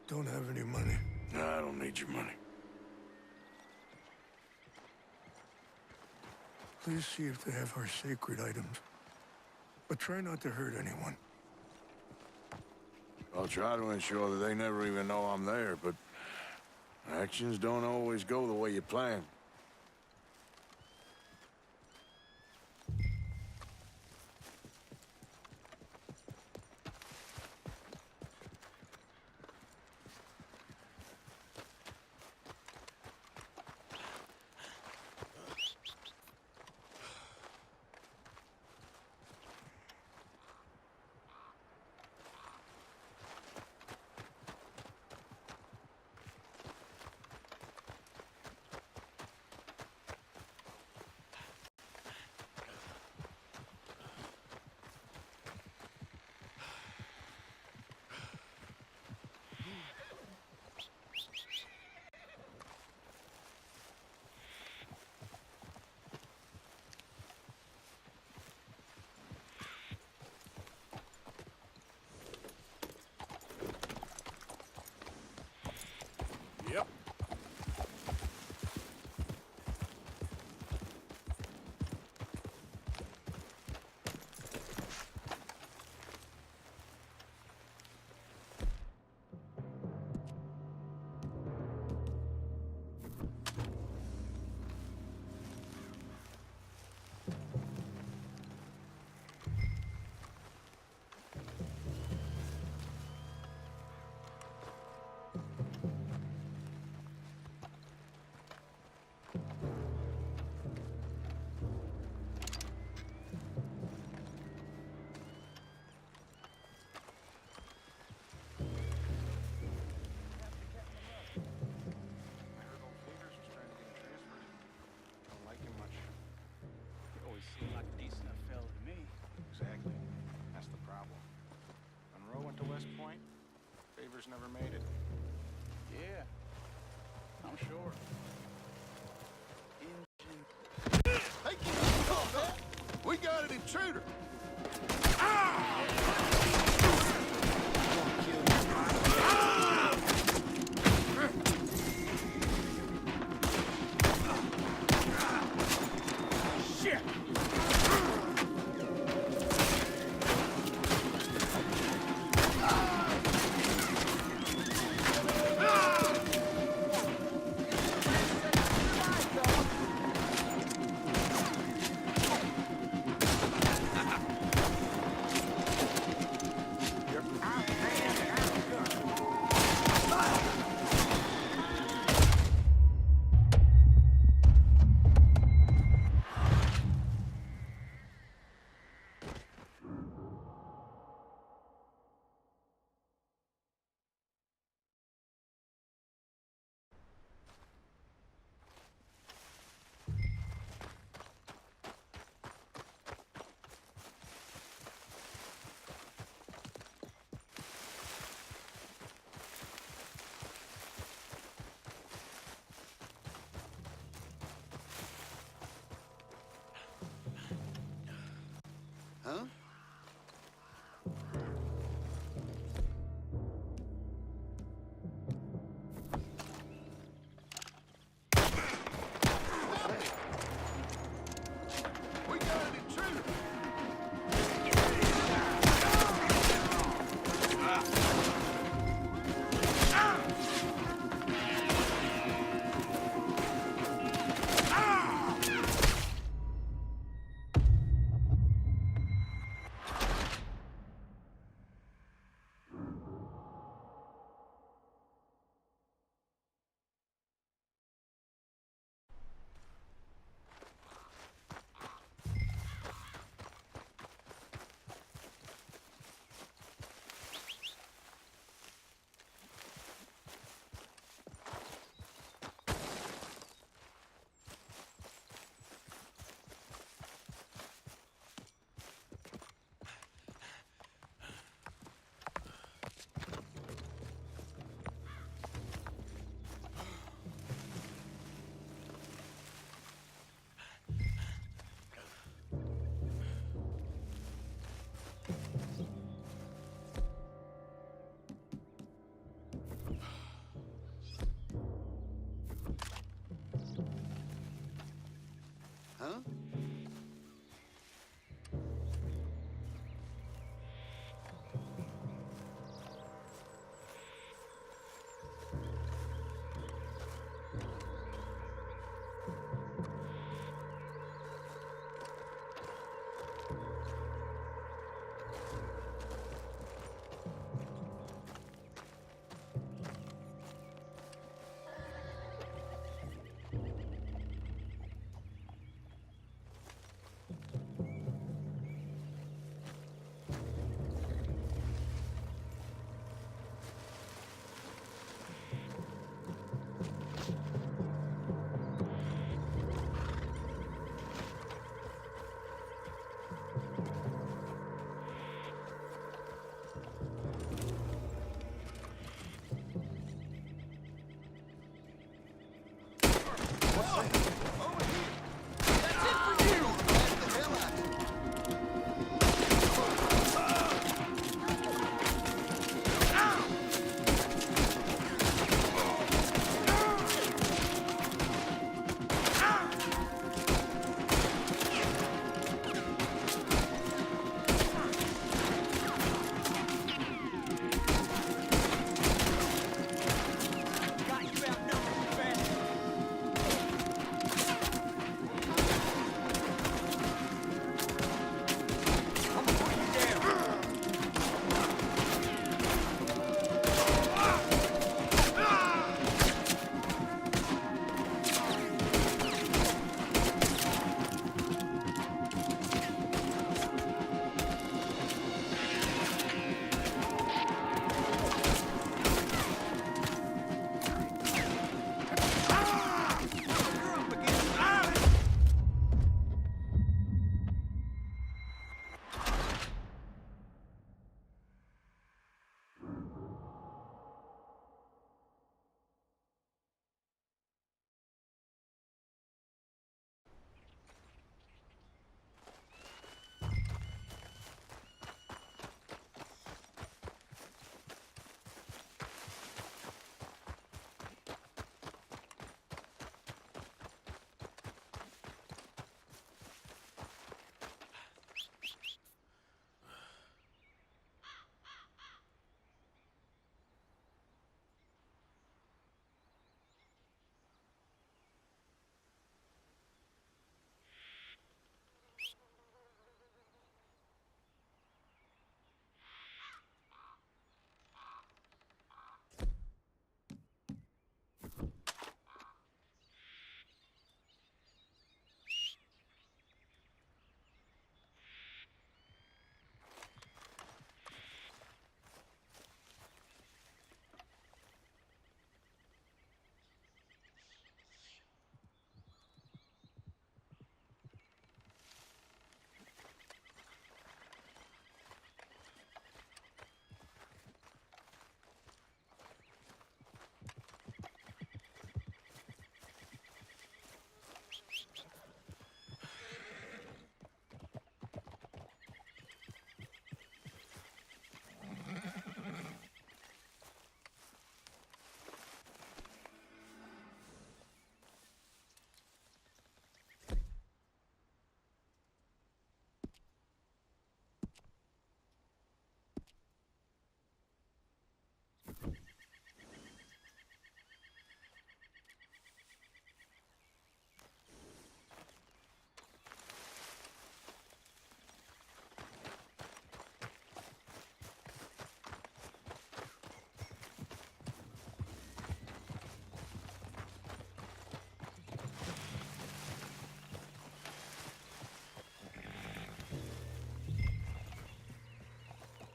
don't have any money. No, I don't need your money. Please see if they have our sacred items. But try not to hurt anyone. I'll try to ensure that they never even know I'm there, but actions don't always go the way you plan. West Point? Favors never made it? Yeah, I'm sure. Hey, keep it calm, man. We got an intruder. Shit!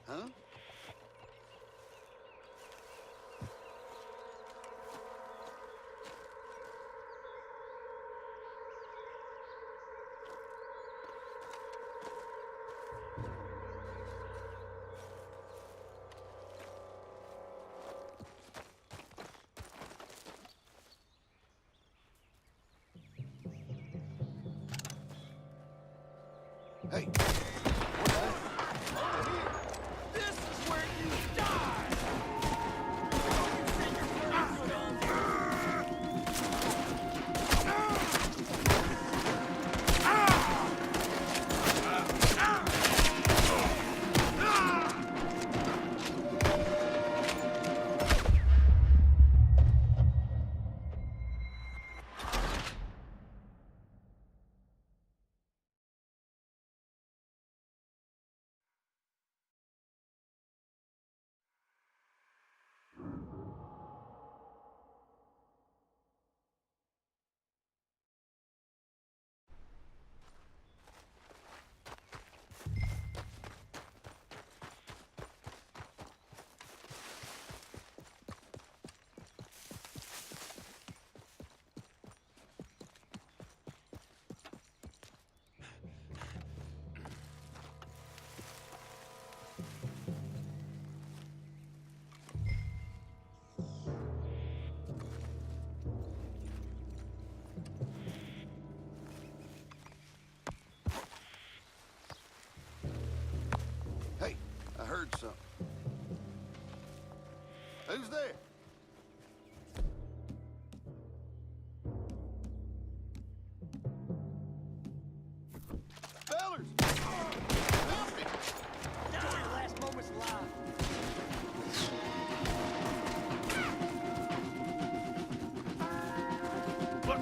Huh? Hey. This is where you die! Hey, I heard something. Who's there? Fellers! Help me! Enjoy your last moments alive. Look!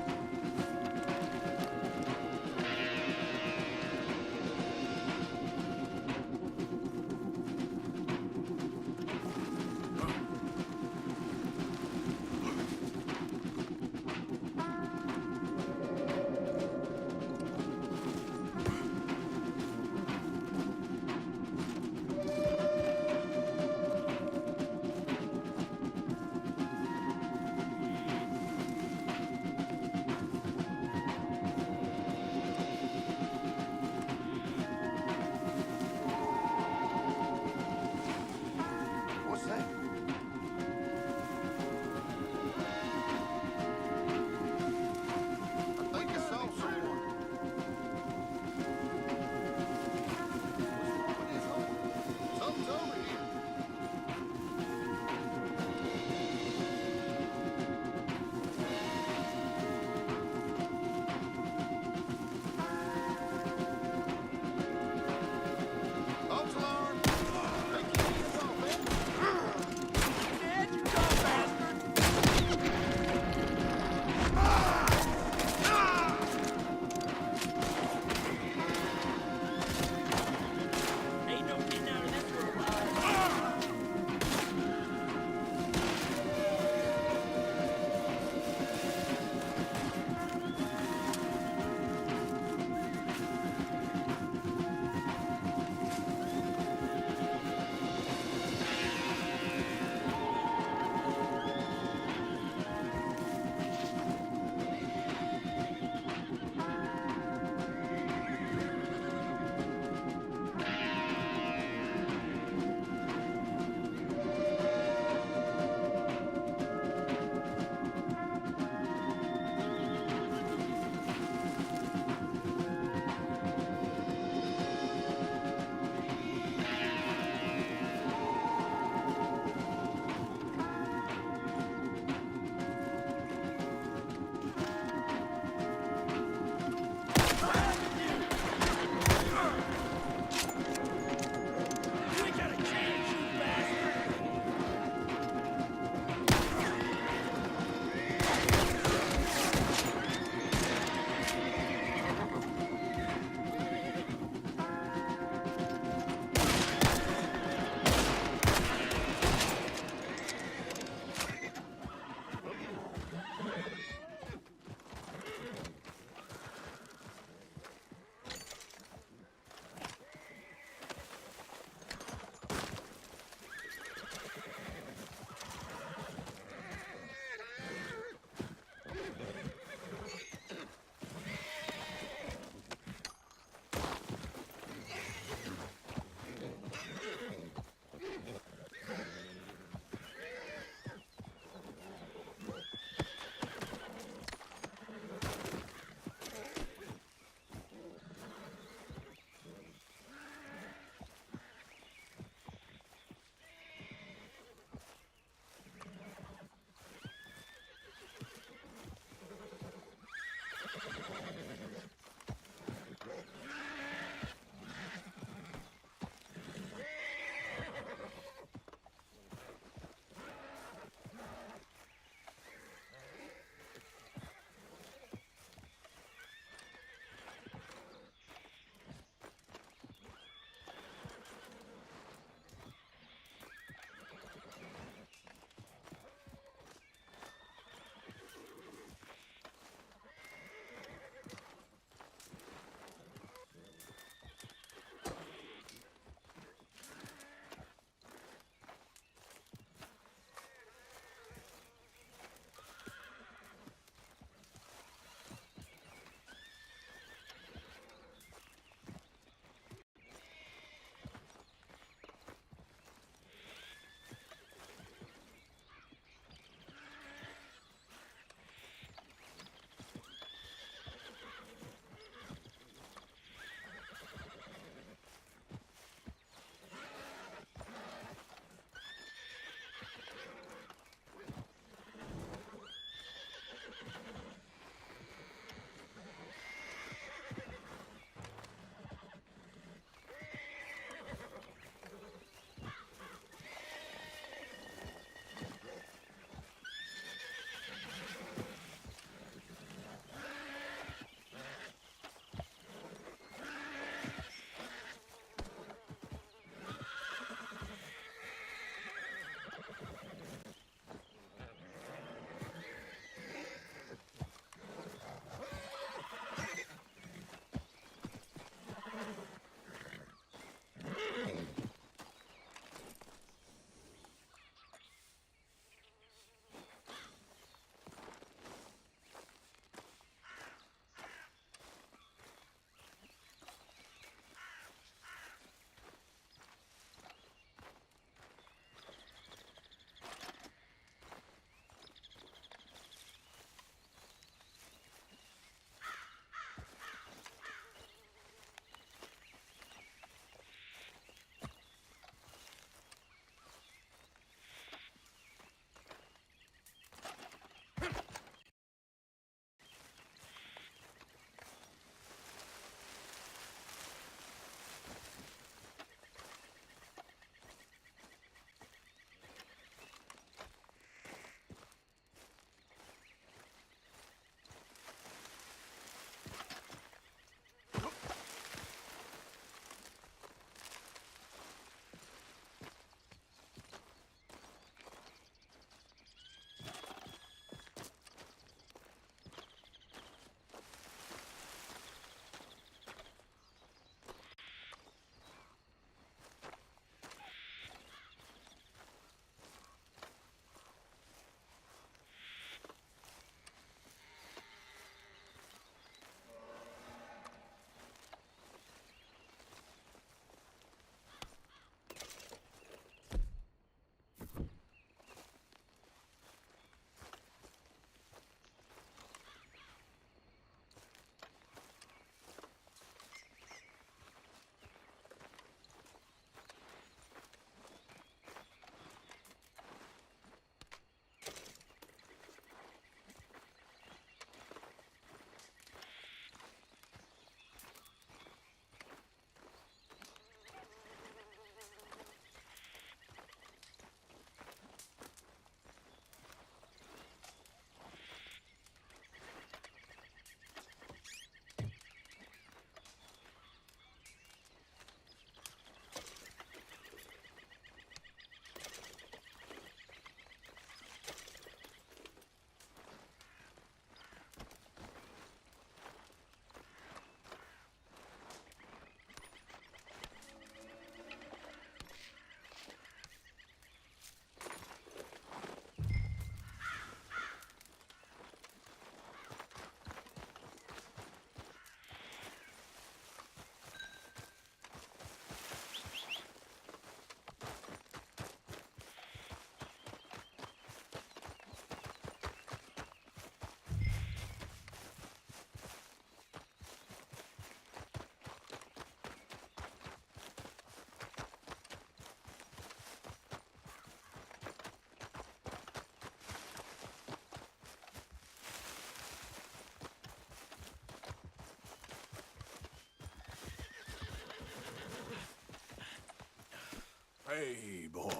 Hey, boy.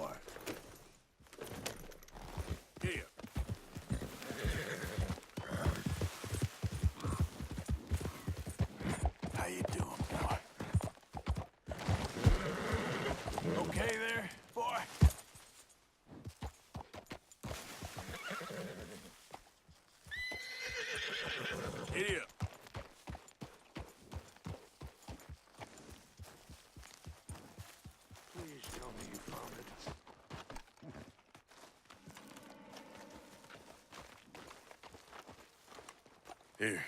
Here. How you doing, boy? Okay there, boy? Idiot. Please tell me you found it. Here.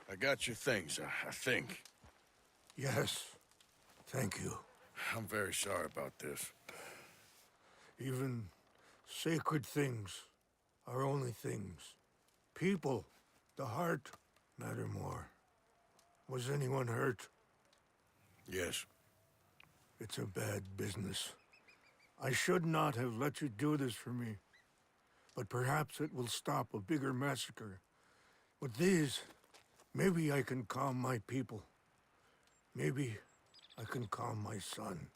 I got your things, I think. Yes. Thank you. I'm very sorry about this. Even sacred things are only things. People, the heart, matter more. Was anyone hurt? Yes. It's a bad business. I should not have let you do this for me. But perhaps it will stop a bigger massacre. With these, maybe I can calm my people. Maybe I can calm my son.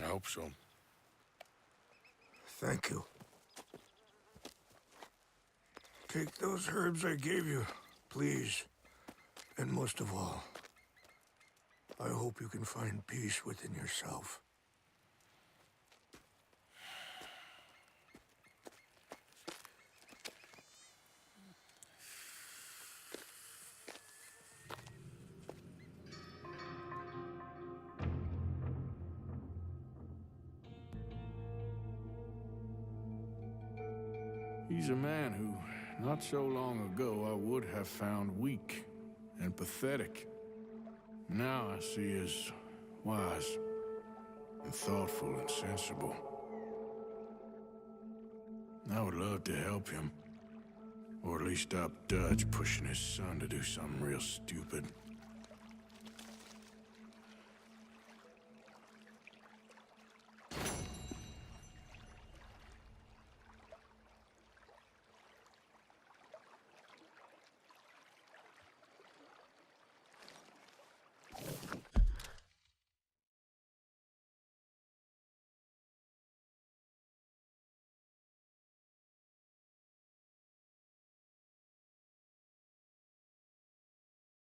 I hope so. Thank you. Take those herbs I gave you, please. And most of all, I hope you can find peace within yourself. He's a man who, not so long ago, I would have found weak and pathetic. Now I see as wise and thoughtful and sensible. I would love to help him, or at least stop Dutch pushing his son to do something real stupid.